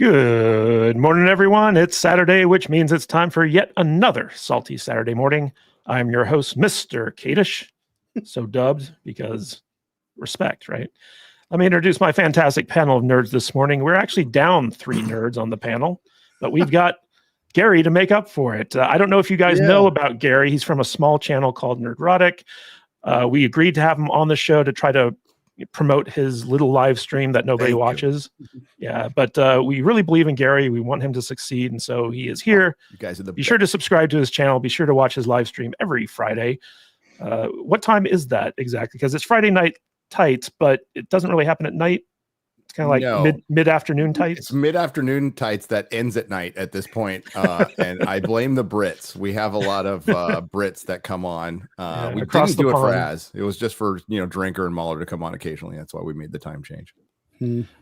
Good morning, everyone. It's Saturday, which means it's time for yet another salty Saturday morning. I'm your host, Mr. Kadish, so dubbed because respect, right? Let me introduce my fantastic panel of nerds this morning. We're actually down 3 nerds on the panel, but we've got Gary to make up for it. I don't know if you guys know about Gary. He's from a small channel called Nerdrotic. We agreed to have him on the show to try to promote his little live stream that nobody watches. Yeah, but we really believe in Gary. We want him to succeed, and so he is here. You guys are the Be sure to subscribe to his channel. Be sure to watch his live stream every Friday. What time is that exactly? Because it's Friday night tights, but it doesn't really happen at night. It's kind of like mid-afternoon tights. It's mid-afternoon tights that ends at night at this point. And I blame the Brits. We have a lot of Brits that come on. We didn't do it for As. It was just for, Drinker and Mahler to come on occasionally. That's why we made the time change.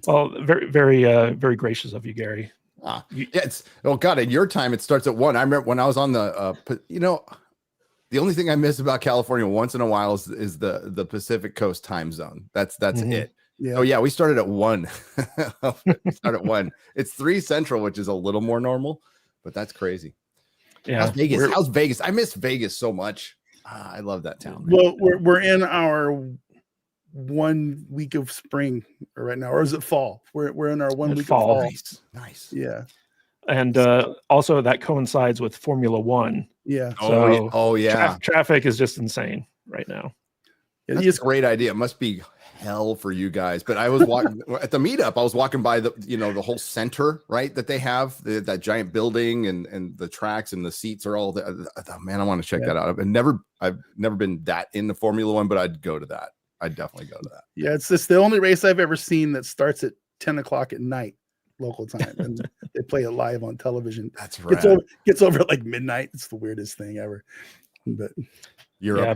Well, very, very, very gracious of you, Gary. God, at your time, it starts at 1. I remember when I was on the, the only thing I miss about California once in a while is the Pacific Coast time zone. That's it. Yeah. Oh yeah, we started at 1. We started at 1. It's 3 Central, which is a little more normal, but that's crazy. Yeah. How's Vegas? How's Vegas? I miss Vegas so much. I love that town. Man. Well, we're in our 1 week of spring right now, or is it fall? We're in our 1 week of fall. Nice. Yeah. And also that coincides with Formula One. Yeah. So traffic is just insane right now. That's a great idea. It must be hell for you guys. But I was walking at the meetup. I was walking by the whole center, right? That they have that giant building and the tracks and the seats are all there. Man, I want to check that out. I've never been that into Formula One, but I'd go to that. I'd definitely go to that. Yeah, it's the only race I've ever seen that starts at 10 o'clock at night local time, and they play it live on television. That's right. Gets over at like midnight. It's the weirdest thing ever. But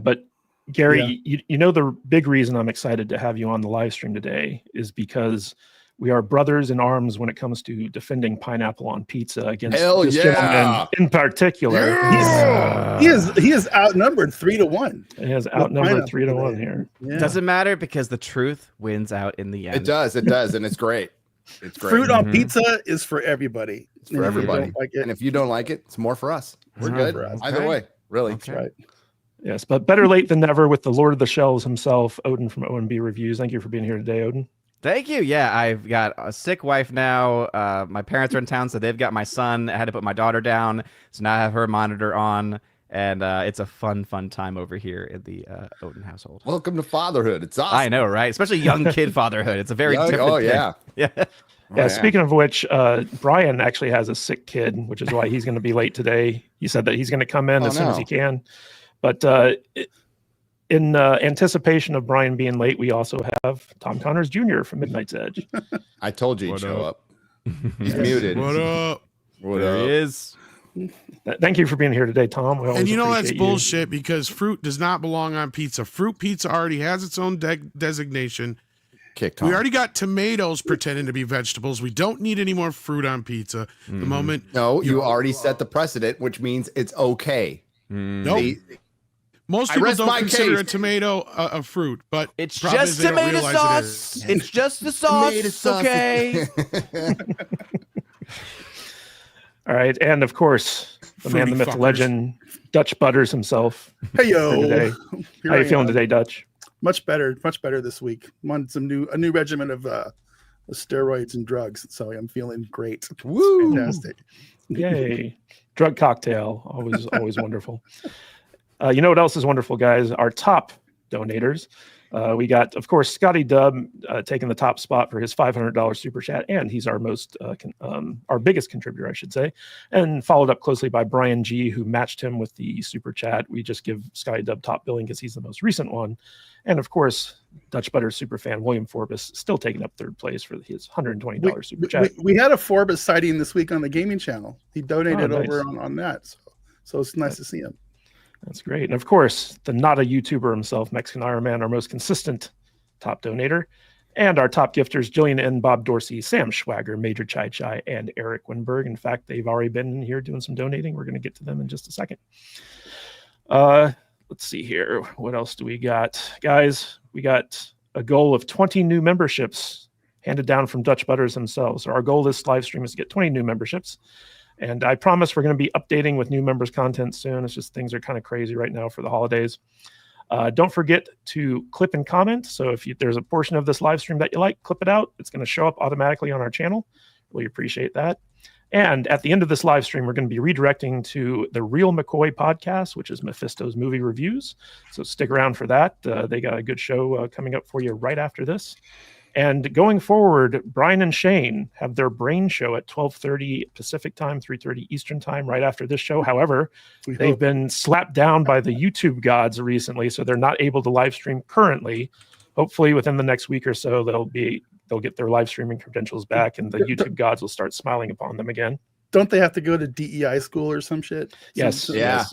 but Gary, you know the big reason I'm excited to have you on the live stream today is because we are brothers in arms when it comes to defending pineapple on pizza against this gentleman in particular. Yeah. He is outnumbered 3-1. He has outnumbered 3-1 here. Yeah. Doesn't matter because the truth wins out in the end. It does, and it's great. It's great. Fruit on pizza is for everybody. It's for everybody. And if you don't like it, it's more for us. We're good. Either way, really. That's right. Yes, but better late than never with the Lord of the Shelves himself, Odin from O&B Reviews. Thank you for being here today, Odin. Thank you. Yeah, I've got a sick wife now. My parents are in town, so they've got my son. I had to put my daughter down, so now I have her monitor on, and it's a fun time over here in the Odin household. Welcome to fatherhood. It's awesome. I know, right? Especially young kid fatherhood. It's a very different thing. Yeah. Speaking of which, Brian actually has a sick kid, which is why he's going to be late today. He said that he's going to come in as soon as he can. But in anticipation of Brian being late, we also have Tom Connors Jr. from Midnight's Edge. I told you he'd show up. He's muted. What up? There he is. Thank you for being here today, Tom. And that's bullshit because fruit does not belong on pizza. Fruit pizza already has its own designation. We already got tomatoes pretending to be vegetables. We don't need any more fruit on pizza. The moment. No, you already set the precedent, which means it's okay. Nope. Most people don't consider a tomato a fruit, but it's just tomato sauce. It's just the sauce. Okay. All right, and of course, the man, the myth, the legend, Dutch Butters himself. Hey yo, how you feeling today, Dutch? Much better this week. I'm on a new regimen of steroids and drugs, so I'm feeling great. Woo! Fantastic. Yay! Drug cocktail, always wonderful. You know what else is wonderful, guys? Our top donators. We got, of course, Scotty Dub taking the top spot for his $500 super chat, and he's our our biggest contributor, I should say, and followed up closely by Brian G, who matched him with the super chat. We just give Scotty Dub top billing because he's the most recent one, and of course, Dutch Butter super fan William Forbes still taking up 3rd place for his $120 super chat. We had a Forbes sighting this week on the gaming channel. He donated over on that, so it's nice to see him. That's great. And of course, the not a YouTuber himself, Mexican Iron Man, our most consistent top donator. And our top gifters, Jillian N., Bob Dorsey, Sam Schwager, Major Chai Chai, and Eric Winberg. In fact, they've already been in here doing some donating. We're going to get to them in just a second. Let's see here. What else do we got? Guys, we got a goal of 20 new memberships handed down from Dutch Butters themselves. So our goal this live stream is to get 20 new memberships. And I promise we're going to be updating with new members content soon. It's just things are kind of crazy right now for the holidays. Don't forget to clip and comment. So if there's a portion of this live stream that you like, clip it out. It's going to show up automatically on our channel. Really appreciate that. And at the end of this live stream, we're going to be redirecting to the Real McCoy podcast, which is Mephisto's movie reviews. So stick around for that. They got a good show coming up for you right after this. And going forward, Brian and Shane have their brain show at 12:30 Pacific time, 3:30 Eastern time, right after this show. However, they've been slapped down by the YouTube gods recently, so they're not able to live stream currently. Hopefully, within the next week or so, they'll get their live streaming credentials back, and the YouTube gods will start smiling upon them again. Don't they have to go to DEI school or some shit? Yes. Yeah.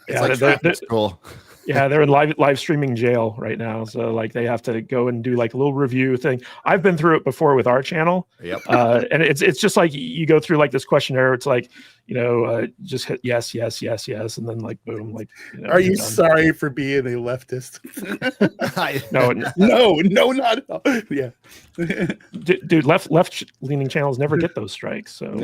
It's like they're school. Yeah, they're in live streaming jail right now. So like they have to go and do like a little review thing. I've been through it before with our channel. Yep. And it's just like you go through like this questionnaire. It's like, just hit yes, and then like boom, like. Are you sorry for being a leftist? No, not at all. Yeah. Dude, left leaning channels never get those strikes. So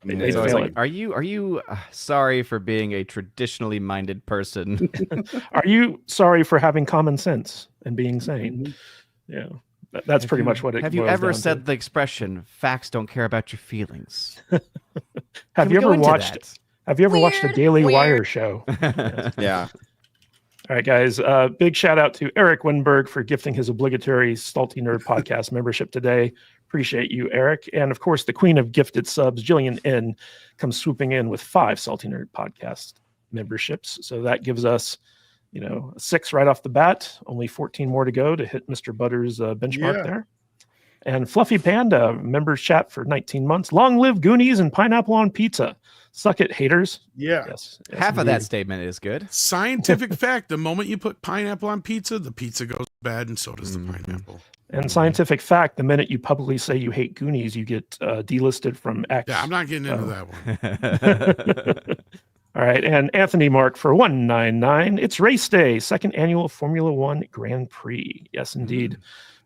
They So it's fail like, it. are you sorry for being a traditionally minded person? Are you sorry for having common sense and being sane? Yeah, that's pretty much what it. Have you boils ever down said to. the expression "facts don't care about your feelings"? Have you ever watched? Have you ever watched the Daily Wire show? Yeah. All right, guys. Big shout out to Eric Winberg for gifting his obligatory Salty Nerd podcast membership today. Appreciate you, Eric. And of course, the queen of gifted subs, Jillian N, comes swooping in with 5 Salty Nerd podcast memberships. So that gives us, 6 right off the bat. Only 14 more to go to hit Mr. Butters' benchmark there. And Fluffy Panda, members chat for 19 months. Long live Goonies and pineapple on pizza. Suck it, haters. Yeah. Yes. Half of that statement is good. Scientific fact: the moment you put pineapple on pizza, the pizza goes bad, and so does the pineapple. And scientific fact: the minute you publicly say you hate Goonies, you get delisted from X. Yeah, I'm not getting into that one. All right, and Anthony Mark for 199. It's race day, 2nd annual Formula One Grand Prix. Yes, indeed,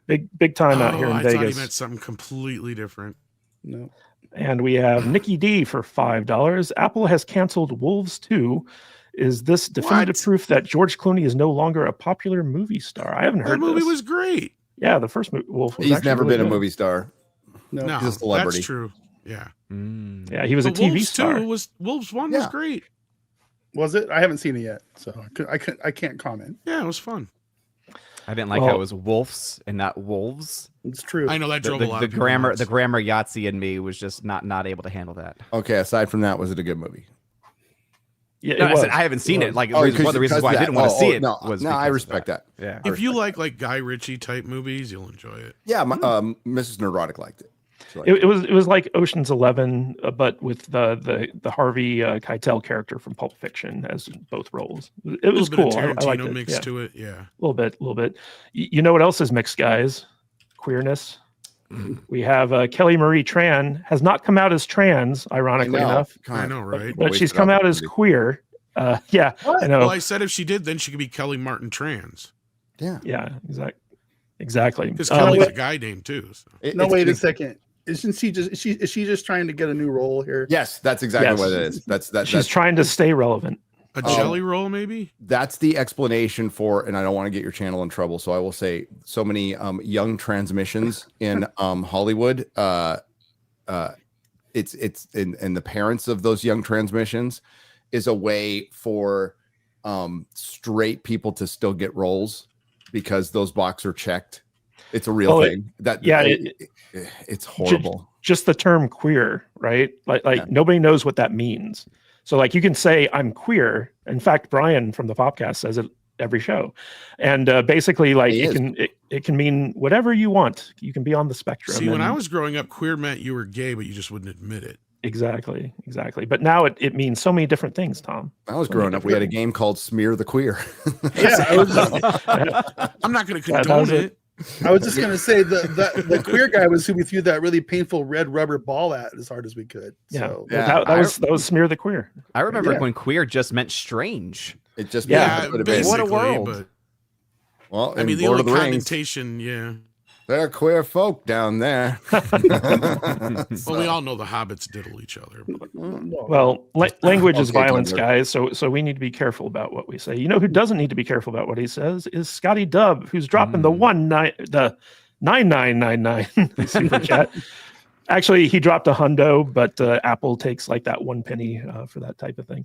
big time out here in I Vegas. thought he meant something completely different. No. And we have Nikki D for $5. Apple has canceled Wolves 2. Is this definitive proof that George Clooney is no longer a popular movie star? I haven't heard That movie this. was great. Yeah, the first Wolf was He's actually never really been a good. movie star. No. He's a celebrity. That's true. Yeah. Yeah, he was But a TV Wolves star. 2 Wolves 1 was great. Was it? I haven't seen it yet, so I can't comment. Yeah, it was fun. I didn't like how it was wolves and not wolves. It's true. I know that drove a lot The of people grammar, nuts. the grammar Yahtzee in me was just not able to handle that. Okay, aside from that, was it a good movie? Yeah, No, it I said was. I haven't seen it. Like Oh, one of the reasons why I didn't want to see it No, was no, I because of respect that. Yeah. If you like Guy Ritchie type movies, you'll enjoy it. Yeah, Mrs. Nerdrotic liked it. It was like Ocean's 11, but with the Harvey Keitel character from Pulp Fiction as both roles. It was a little cool. bit of I liked Tarantino it. mixed Yeah. to it. Yeah. A little bit. You know what else is mixed, guys? Queerness. We have Kelly Marie Tran has not come out as trans, ironically enough, I know, right? but she's come out as queer. Yeah, I know. Well, I said if she did, then she could be Kelly Martin Trans. Yeah, exactly. Because Kelly's a guy name too. So. Wait a second. Isn't she just is she just trying to get a new role here? Yes, that's exactly what it is. She's trying to stay relevant. A jelly roll, maybe? That's the explanation for, and I don't want to get your channel in trouble, so I will say so many young transmissions in Hollywood. It's and the parents of those young transmissions is a way for straight people to still get roles because those boxes are checked. It's a real thing. It's horrible. Just the term queer, right? Like nobody knows what that means. So like you can say I'm queer. In fact, Brian from the podcast says it every show, and basically like it can mean whatever you want. You can be on the spectrum. See, when I was growing up, queer meant you were gay, but you just wouldn't admit it. Exactly. But now it means so many different things, Tom. When I was growing up, we had a game called Smear the Queer. I'm not going to condone it. I was just gonna say the queer guy was who we threw that really painful red rubber ball at as hard as we could. So that was Smear the Queer. I remember when queer just meant strange. It just What a world. But Well, I mean, the Lord only of the Rings, connotation, yeah. they're queer folk down there. Well, we all know the hobbits diddle each other. But Well, language is Okay, violence, Tumblr. guys. So we need to be careful about what we say. You know who doesn't need to be careful about what he says is Scotty Dub, who's dropping the 9999 super chat. Actually, he dropped a hundo, but Apple takes like that 1 penny for that type of thing.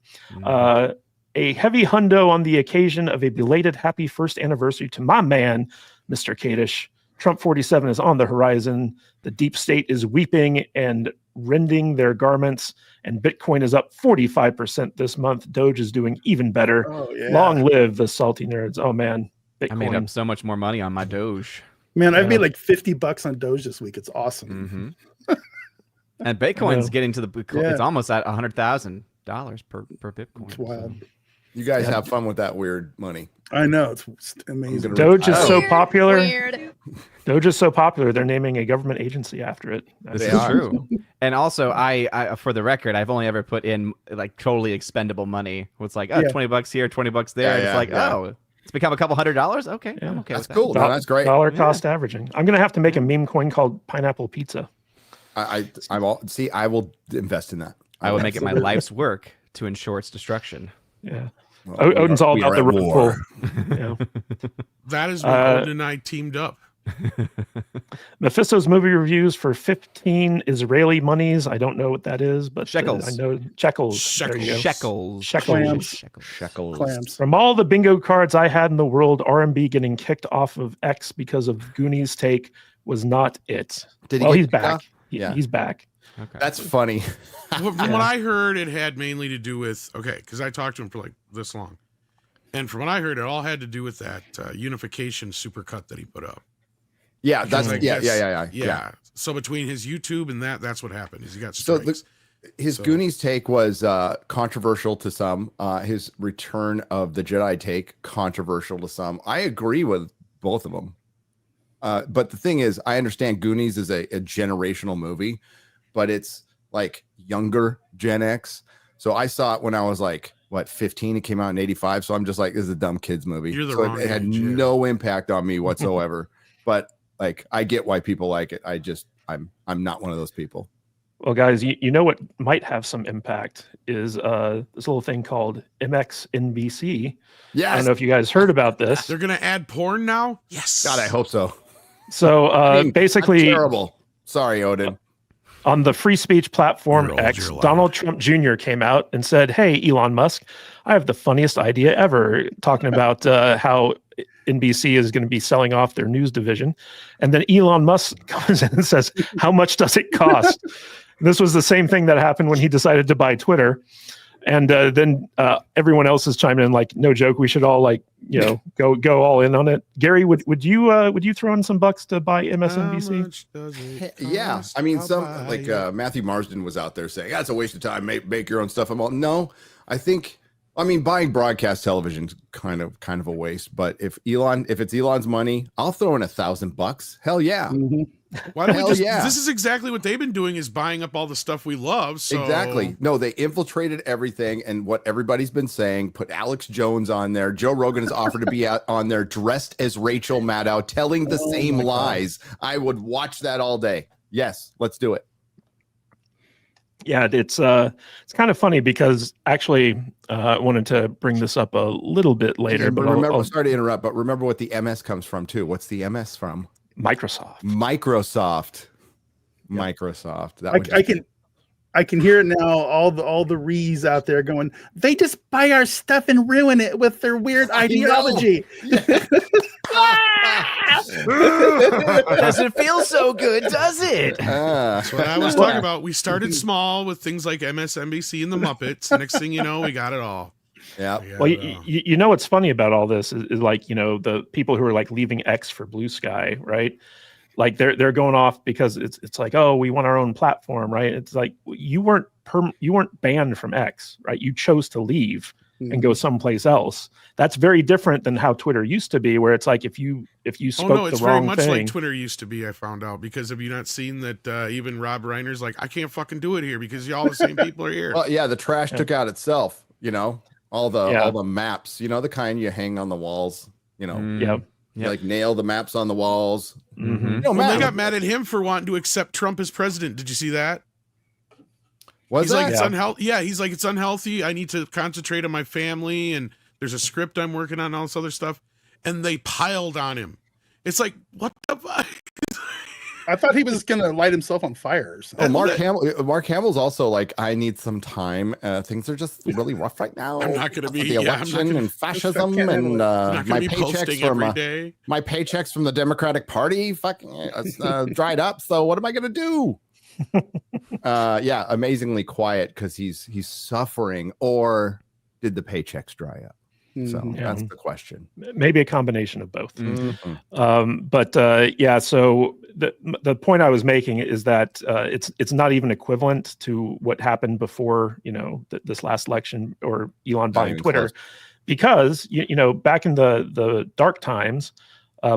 A heavy hundo on the occasion of a belated happy first anniversary to my man, Mr. Kadish. Trump 47 is on the horizon. The deep state is weeping and rending their garments, and Bitcoin is up 45% this month. Doge is doing even better. Oh, yeah. Long live the salty nerds. Oh man, Bitcoin. I made up so much more money on my Doge. Man, I've made like $50 on Doge this week. It's awesome. And Bitcoin's getting to Yeah. it's almost at $100,000 per Bitcoin. It's wild. You guys have fun with that weird money. I know. It's amazing. Doge is so Weird, popular. weird. Doge is so popular. They're naming a government agency after it. This They is are. true. And also, I for the record, I've only ever put in like totally expendable money. It's like, oh, Yeah. $20 here, $20 there. Yeah, and it's yeah, like, yeah. oh, it's become a couple $100. Okay, Yeah. I'm okay That's with cool. that. No, that's great. Dollar cost averaging. I'm gonna have to make a meme coin called Pineapple Pizza. I will invest in that. I would make it my life's work to ensure its destruction. Yeah. Well, Odin's all we about are the at rug war. pull. Yeah. that is when Odin and I teamed up. Mephisto's movie reviews for 15 Israeli monies. I don't know what that is, but Shekels. I know shekels. There you go. Shekels. Shekels. Shekels. Clams. From all the bingo cards I had in the world, R&B getting kicked off of X because of Goonies' take was not it. Did he Well, get he's kicked back. off? Yeah. He's back. Okay. That's funny. From what I heard, it had mainly to do with, because I talked to him for like this long. And from what I heard, it all had to do with that unification supercut that he put up. Yeah, that's I yeah. Yeah. So between his YouTube and that's what happened. Is he got So strikes. his Goonies take was controversial to some. His Return of the Jedi take controversial to some. I agree with both of them. But the thing is, I understand Goonies is a generational movie, but it's like younger Gen X. So I saw it when I was like, 15? It came out in 85. So I'm just like, this is a dumb kids movie. You're the So wrong it had age, yeah. no impact on me whatsoever. But like, I get why people like it. I'm not one of those people. Well, guys, you know what might have some impact is this little thing called MXNBC. I Yes. don't know if you guys heard about this. They're going to add porn now? Yes. God, I hope so. So I mean, basically, I'm terrible. Sorry, Odin. on the free speech platform You're old, X, you're loud. Donald Trump Jr. came out and said, "Hey, Elon Musk, I have the funniest idea ever," talking about how NBC is going to be selling off their news division. And then Elon Musk comes in and says, "How much does it cost?" This was the same thing that happened when he decided to buy Twitter. And then everyone else is chiming in like, no joke, we should all like, go all in on it. Gary, would you throw in some bucks to buy MSNBC? How much does it Yeah, cost? I mean, I'll some buy like it. Matthew Marsden was out there saying that's a waste of time. Make your own stuff. I'm all no. I mean, buying broadcast television's kind of a waste. But if it's Elon's money, I'll throw in $1,000. Hell yeah, Why don't we hell just, yeah. This is exactly what they've been doing, is buying up all the stuff we love. So exactly. No, they infiltrated everything, and what everybody's been saying. Put Alex Jones on there. Joe Rogan has offered to be on there dressed as Rachel Maddow, telling the same lies. I would watch that all day. Yes, let's do it. Yeah, it's kind of funny because actually I wanted to bring this up a little bit later, And but remember, I'll sorry to interrupt, but remember what the MS comes from too. What's the MS from? Microsoft. Microsoft. That I can hear it now. All the rees out there going, they just buy our stuff and ruin it with their weird ideology. Doesn't feel so good, does it? That's what I was talking about. We started small with things like MSNBC and the Muppets. Next thing you know, we got it all. Yeah. We got Well, it all. you know what's funny about all this is like, the people who are like leaving X for Blue Sky, right? Like they're going off because it's like, oh, we want our own platform, right? It's like you weren't banned from X, right? You chose to leave and go someplace else. That's very different than how Twitter used to be, where it's like if you spoke it's the very wrong much thing. like Twitter used to be, I found out, because have you not seen that even Rob Reiner's like, I can't fucking do it here because y'all the same people are here. Well, yeah, the trash took out itself, all the Yeah. all the maps, the kind you hang on the walls, Yeah. Yep. Like nail the maps on the walls. Mm-hmm. No, Well, they got mad at him for wanting to accept Trump as president. Did you see that? Was He's that? like, it's unhealthy. Yeah, he's like, it's unhealthy. I need to concentrate on my family, and there's a script I'm working on, all this other stuff. And they piled on him. It's like, what the fuck? I thought he was going to light himself on fire or something. Oh, Mark Hamill's also like, I need some time. Things are just really rough right now. I'm not going to be the election and fascism and my paychecks from the Democratic Party fucking dried up. So what am I going to do? Yeah, amazingly quiet because he's suffering, or did the paychecks dry up? So that's the question. Maybe a combination of both. Mm-hmm. Yeah, so the point I was making is that it's not even equivalent to what happened before, this last election or Elon buying Twitter, because back in the dark times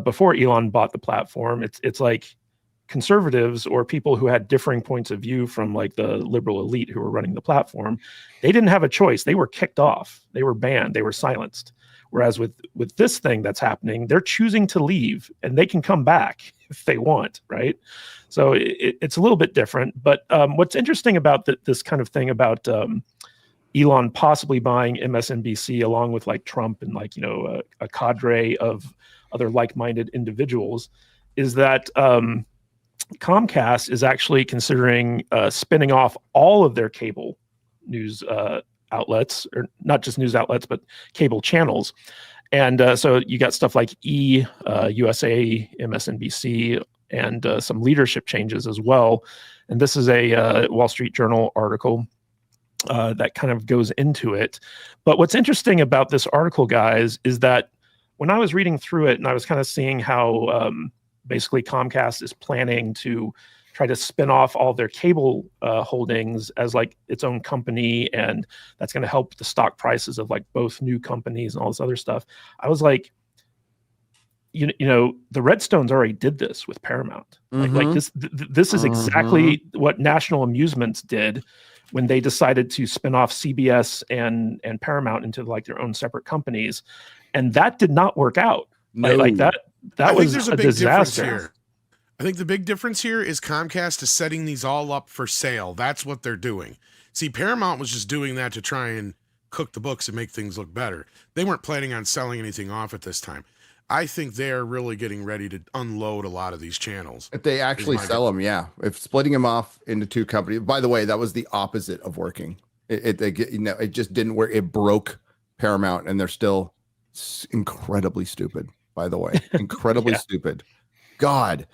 before Elon bought the platform, it's like conservatives or people who had differing points of view from like the liberal elite who were running the platform, they didn't have a choice. They were kicked off. They were banned. They were silenced. Whereas with this thing that's happening, they're choosing to leave and they can come back if they want, right? So it's a little bit different. But what's interesting about this kind of thing about Elon possibly buying MSNBC along with like Trump and like, a cadre of other like-minded individuals is that Comcast is actually considering spinning off all of their cable news outlets, or not just news outlets, but cable channels. And so you got stuff like USA, MSNBC, and some leadership changes as well. And this is a Wall Street Journal article that kind of goes into it. But what's interesting about this article, guys, is that when I was reading through it and I was kind of seeing how basically Comcast is planning to try to spin off all their cable holdings as like its own company, and that's going to help the stock prices of like both new companies and all this other stuff. I was like, the Redstones already did this with Paramount. Like this is exactly what National Amusements did when they decided to spin off CBS and Paramount into like their own separate companies, and that did not work out. No. Like that was a disaster. Here. I think the big difference here is Comcast is setting these all up for sale. That's what they're doing. See, Paramount was just doing that to try and cook the books and make things look better. They weren't planning on selling anything off at this time. I think they're really getting ready to unload a lot of these channels. If they actually sell them, yeah. If splitting them off into two companies, by the way, that was the opposite of working. It just didn't work. It broke Paramount, and they're still incredibly stupid, by the way. Incredibly stupid. God.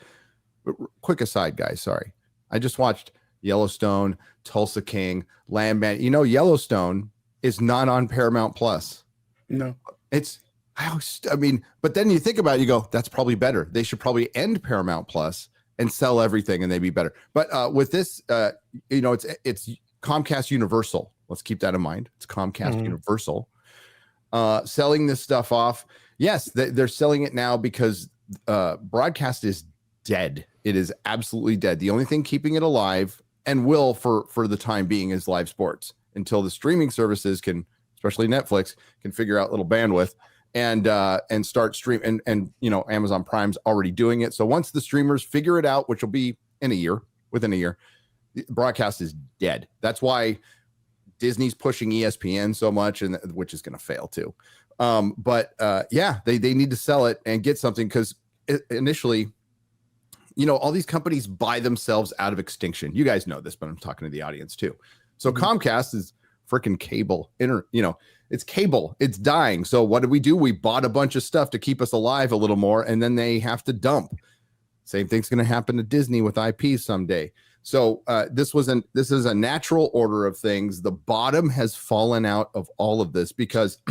Quick aside, guys. Sorry. I just watched Yellowstone, Tulsa King, Landman. Yellowstone is not on Paramount Plus. No. But then you think about it, you go, that's probably better. They should probably end Paramount Plus and sell everything and they'd be better. But with this, it's Comcast Universal. Let's keep that in mind. It's Comcast Universal. Selling this stuff off. Yes, they're selling it now because broadcast is dead. It is absolutely dead. The only thing keeping it alive and will for the time being is live sports until the streaming services can, especially Netflix, can figure out little bandwidth and start stream and Amazon Prime's already doing it. So once the streamers figure it out, which will be within a year, broadcast is dead. That's why Disney's pushing ESPN so much, and which is going to fail too. They need to sell it and get something, because initially, all these companies buy themselves out of extinction. You guys know this, but I'm talking to the audience too. So Comcast is freaking cable. It's cable. It's dying. So what did we do? We bought a bunch of stuff to keep us alive a little more, and then they have to dump. Same thing's going to happen to Disney with IP someday. So this is a natural order of things. The bottom has fallen out of all of this because,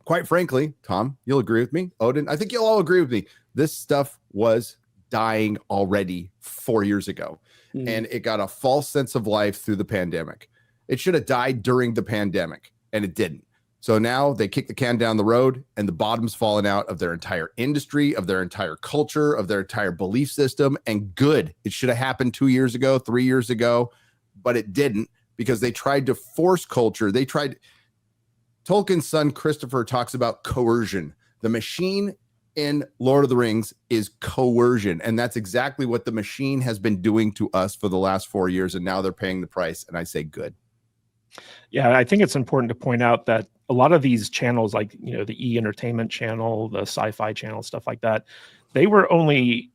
quite frankly, Tom, you'll agree with me. Odin, I think you'll all agree with me. This stuff was dying already 4 years ago, and it got a false sense of life through the pandemic. It should have died during the pandemic, and it didn't. So now they kick the can down the road, and the bottom's fallen out of their entire industry, of their entire culture, of their entire belief system. And good. It should have happened 2 years ago, 3 years ago, but it didn't, because they tried to force culture. Tolkien's son, Christopher, talks about coercion. The machine in Lord of the Rings is coercion. And that's exactly what the machine has been doing to us for the last 4 years. And now they're paying the price. And I say good. Yeah, I think it's important to point out that a lot of these channels, like, the E Entertainment channel, the Sci-Fi channel, stuff like that, they were only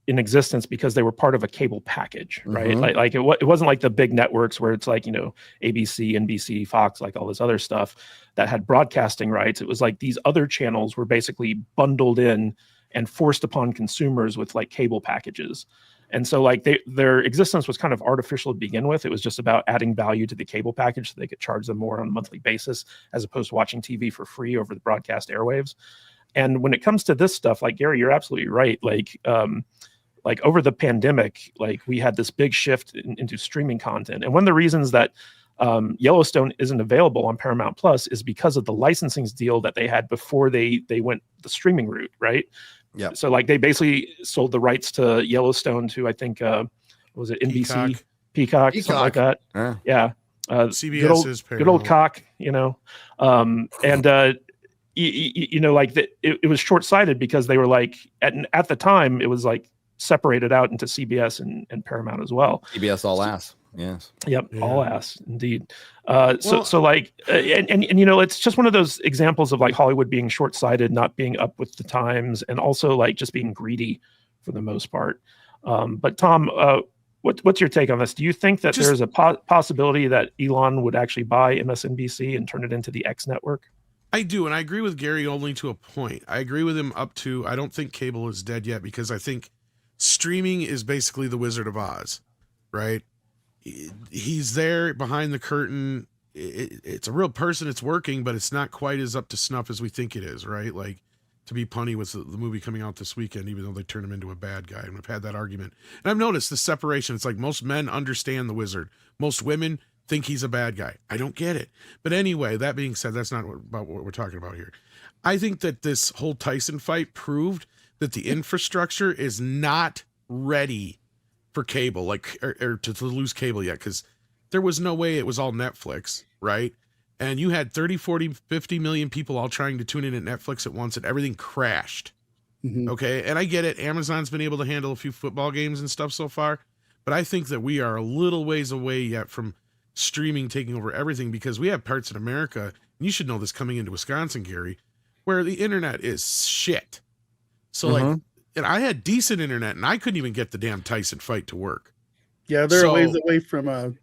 in existence because they were part of a cable package, right? Like it wasn't like the big networks where it's like, ABC, NBC, Fox, like all this other stuff that had broadcasting rights. It was like these other channels were basically bundled in and forced upon consumers with like cable packages. And so like their existence was kind of artificial to begin with. It was just about adding value to the cable package so they could charge them more on a monthly basis as opposed to watching TV for free over the broadcast airwaves. And when it comes to this stuff, like Gary, you're absolutely right. Like over the pandemic, like we had this big shift into streaming content. And one of the reasons that Yellowstone isn't available on Paramount Plus is because of the licensing deal that they had before they went the streaming route, right? Yeah. So like they basically sold the rights to Yellowstone to, I think, was it NBC, Peacock, something like that. Yeah. CBS's good old cock, it was short-sighted because they were like at the time it was like separated out into CBS and Paramount as well. CBS all ass. Yes. Yep. Yeah. All ass indeed. It's just one of those examples of like Hollywood being short-sighted, not being up with the times, and also like just being greedy for the most part. But Tom, what's your take on this? Do you think that there's a possibility that Elon would actually buy MSNBC and turn it into the X network? I do, and I agree with Gary only to a point. I agree with him up to, I don't think cable is dead yet, because I think streaming is basically the Wizard of Oz, right? He's there behind the curtain. It's a real person. It's working, but it's not quite as up to snuff as we think it is, right? Like, to be punny with the movie coming out this weekend, even though they turn him into a bad guy. And I've had that argument. And I've noticed the separation. It's like most men understand the wizard. Most women think he's a bad guy. I don't get it. But anyway, that being said, that's not about what we're talking about here. I think that this whole Tyson fight proved that the infrastructure is not ready for cable, like, or to lose cable yet, because there was no way it was all Netflix, right? And you had 30, 40, 50 million people all trying to tune in at Netflix at once, and everything crashed. Okay, and I get it. Amazon's been able to handle a few football games and stuff so far, but I think that we are a little ways away yet from streaming taking over everything, because we have parts in America, and you should know this coming into Wisconsin, Gary, where the internet is shit. So like, and I had decent internet, and I couldn't even get the damn Tyson fight to work. Yeah, they're a ways away from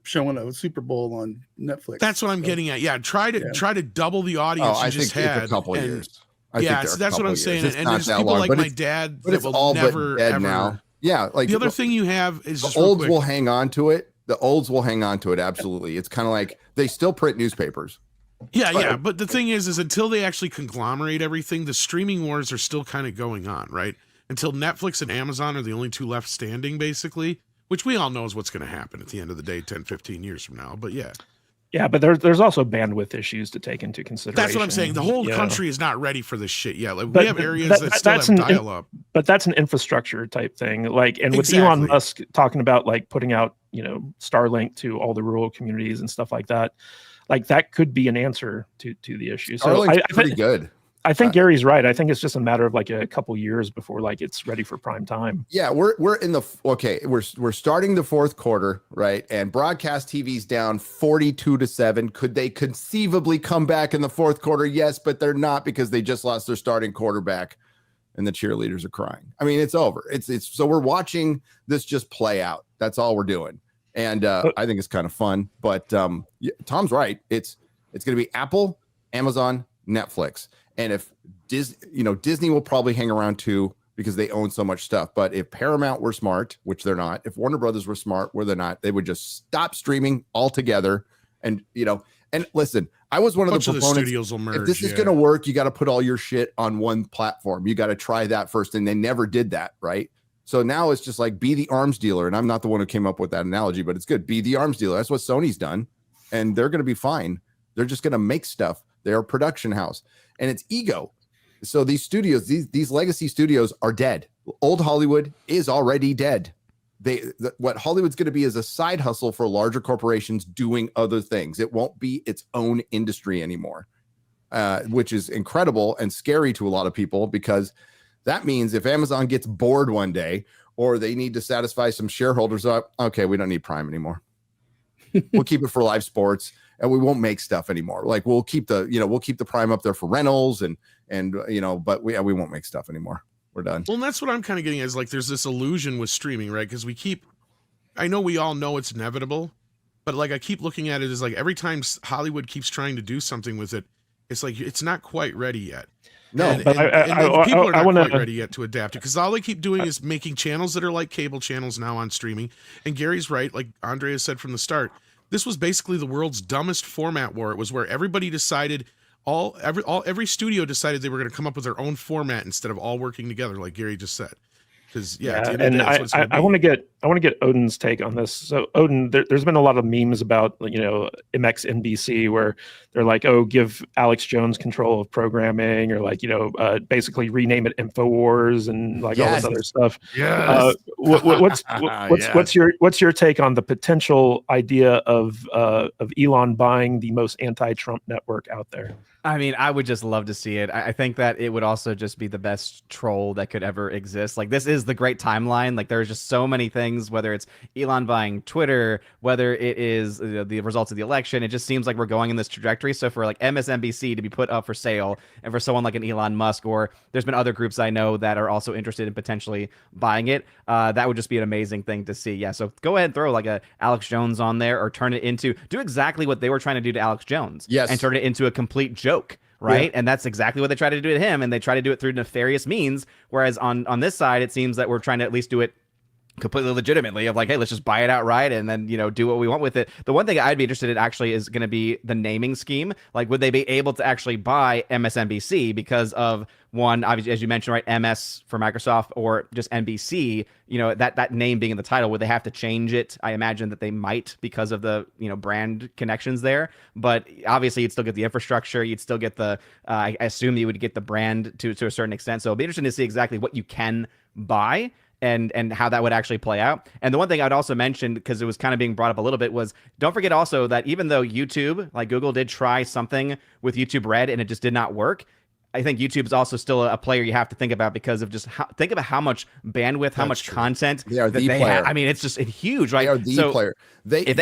showing a Super Bowl on Netflix. That's what I'm getting at. Yeah, try to double the audience you just had. It's a couple years. So that's what I'm saying. And there's people long, like my dad but that it's will all never dead ever. Now. Yeah, like the other thing you have is the just olds will hang on to it. The olds will hang on to it. Absolutely. It's kind of like they still print newspapers. Yeah. But the thing is until they actually conglomerate everything, the streaming wars are still kind of going on, right? Until Netflix and Amazon are the only two left standing, basically, which we all know is what's going to happen at the end of the day, 10, 15 years from now. But yeah. Yeah, but there's also bandwidth issues to take into consideration. That's what I'm saying. The whole country is not ready for this shit yet. Like, we have areas that still have dial-up. But that's an infrastructure type thing. Like, and with Elon Musk talking about like putting out, Starlink to all the rural communities and stuff like that could be an answer to the issue. Starlink's pretty good. I think Gary's right. I think it's just a matter of like a couple years before like it's ready for prime time. Yeah, we're in the we're starting the fourth quarter, right? And broadcast TV's down 42-7. Could they conceivably come back in the fourth quarter? Yes, but they're not, because they just lost their starting quarterback and the cheerleaders are crying. I mean, it's over. It's so we're watching this just play out. That's all we're doing. And I think it's kind of fun, but Tom's right. It's going to be Apple, Amazon, Netflix. And if Disney will probably hang around too, because they own so much stuff. But if Paramount were smart, which they're not, if Warner Brothers were smart, where they're not, they would just stop streaming altogether. And and listen, I was one of the proponents. The studios will merge, if this is going to work, you got to put all your shit on one platform. You got to try that first, and they never did that, right? So now it's just like, be the arms dealer. And I'm not the one who came up with that analogy, but it's good. Be the arms dealer. That's what Sony's done, and they're going to be fine. They're just going to make stuff. They're a production house. And it's ego. So these studios, these legacy studios are dead. Old Hollywood is already dead. What Hollywood's going to be is a side hustle for larger corporations doing other things. It won't be its own industry anymore. which is incredible and scary to a lot of people, because that means if Amazon gets bored one day or they need to satisfy some shareholders up, okay, we don't need Prime anymore. We'll keep it for live sports, and we won't make stuff anymore. Like we'll keep the Prime up there for rentals and but we won't make stuff anymore. We're done. Well, and that's what I'm kind of getting at, is like there's this illusion with streaming, right? Because I know we all know it's inevitable, but like I keep looking at it as like every time Hollywood keeps trying to do something with it, it's like it's not quite ready yet. No, and people are not quite ready yet to adapt it, because all they keep doing is making channels that are like cable channels now on streaming. And Gary's right, like Andrea said from the start, this was basically the world's dumbest format war. It was where everybody decided, every studio decided they were going to come up with their own format instead of all working together, like Gary just said. Because and I want to get Odin's take on this. So Odin, there's been a lot of memes about MXNBC where they're like, oh, give Alex Jones control of programming, or like basically rename it InfoWars and like all this other stuff. Yes. What's your take on the potential idea of Elon buying the most anti-Trump network out there? I mean, I would just love to see it. I think that it would also just be the best troll that could ever exist. Like, this is the great timeline. Like, there's just so many things, whether it's Elon buying Twitter, whether it is the results of the election. It just seems like we're going in this trajectory. So for like MSNBC to be put up for sale, and for someone like an Elon Musk, or there's been other groups I know that are also interested in potentially buying it, that would just be an amazing thing to see. Yeah, so go ahead and throw like a Alex Jones on there, or do exactly what they were trying to do to Alex Jones. Yes. And turn it into a complete joke. Right. Yeah. And that's exactly what they try to do to him. And they try to do it through nefarious means. Whereas on this side, it seems that we're trying to at least do it completely legitimately, of like, hey, let's just buy it outright and then, do what we want with it. The one thing I'd be interested in actually is going to be the naming scheme. Like, would they be able to actually buy MSNBC because of, one, obviously, as you mentioned, right, MS for Microsoft, or just NBC, that name being in the title, would they have to change it? I imagine that they might, because of the, brand connections there. But obviously, you'd still get the infrastructure. You'd still get the, I assume you would get the brand to a certain extent. So it'll be interesting to see exactly what you can buy and how that would actually play out. And the one thing I'd also mention, because it was kind of being brought up a little bit, was don't forget also that even though YouTube, like Google did try something with YouTube Red and it just did not work, I think YouTube is also still a player you have to think about, because of just think about how much bandwidth, how much content they are. They have. I mean, it's just huge, right? They are the player. If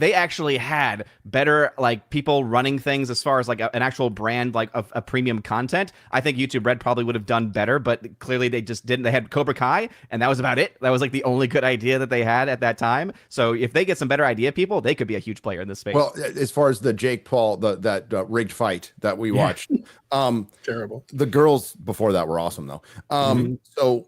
they actually had better like people running things as far as like an actual brand, like of a premium content, I think YouTube Red probably would have done better. But clearly they just didn't. They had Cobra Kai, and that was about it. That was like the only good idea that they had at that time. So if they get some better idea people, they could be a huge player in this space. Well, as far as the Jake Paul, that rigged fight that we watched. Terrible. The girls before that were awesome though. So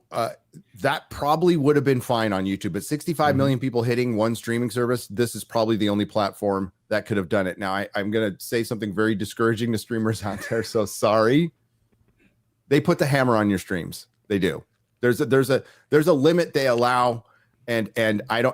that probably would have been fine on YouTube, but 65 million people hitting one streaming service. This is probably the only platform that could have done it. Now I'm going to say something very discouraging to streamers out there. So sorry. They put the hammer on your streams. They do. There's a limit they allow. And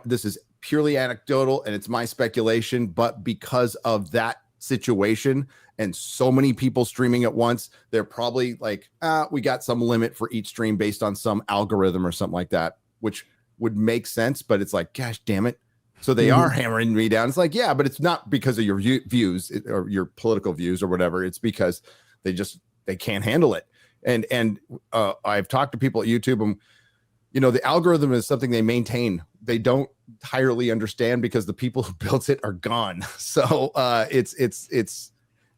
this is purely anecdotal and it's my speculation, but because of that situation and so many people streaming at once, they're probably like, we got some limit for each stream based on some algorithm or something like that, which would make sense. But it's like, gosh, damn it. So they are hammering me down. It's like, yeah, but it's not because of your views or your political views or whatever. It's because they can't handle it. And I've talked to people at YouTube, and the algorithm is something they maintain. They don't entirely understand because the people who built it are gone. So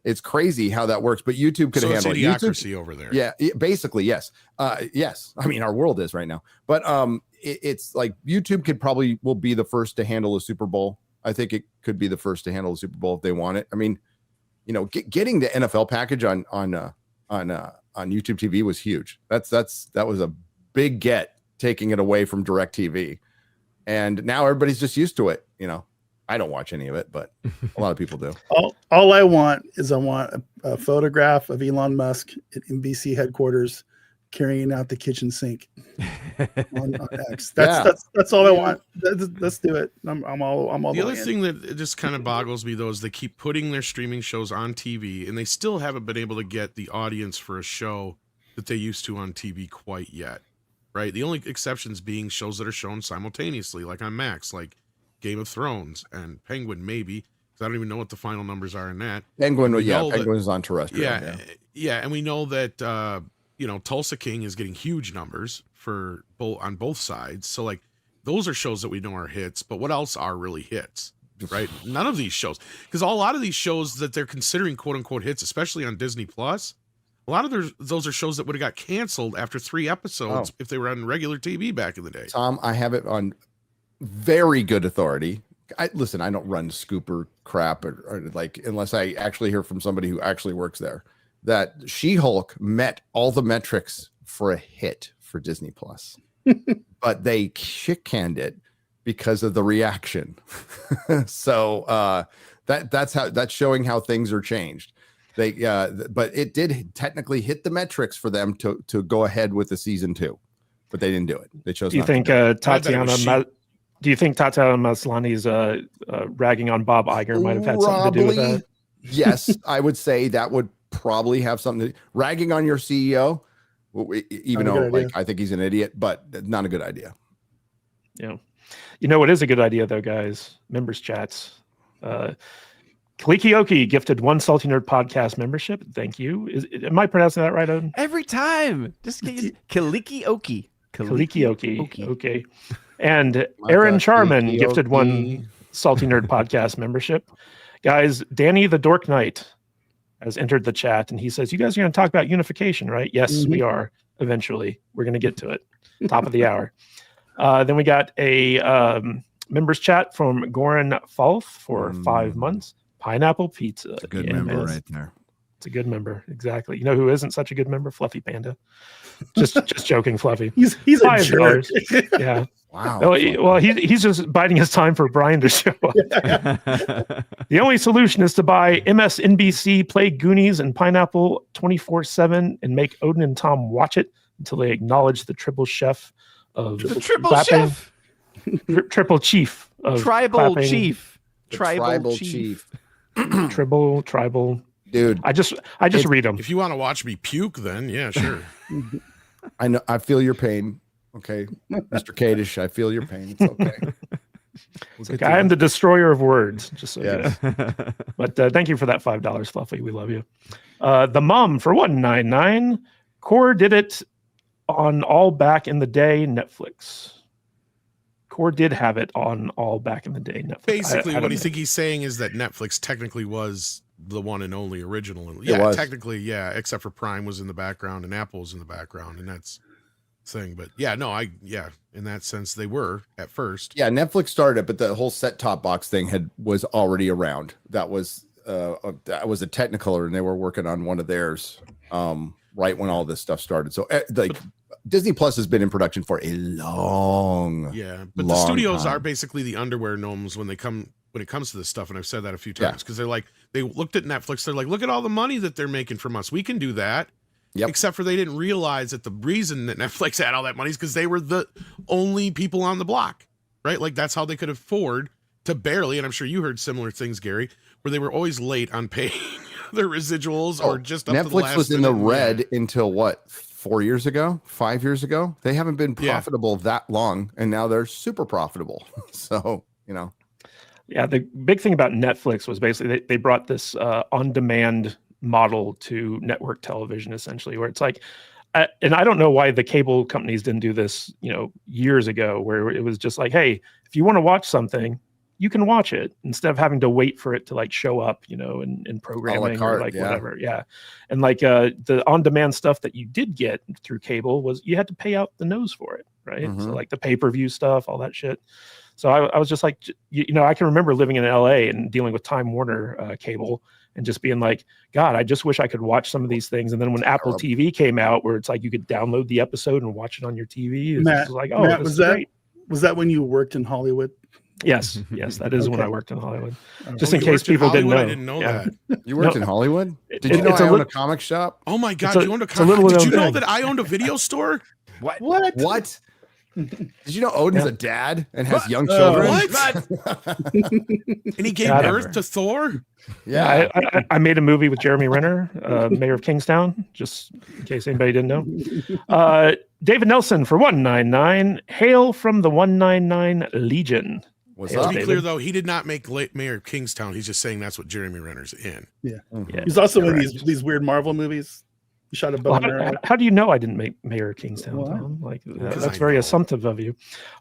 it's crazy how that works. But YouTube could handle idiocracy over there. Yeah, basically, yes. Yes. I mean, our world is right now. But it's like YouTube will be the first to handle a Super Bowl. I think it could be the first to handle a Super Bowl if they want it. I mean, getting the NFL package on YouTube TV was huge. That was a big get, taking it away from DirecTV. And now everybody's just used to it. I don't watch any of it, but a lot of people do. All I want is a photograph of Elon Musk at NBC headquarters carrying out the kitchen sink on X. That's all I want. Let's do it. I'm all the other thing that just kind of boggles me though is they keep putting their streaming shows on TV, and they still haven't been able to get the audience for a show that they used to on TV quite yet. Right? The only exceptions being shows that are shown simultaneously, like on Max, like Game of Thrones and Penguin, maybe. I don't even know what the final numbers are in that. Penguin, We know that- Penguin's on terrestrial. Yeah, and we know that Tulsa King is getting huge numbers for on both sides. So like those are shows that we know are hits, but what else are really hits? Right? None of these shows, because a lot of these shows that they're considering quote unquote hits, especially on Disney Plus, a lot of those are shows that would have got canceled after 3 episodes if they were on regular TV back in the day. Tom, I have it on very good authority. I don't run scooper crap or like unless I actually hear from somebody who actually works there, that She-Hulk met all the metrics for a hit for Disney Plus, but they shit-canned it because of the reaction. So that's showing how things are changed. But it did technically hit the metrics for them to go ahead with the season 2, but they didn't do it. They chose. Do you think Tatiana? Do you think Tatiana Maslany's ragging on Bob Iger might have had something to do with that? Yes, I would say that would probably have something. Ragging on your CEO, even though I think he's an idiot, but not a good idea. Yeah. You know what is a good idea though, guys? Members chats. Kalikioki gifted 1 Salty Nerd podcast membership. Thank you. Am I pronouncing that right, Odin? Every time. Just Kalikioki. Kalikioki. Okay. And Aaron Charman gifted 1 Salty Nerd podcast membership. Guys, Danny the Dork Knight has entered the chat and he says, you guys are going to talk about unification, right? Yes, we are. Eventually. We're going to get to it. Top of the hour. Then we got a members chat from Goran Falth for 5 months. Pineapple pizza. It's a good member right there. It's a good member. Exactly. You know who isn't such a good member? Fluffy Panda. Just joking, Fluffy. He's a jerk. Yeah. Wow. Well, he's just biding his time for Brian to show up. The only solution is to buy MSNBC, play Goonies and Pineapple 24/7, and make Odin and Tom watch it until they acknowledge the triple chef of The triple clapping. chef. Triple chief of Tribal clapping. chief. Tribal chief. Tribal. Dude, I just read them. If you want to watch me puke, then yeah, sure. I know. I feel your pain. Okay, Mr. Kadish, I feel your pain. It's okay. I am the destroyer of words. Just so Yes. you know. But thank you for that $5, Fluffy. We love you. The Mom for $1.99. Core did it on All Back in the Day Netflix. Core did have it on All Back in the Day Netflix. Basically, I what don't I know. think he's saying is that Netflix technically was the one and only original. It was. Technically, yeah, except for Prime was in the background and Apple was in the background, and that's the thing. But yeah, no, in that sense, they were at first. Yeah, Netflix started it, but the whole set-top box thing was already around. That was a Technicolor, and they were working on one of theirs right when all this stuff started. So Disney Plus has been in production for a long the studios time. are basically the underwear gnomes when it comes to this stuff, and I've said that a few times because they're like, they looked at Netflix, they're like, look at all the money that they're making from us, we can do that. Yep. Except for they didn't realize that the reason that Netflix had all that money is because they were the only people on the block, right? Like that's how they could afford to barely, and I'm sure you heard similar things, Gary, where they were always late on paying their residuals or just up to the last Netflix was in the minute. red until what, 4 years ago, 5 years ago? They haven't been profitable that long, and now they're super profitable. So, Yeah, the big thing about Netflix was basically they brought this on-demand model to network television, essentially, where it's like, and I don't know why the cable companies didn't do this, years ago, where it was just like, hey, if you want to watch something, you can watch it instead of having to wait for it to like show up, in programming carte, or like whatever. Yeah. And like the on-demand stuff that you did get through cable was you had to pay out the nose for it. Right. Mm-hmm. So like the pay-per-view stuff, all that shit. So I was just like, I can remember living in LA and dealing with Time Warner cable and just being like, God, I just wish I could watch some of these things. And then when Apple TV came out, where it's like you could download the episode and watch it on your TV, it's just like, oh, Matt, this is great. Was that when you worked in Hollywood? Yes, that is when I worked in Hollywood. Just Oh, in you case worked in people didn't know. Hollywood? I didn't know that. you worked in Hollywood? Did you know it's I a own a comic shop? Oh my God, you owned a a comic. little Did you known know thing. that I owned a video store? What? Did you know Odin's a dad and has young children? What? And he gave birth to Thor? Yeah. I made a movie with Jeremy Renner, mayor of Kingstown, just in case anybody didn't know. David Nelson for $1.99. Hail from the 199 Legion. What's Hey, up? To be David. clear, though, he did not make Mayor of Kingstown. He's just saying that's what Jeremy Renner's in. Yeah. Yeah. He's also in Correct. these weird Marvel movies. He shot a bow Well, and arrow. how do you know I didn't make Mayor of Kingstown, Well, Tom? Like Because that's I very know. assumptive of you.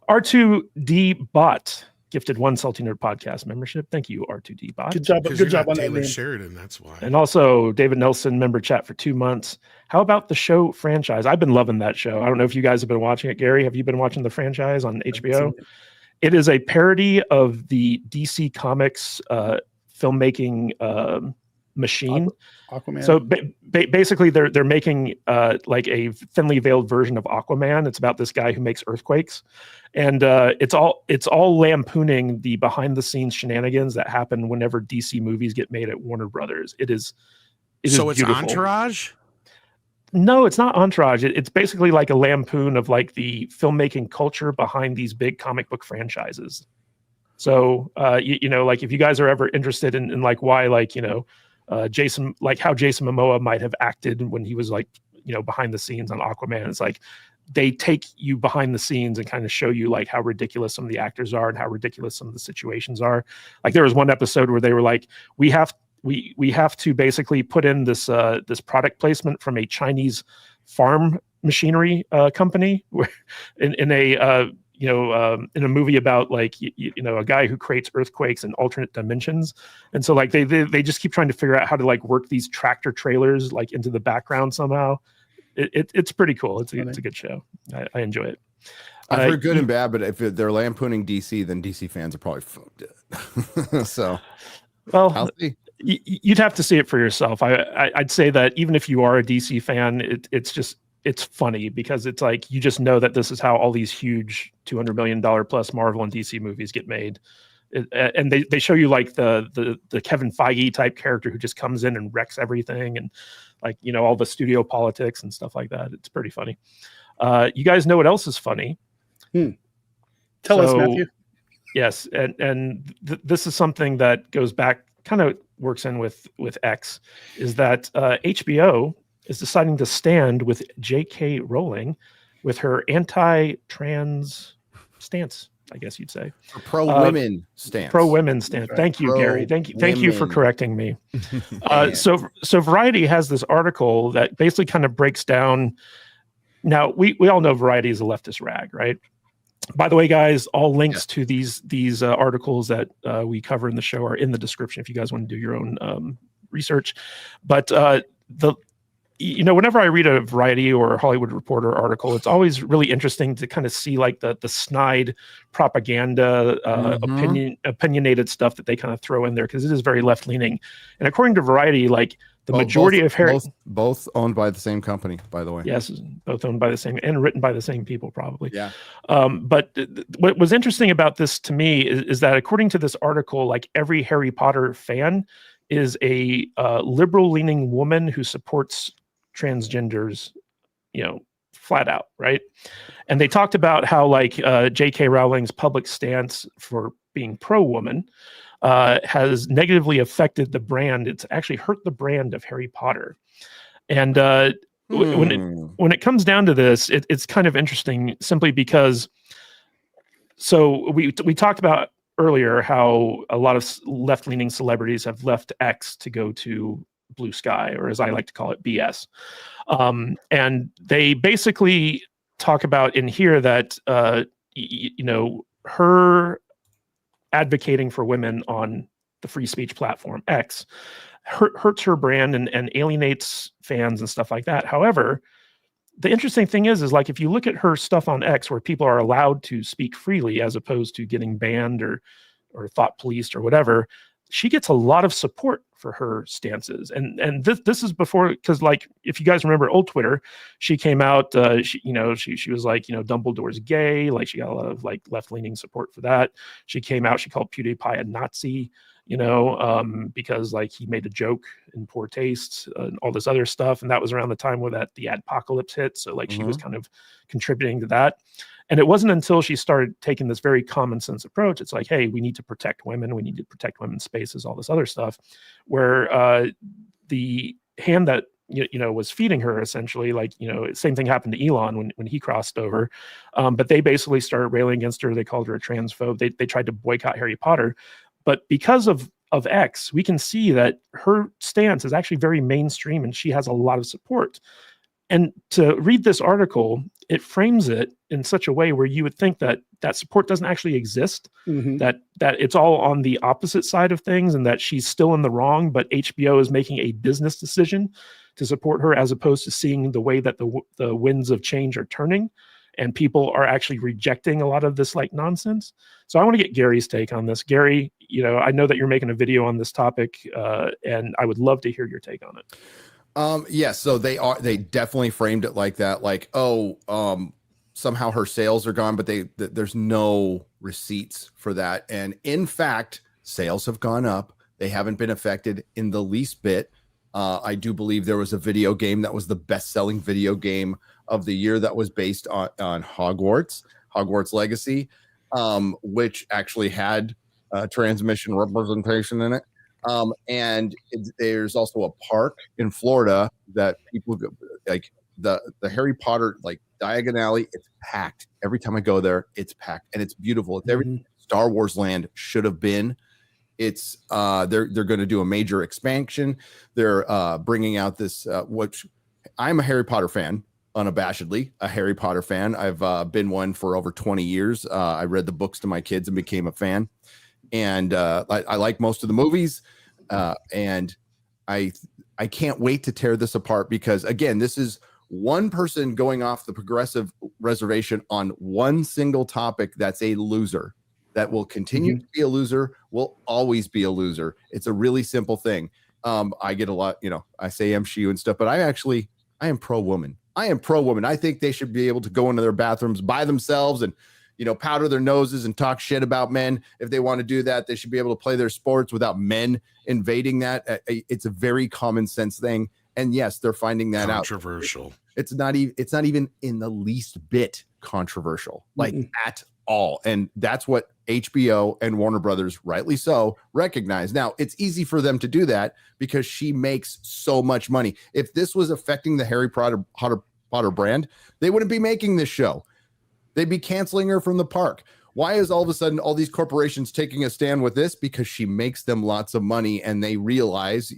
R2D Bot gifted 1 Salty Nerd podcast membership. Thank you, R2D Bot. Good job. Because Good you're job not on that Taylor name. Sheridan, that's why. And also David Nelson, member chat for 2 months. How about the show franchise? I've been loving that show. I don't know if you guys have been watching it. Gary, have you been watching the franchise on HBO? It is a parody of the DC Comics filmmaking machine. Aquaman. So basically, they're making like a thinly veiled version of Aquaman. It's about this guy who makes earthquakes, and it's all lampooning the behind the scenes shenanigans that happen whenever DC movies get made at Warner Brothers. It is So it's beautiful. Entourage? No, it's not Entourage. It's basically like a lampoon of like the filmmaking culture behind these big comic book franchises. So you know, like if you guys are ever interested in like why, like, you know, Jason, like how Jason Momoa might have acted when he was like, you know, behind the scenes on Aquaman, it's like they take you behind the scenes and kind of show you like how ridiculous some of the actors are and how ridiculous some of the situations are. Like there was one episode where they were like, we have to basically put in this this product placement from a Chinese farm machinery company where in a movie about like you know, a guy who creates earthquakes in alternate dimensions, and so like they just keep trying to figure out how to like work these tractor trailers like into the background somehow. It's pretty cool. It's a good show. I enjoy it. I've heard good and bad, but if they're lampooning DC, then DC fans are probably fucked it. So, well, I'll see. You'd have to see it for yourself. I'd say that even if you are a DC fan, it's funny because it's like you just know that this is how all these huge $200 million plus Marvel and DC movies get made. And they show you like the Kevin Feige type character who just comes in and wrecks everything, and like, you know, all the studio politics and stuff like that. It's pretty funny. You guys know what else is funny? Tell us, Matthew. Yes, and this is something that goes back, kind of works in with X, is that HBO is deciding to stand with J.K. Rowling with her anti-trans stance, I guess you'd say. Pro-women stance. Pro-women stance. Thank you, Gary. Thank you for correcting me. So Variety has this article that basically kind of breaks down. Now, we all know Variety is a leftist rag, right? By the way, guys, all links to these articles that we cover in the show are in the description if you guys want to do your own research. But whenever I read a Variety or a Hollywood Reporter article, it's always really interesting to kind of see like the snide propaganda, opinionated stuff that they kind of throw in there, because it is very left leaning. And according to Variety, like the majority of both owned by the same company, by the way. Yes, both owned by the same and written by the same people, probably. Yeah. But what was interesting about this to me is that according to this article, like every Harry Potter fan is a liberal-leaning woman who supports transgenders, you know, flat out, right? And they talked about how like J.K. Rowling's public stance for being pro-woman has negatively affected the brand. It's actually hurt the brand of Harry Potter. And when it comes down to this, it's kind of interesting simply because, so we talked about earlier how a lot of left-leaning celebrities have left X to go to Blue Sky, or as I like to call it, BS. And they basically talk about in here that, her advocating for women on the free speech platform X hurts her brand and alienates fans and stuff like that. However, the interesting thing is like if you look at her stuff on X where people are allowed to speak freely as opposed to getting banned or thought policed or whatever, she gets a lot of support for her stances. And this is before, because like if you guys remember old Twitter, she came out, she was like, Dumbledore's gay, like she got a lot of like left-leaning support for that. She came out, she called PewDiePie a Nazi, because like he made a joke in poor taste and all this other stuff. And that was around the time where the adpocalypse hit. So like she was kind of contributing to that. And it wasn't until she started taking this very common sense approach, it's like, hey, we need to protect women. We need to protect women's spaces, all this other stuff, where the hand that was feeding her essentially. Like, same thing happened to Elon when he crossed over. But they basically started railing against her. They called her a transphobe. They tried to boycott Harry Potter. But because of X, we can see that her stance is actually very mainstream and she has a lot of support. And to read this article, it frames it in such a way where you would think that support doesn't actually exist, that it's all on the opposite side of things and that she's still in the wrong, but HBO is making a business decision to support her as opposed to seeing the way that the winds of change are turning and people are actually rejecting a lot of this like nonsense. So I want to get Gary's take on this. Gary, I know that you're making a video on this topic and I would love to hear your take on it. Yes. So they definitely framed it like that. Like, somehow her sales are gone, but there's no receipts for that. And in fact, sales have gone up. They haven't been affected in the least bit. I do believe there was a video game that was the best-selling video game of the year that was based on Hogwarts Legacy, which actually had transmission representation in it. And there's also a park in Florida that people go, like the Harry Potter, like Diagon Alley, it's packed. Every time I go there, it's packed and it's beautiful. It's everything Star Wars land should have been. It's they're going to do a major expansion. They're bringing out this, which I'm a Harry Potter fan, unabashedly a Harry Potter fan. I've been one for over 20 years. I read the books to my kids and became a fan. And I like most of the movies, and I can't wait to tear this apart because, again, this is one person going off the progressive reservation on one single topic that's a loser, that will continue to be a loser, will always be a loser. It's a really simple thing. I get a lot, I say MSU and stuff, but I am pro-woman. I am pro-woman. I think they should be able to go into their bathrooms by themselves and powder their noses and talk shit about men. If they want to do that, they should be able to play their sports without men invading that. It's a very common sense thing. And yes, they're finding that controversial. It's not even in the least bit controversial, like at all. And that's what HBO and Warner Brothers, rightly so, recognize. Now, it's easy for them to do that because she makes so much money. If this was affecting the Harry Potter brand, they wouldn't be making this show. They'd be canceling her from the park. Why is all of a sudden all these corporations taking a stand with this? Because she makes them lots of money and they realize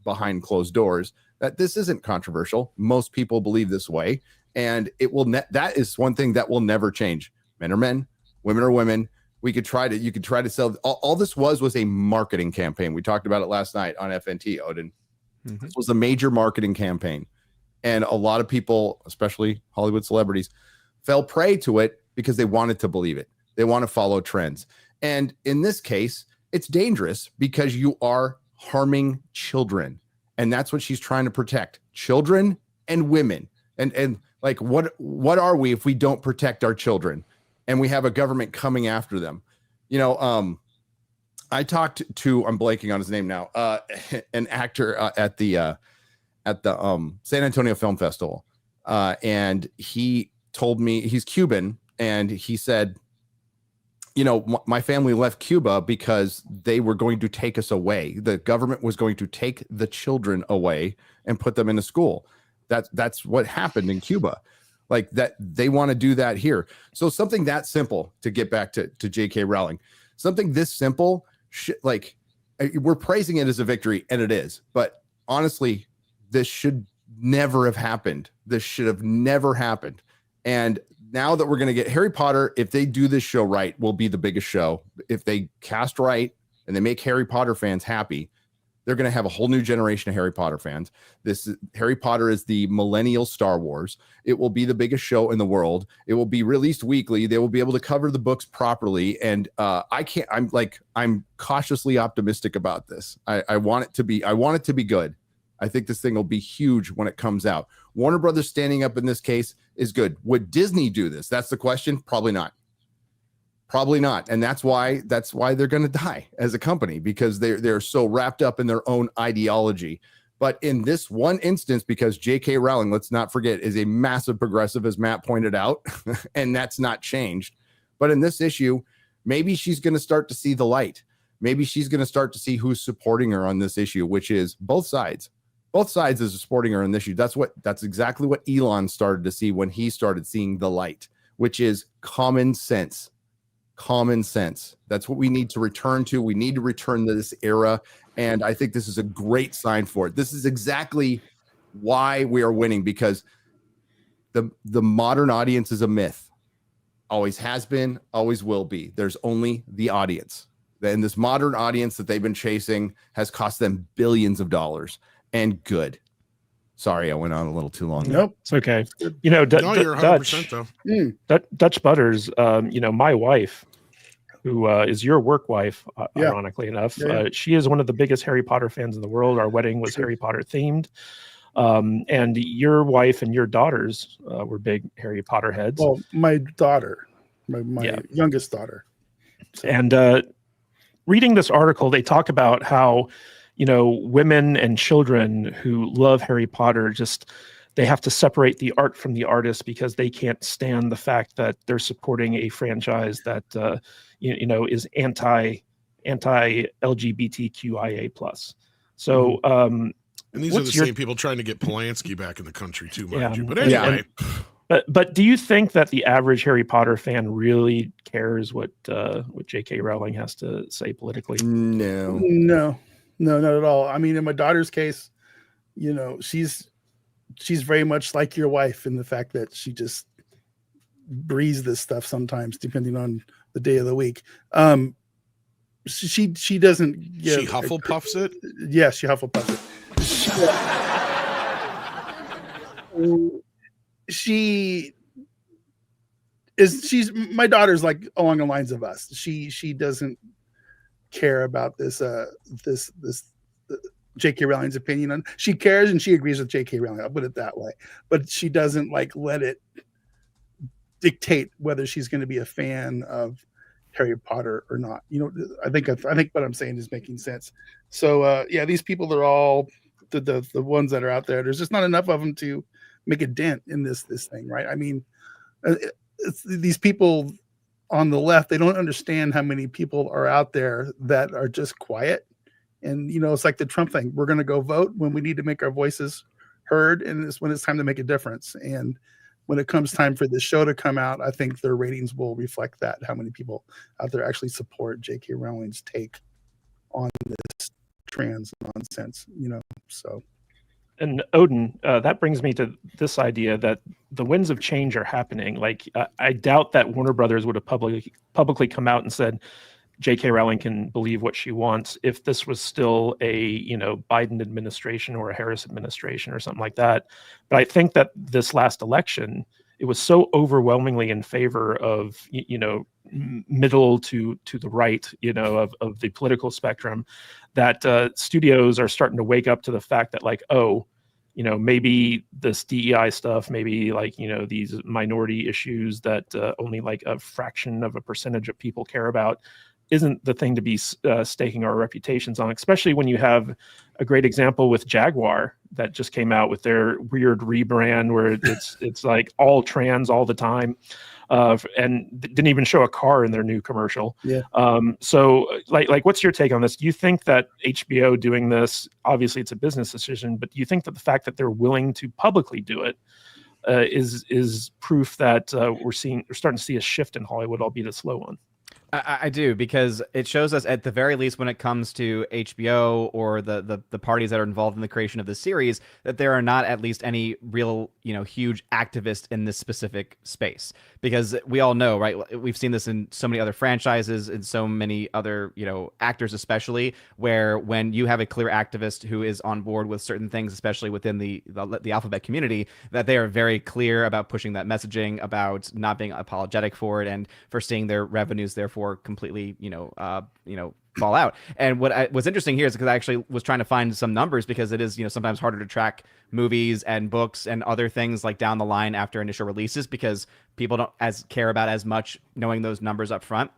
behind closed doors that this isn't controversial. Most people believe this way. And it will that is one thing that will never change. Men are men, women are women. You could try to sell. All this was a marketing campaign. We talked about it last night on FNT, Odin. This was a major marketing campaign. And a lot of people, especially Hollywood celebrities, fell prey to it because they wanted to believe it. They want to follow trends. And in this case, it's dangerous because you are harming children. And that's what she's trying to protect. Children and women. And like, what are we if we don't protect our children and we have a government coming after them? I talked to, I'm blanking on his name now, an actor at the San Antonio Film Festival. And he told me, he's Cuban, and he said, my family left Cuba because they were going to take us away. The government was going to take the children away and put them in a school. That's what happened in Cuba. Like that, they want to do that here. So something that simple, to get back to J.K. Rowling, something this simple, like we're praising it as a victory, and it is. But honestly, this should never have happened. This should have never happened. And now that we're going to get Harry Potter, if they do this show right, will be the biggest show. If they cast right and they make Harry Potter fans happy, they're going to have a whole new generation of Harry Potter fans. Harry Potter is the millennial Star Wars. It will be the biggest show in the world. It will be released weekly. They will be able to cover the books properly. And I'm cautiously optimistic about this. I want it to be good. I think this thing will be huge when it comes out. Warner Brothers standing up in this case is good. Would Disney do this? That's the question. Probably not. And that's why they're going to die as a company, because they're so wrapped up in their own ideology. But in this one instance, because J.K. Rowling, let's not forget, is a massive progressive, as Matt pointed out, and that's not changed. But in this issue, maybe she's going to start to see the light. Maybe she's going to start to see who's supporting her on this issue, which is both sides. both sides as a sporting are an issue. That's exactly what Elon started to see when he started seeing the light, which is common sense. Common sense. That's what we need to return to. We need to return to this era. And I think this is a great sign for it. This is exactly why we are winning, because the modern audience is a myth. Always has been, always will be. There's only the audience. And this modern audience that they've been chasing has cost them billions of dollars. And good. Sorry, I went on a little too long. Nope. It's okay. No, you're 100% though. Dutch Butters, my wife, who is your work wife, ironically enough, she is one of the biggest Harry Potter fans in the world. Our wedding was Harry Potter themed. And your wife and your daughters were big Harry Potter heads. Well, my daughter, my youngest daughter. So. And reading this article, they talk about how, women and children who love Harry Potter they have to separate the art from the artist because they can't stand the fact that they're supporting a franchise that is anti LGBTQIA plus. So and these are the same people trying to get Polanski back in the country too, mind you. But anyway. But do you think that the average Harry Potter fan really cares what J.K. Rowling has to say politically? No, not at all. I mean, in my daughter's case, she's very much like your wife in the fact that she just breathes this stuff sometimes, depending on the day of the week. She doesn't give. She Hufflepuffs it? Yeah, she Hufflepuffs it. She's my daughter's like along the lines of us. She doesn't care about this J.K. Rowling's opinion on. She cares and she agrees with J.K. Rowling. I'll put it that way. But she doesn't let it dictate whether she's going to be a fan of Harry Potter or not. I think what I'm saying is making sense. So these people are all the ones that are out there. There's just not enough of them to make a dent in this thing, right? I mean, these people on the left, they don't understand how many people are out there that are just quiet. And, it's like the Trump thing. We're going to go vote when we need to make our voices heard. And it's when it's time to make a difference. And when it comes time for this show to come out, I think their ratings will reflect that, how many people out there actually support J.K. Rowling's take on this trans nonsense, so. And Odin, that brings me to this idea that the winds of change are happening. Like, I doubt that Warner Brothers would have publicly come out and said J.K. Rowling can believe what she wants if this was still a Biden administration or a Harris administration or something like that. But I think that this last election, it was so overwhelmingly in favor of middle to the right of the political spectrum that studios are starting to wake up to the fact that maybe this DEI stuff, maybe these minority issues that only a fraction of a percentage of people care about isn't the thing to be staking our reputations on, especially when you have a great example with Jaguar that just came out with their weird rebrand where it's like all trans all the time, and didn't even show a car in their new commercial. Yeah. So what's your take on this? Do you think that HBO doing this, obviously it's a business decision, but do you think that the fact that they're willing to publicly do it is proof that we're starting to see a shift in Hollywood, albeit a slow one? I do, because it shows us at the very least when it comes to HBO or the parties that are involved in the creation of this series that there are not at least any real, huge activists in this specific space. Because we all know, right? We've seen this in so many other franchises and so many other, actors especially, where when you have a clear activist who is on board with certain things, especially within the alphabet community, that they are very clear about pushing that messaging, about not being apologetic for it, and for seeing their revenues therefore completely fall out. And what's interesting here is because I actually was trying to find some numbers, because it is sometimes harder to track movies and books and other things like down the line after initial releases, because people don't care about as much knowing those numbers up front.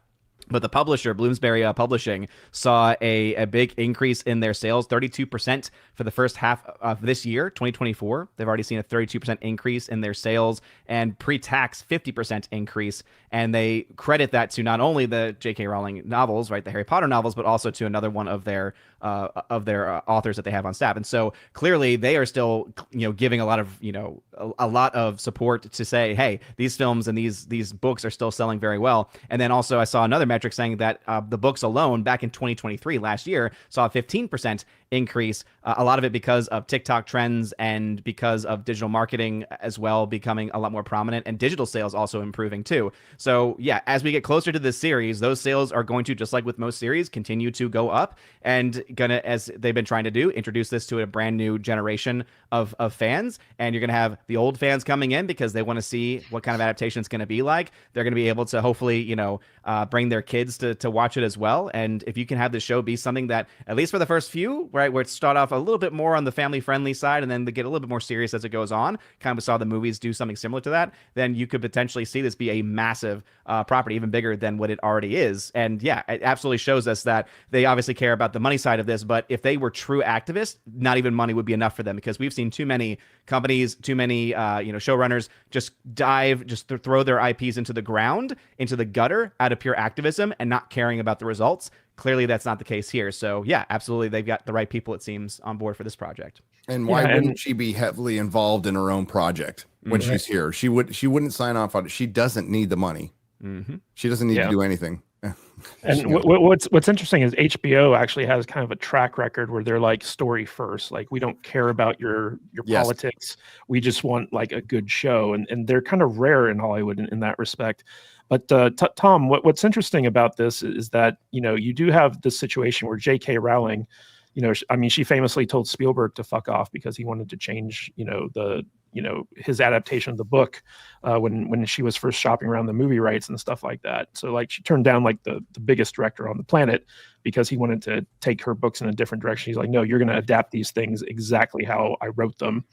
But the publisher, Bloomsbury Publishing, saw a big increase in their sales, 32% for the first half of this year, 2024. They've already seen a 32% increase in their sales, and pre-tax 50% increase. And they credit that to not only the J.K. Rowling novels, right, the Harry Potter novels, but also to another one of their authors that they have on staff. And so clearly they are still, giving a lot of support to say, hey, these films and these books are still selling very well. And then also I saw another metric saying that the books alone back in 2023, last year, saw a 15% increase. A lot of it because of TikTok trends and because of digital marketing as well becoming a lot more prominent, and digital sales also improving too. So yeah, as we get closer to this series, those sales are going to, just like with most series, continue to go up, and gonna, as they've been trying to do, introduce this to a brand new generation of fans. And you're gonna have the old fans coming in because they want to see what kind of adaptation it's going to be like. They're going to be able to hopefully bring their kids to watch it as well. And if you can have the show be something that, at least for the first few, right, where it start off a little bit more on the family friendly side and then they get a little bit more serious as it goes on, kind of saw the movies do something similar to that, then you could potentially see this be a massive property, even bigger than what it already is. And yeah, it absolutely shows us that they obviously care about the money side of this, but if they were true activists, not even money would be enough for them, because we've seen too many companies, too many showrunners just throw their IPs into the ground, into the gutter, out of pure activism and not caring about the results. Clearly that's not the case here. So yeah, absolutely, they've got the right people, it seems, on board for this project. And why wouldn't she be heavily involved in her own project when she's here? She wouldn't sign off on it. She doesn't need the money. Mm-hmm. She doesn't need to do anything. And what's interesting is HBO actually has kind of a track record where they're like, story first. Like, we don't care about your politics. We just want like a good show. And they're kind of rare in Hollywood in that respect. But Tom, what's interesting about this is that, you do have this situation where J.K. Rowling, she famously told Spielberg to fuck off because he wanted to change, his adaptation of the book when she was first shopping around the movie rights and stuff like that. So like, she turned down like the biggest director on the planet because he wanted to take her books in a different direction. He's like, no, you're going to adapt these things exactly how I wrote them.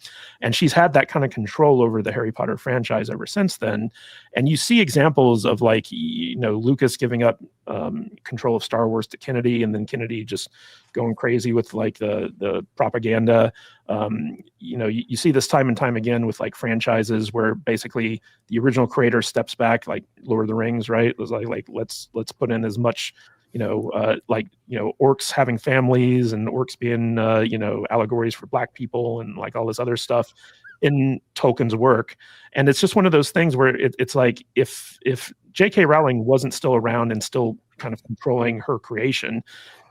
And she's had that kind of control over the Harry Potter franchise ever since then. And you see examples of like, Lucas giving up control of Star Wars to Kennedy, and then Kennedy just going crazy with like the propaganda. You see this time and time again with like franchises where basically the original creator steps back, like Lord of the Rings, right? It was like let's put in as much, orcs having families and orcs being, allegories for black people and like all this other stuff in Tolkien's work. And it's just one of those things where it's like, if J.K. Rowling wasn't still around and still kind of controlling her creation,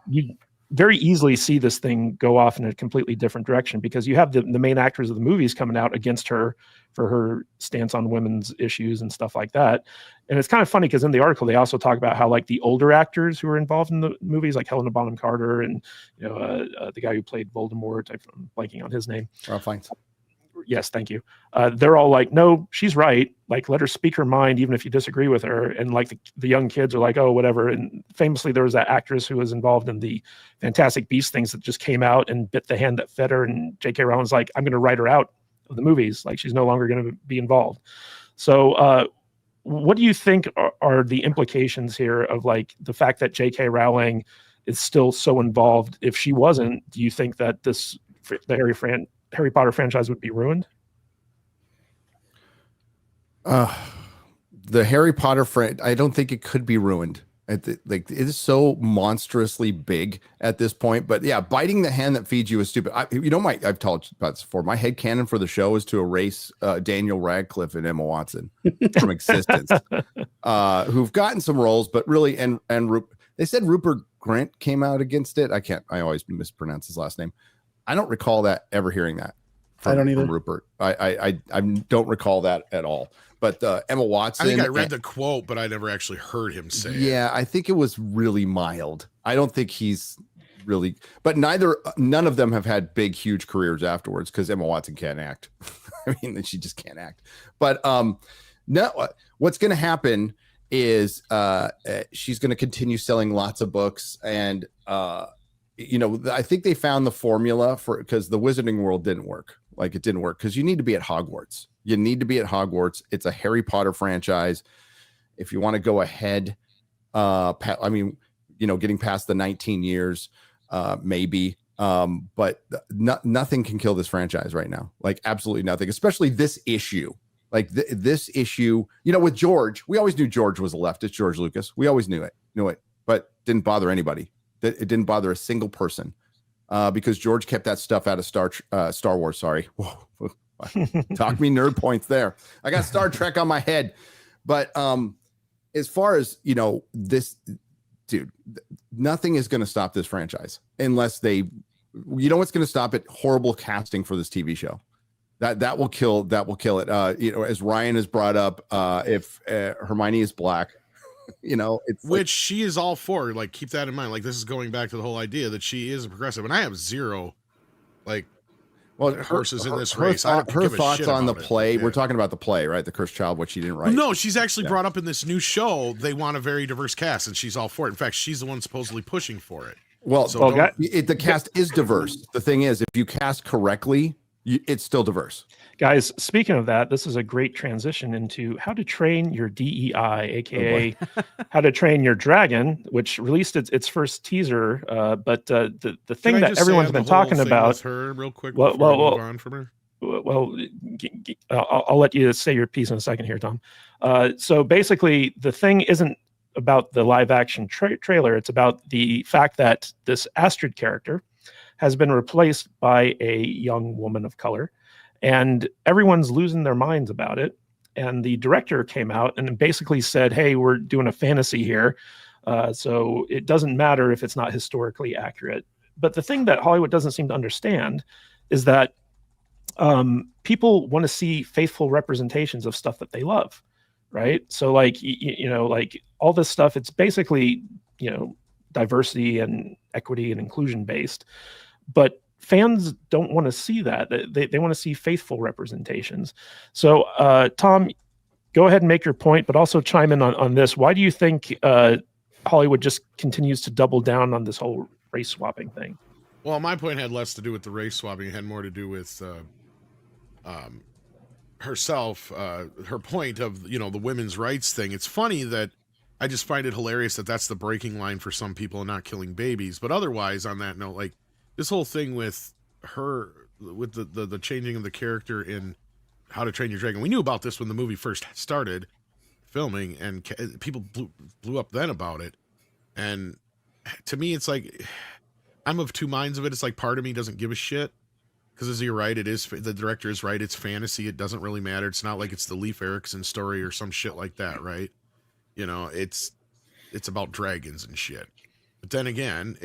you very easily see this thing go off in a completely different direction, because you have the main actors of the movies coming out against her for her stance on women's issues and stuff like that. And it's kind of funny because in the article, they also talk about how like the older actors who were involved in the movies, like Helena Bonham Carter and, the guy who played Voldemort, I'm blanking on his name. Ralph Fiennes. Yes, thank you. They're all like, no, she's right. Like, let her speak her mind, even if you disagree with her. And like the young kids are like, oh, whatever. And famously, there was that actress who was involved in the Fantastic Beasts things that just came out and bit the hand that fed her. And J.K. Rowling's like, I'm going to write her out of the movies. Like, she's no longer going to be involved. So what do you think are the implications here of like the fact that J.K. Rowling is still so involved? If she wasn't, do you think that the Harry Potter franchise would be ruined? The Harry Potter I don't think it could be ruined. It is so monstrously big at this point. But yeah, biting the hand that feeds you is stupid. I've told you about this before. My headcanon for the show is to erase Daniel Radcliffe and Emma Watson from existence, who've gotten some roles, but really, and they said Rupert Grint came out against it. I always mispronounce his last name. I don't recall ever hearing that. I don't either. From Rupert. I don't recall that at all. But Emma Watson. I think I read the quote, but I never actually heard him say it. Yeah, I think it was really mild. I don't think he's really. But none of them have had big, huge careers afterwards, because Emma Watson can't act. I mean, she just can't act. But no, what's going to happen is she's going to continue selling lots of books, and I think they found the formula because the Wizarding World didn't work. Like, it didn't work because you need to be at Hogwarts. It's a Harry Potter franchise. If you want to go ahead I mean, getting past the 19 years, maybe. But nothing can kill this franchise right now. Like absolutely nothing, especially this issue. Like this issue, with George, we always knew George was a leftist, George Lucas. We always knew it, but didn't bother anybody. It didn't bother a single person because George kept that stuff out of Star Wars. Sorry. Talk me nerd points there. I got Star Trek on my head. But as far as, this, dude, nothing is going to stop this franchise unless what's going to stop it? Horrible casting for this TV show. That will kill it. As Ryan has brought up, if Hermione is black, it's which she is all for. Like, keep that in mind. Like, this is going back to the whole idea that she is a progressive, and I have zero, horses in this race. Her thoughts on the play. Yeah. We're talking about the play, right? The Cursed Child, what she didn't write. No, she's actually brought up in this new show. They want a very diverse cast, and she's all for it. In fact, she's the one supposedly pushing for it. Well, the cast is diverse. The thing is, if you cast correctly, it's still diverse. Guys, speaking of that, this is a great transition into How to Train Your DEI, aka How to Train Your Dragon, which released its first teaser. But the thing that everyone's been talking about. With her real quick. Well, move on from her. Well, I'll let you say your piece in a second here, Tom. So basically, the thing isn't about the live action trailer. It's about the fact that this Astrid character has been replaced by a young woman of color, and everyone's losing their minds about it. And the director came out and basically said, hey, we're doing a fantasy here. So it doesn't matter if it's not historically accurate. But the thing that Hollywood doesn't seem to understand is that people want to see faithful representations of stuff that they love. Right. So like all this stuff, it's basically, diversity and equity and inclusion based, but fans don't want to see that. They want to see faithful representations. So Tom, go ahead and make your point, but also chime in on this. Why do you think Hollywood just continues to double down on this whole race swapping thing? Well, my point had less to do with the race swapping. It had more to do with herself, her point of, the women's rights thing. It's funny that I just find it hilarious that that's the breaking line for some people and not killing babies. But otherwise, on that note, like this whole thing with her, with the changing of the character in How to Train Your Dragon, we knew about this when the movie first started filming, and people blew up then about it. And to me, it's like, I'm of two minds of it. It's like part of me doesn't give a shit. Because as you're right, the director is right. It's fantasy. It doesn't really matter. It's not like it's the Leif Erikson story or some shit like that, right? It's about dragons and shit. But then again,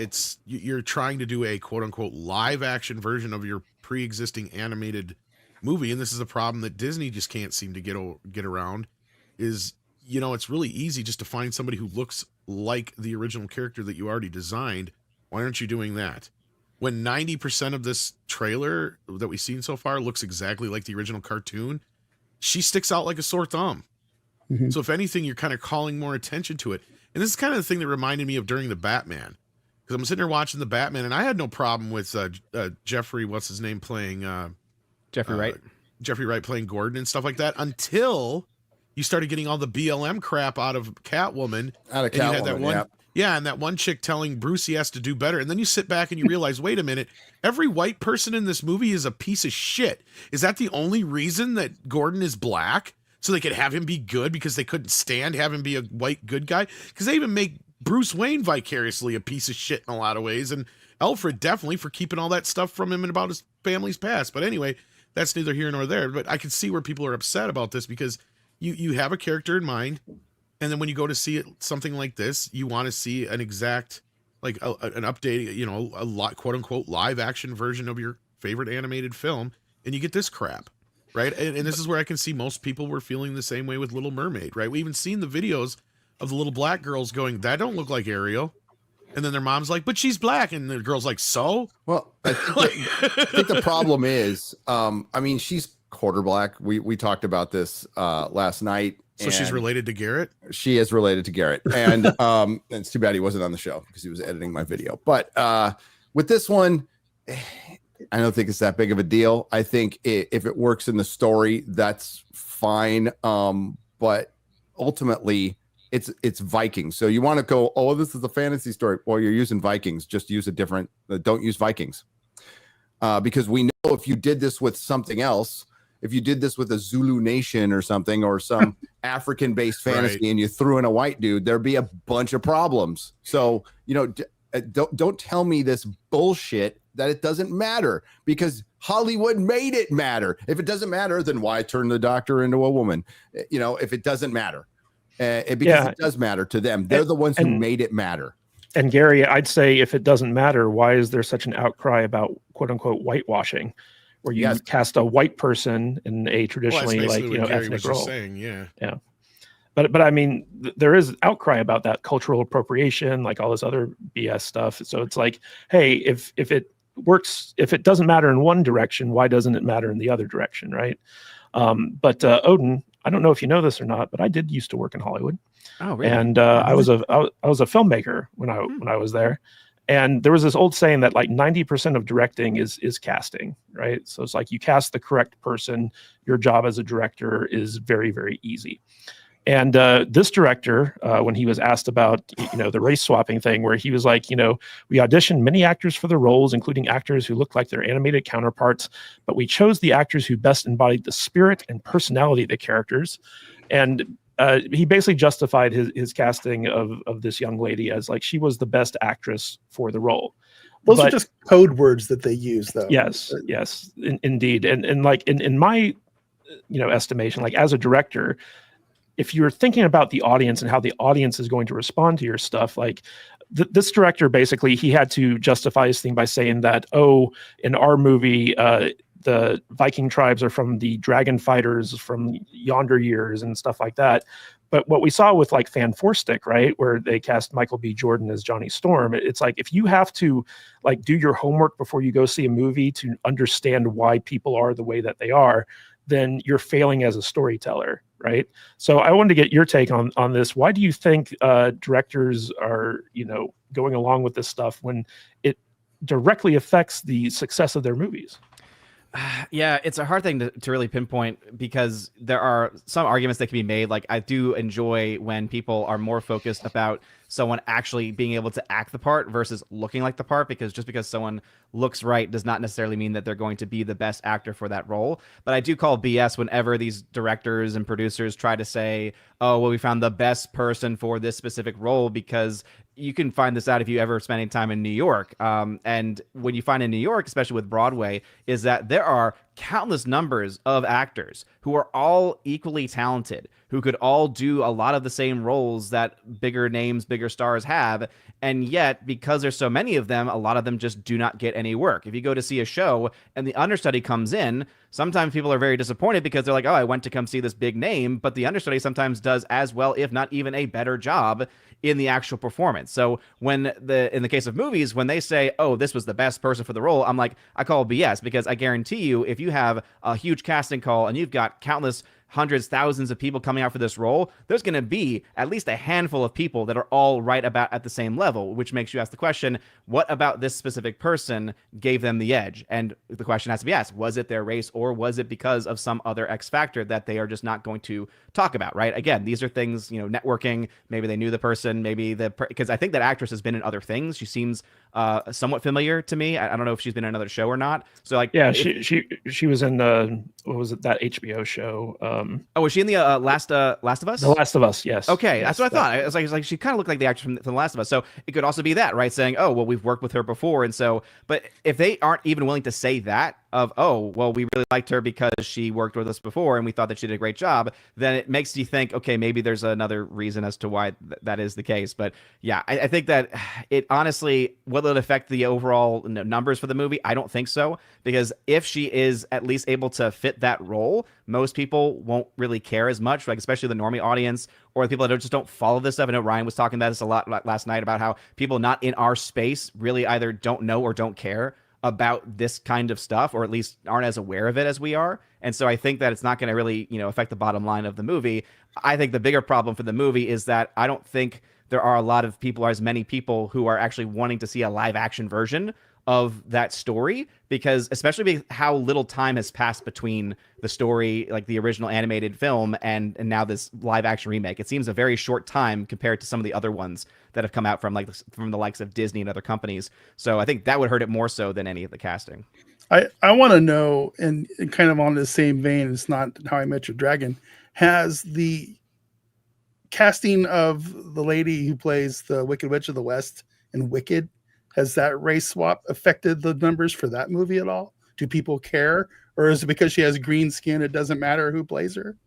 you're trying to do a quote unquote live action version of your pre-existing animated movie, and this is a problem that Disney just can't seem to get around. Is it's really easy just to find somebody who looks like the original character that you already designed. Why aren't you doing that? When 90% of this trailer that we've seen so far looks exactly like the original cartoon, she sticks out like a sore thumb. Mm-hmm. So if anything, you're kind of calling more attention to it. And this is kind of the thing that reminded me of during the Batman. Because I'm sitting there watching the Batman, and I had no problem with Jeffrey, what's his name, playing... Jeffrey Wright. Jeffrey Wright playing Gordon and stuff like that, until you started getting all the BLM crap out of Catwoman. Yeah, and that one chick telling Bruce he has to do better. And then you sit back and you realize, wait a minute, every white person in this movie is a piece of shit. Is that the only reason that Gordon is black? So they could have him be good because they couldn't stand have him be a white good guy? Because they even make Bruce Wayne vicariously a piece of shit in a lot of ways. And Alfred definitely for keeping all that stuff from him and about his family's past. But anyway, that's neither here nor there. But I can see where people are upset about this because you have a character in mind. And then when you go to see something like this, you want to see an exact, like an update, a quote unquote live action version of your favorite animated film. And you get this crap, right? And this is where I can see most people were feeling the same way with Little Mermaid, right? We even seen the videos of the little black girls going, that don't look like Ariel. And then their mom's like, but she's black. And the girl's like, so? Well, I think the problem is, she's quarter black. We talked about this last night. So she's related to Garrett? She is related to Garrett. And it's too bad he wasn't on the show because he was editing my video. But with this one, I don't think it's that big of a deal. I think if it works in the story, that's fine. But ultimately, it's Vikings. So you want to go, oh, this is a fantasy story. Well, you're using Vikings. Just use a different. Don't use Vikings, because we know if you did this with something else, if you did this with a Zulu nation or something, or some African-based fantasy, Right. and you threw in a white dude, there'd be a bunch of problems. So don't tell me this bullshit that it doesn't matter, because Hollywood made it matter. If it doesn't matter, then why turn the Doctor into a woman? If it doesn't matter, because it does matter to them. They're the ones who made it matter. And Gary, I'd say if it doesn't matter, why is there such an outcry about quote unquote whitewashing, where you cast a white person in a traditionally ethnic role? Yeah. But I mean, there is outcry about that cultural appropriation, like all this other BS stuff. So it's like, hey, if it works, if it doesn't matter in one direction, why doesn't it matter in the other direction, right? But Odin, I don't know if you know this or not, but I did used to work in Hollywood. Oh, really? And I was a filmmaker when I was there. And there was this old saying that like 90% of directing is casting, right? So it's like you cast the correct person. Your job as a director is very, very easy. And this director, when he was asked about, the race swapping thing, where he was like, we auditioned many actors for the roles, including actors who looked like their animated counterparts, but we chose the actors who best embodied the spirit and personality of the characters. And he basically justified his casting of this young lady as like she was the best actress for the role. Those are just code words that they use, though. Yes, indeed. And like in my estimation, like as a director, if you're thinking about the audience and how the audience is going to respond to your stuff, like this director, basically, he had to justify his thing by saying that, in our movie, the Viking tribes are from the dragon fighters from yonder years and stuff like that. But what we saw with like Fan Four Stick, right, where they cast Michael B. Jordan as Johnny Storm, it's like if you have to like do your homework before you go see a movie to understand why people are the way that they are, then you're failing as a storyteller, right? So I wanted to get your take on this. Why do you think directors are, going along with this stuff when it directly affects the success of their movies? Yeah, it's a hard thing to really pinpoint, because there are some arguments that can be made. Like, I do enjoy when people are more focused about someone actually being able to act the part versus looking like the part, because just because someone looks right does not necessarily mean that they're going to be the best actor for that role. But I do call BS whenever these directors and producers try to say, oh, well, we found the best person for this specific role, because you can find this out if you ever spend any time in New York. And when you find in New York, especially with Broadway, is that there are countless numbers of actors who are all equally talented, who could all do a lot of the same roles that bigger names, bigger stars have. And yet, because there's so many of them, a lot of them just do not get any work. If you go to see a show and the understudy comes in, sometimes people are very disappointed because they're like, oh, I went to come see this big name, but the understudy sometimes does as well, if not even a better job in the actual performance. So in the case of movies, when they say, oh, this was the best person for the role, I'm like, I call BS, because I guarantee you, if you have a huge casting call and you've got countless hundreds, thousands of people coming out for this role, there's going to be at least a handful of people that are all right about at the same level, which makes you ask the question, what about this specific person gave them the edge? And the question has to be asked, was it their race, or was it because of some other X factor that they are just not going to talk about, right? Again, these are things, networking, maybe they knew the person, because I think that actress has been in other things. She seems somewhat familiar to me. I don't know if she's been in another show or not. So like, yeah, she was in what was it, that HBO show? Was she in the Last of Us? The Last of Us, yes. Okay, yes, that's what I thought. I was like, she kind of looked like the actress from The Last of Us. So it could also be that, right? Saying, oh, well, we've worked with her before, and so. But if they aren't even willing to say that, of, oh, well, we really liked her because she worked with us before and we thought that she did a great job, then it makes you think, okay, maybe there's another reason as to why that is the case. But yeah, I think that it honestly, will it affect the overall numbers for the movie? I don't think so, because if she is at least able to fit that role, most people won't really care as much, like especially the normie audience or the people that just don't follow this stuff. I know Ryan was talking about this a lot last night about how people not in our space really either don't know or don't care about this kind of stuff, or at least aren't as aware of it as we are. And so I think that it's not going to really, affect the bottom line of the movie. I think the bigger problem for the movie is that I don't think there are a lot of people, or as many people, who are actually wanting to see a live action version of that story, because especially how little time has passed between the story, like the original animated film, and now this live action remake. It seems a very short time compared to some of the other ones that have come out from the likes of Disney and other companies. So I think that would hurt it more so than any of the casting. I want to know, and kind of on the same vein, it's not How I Met Your Dragon, has the casting of the lady who plays the Wicked Witch of the West in Wicked, has that race swap affected the numbers for that movie at all? Do people care? Or is it because she has green skin, it doesn't matter who plays her?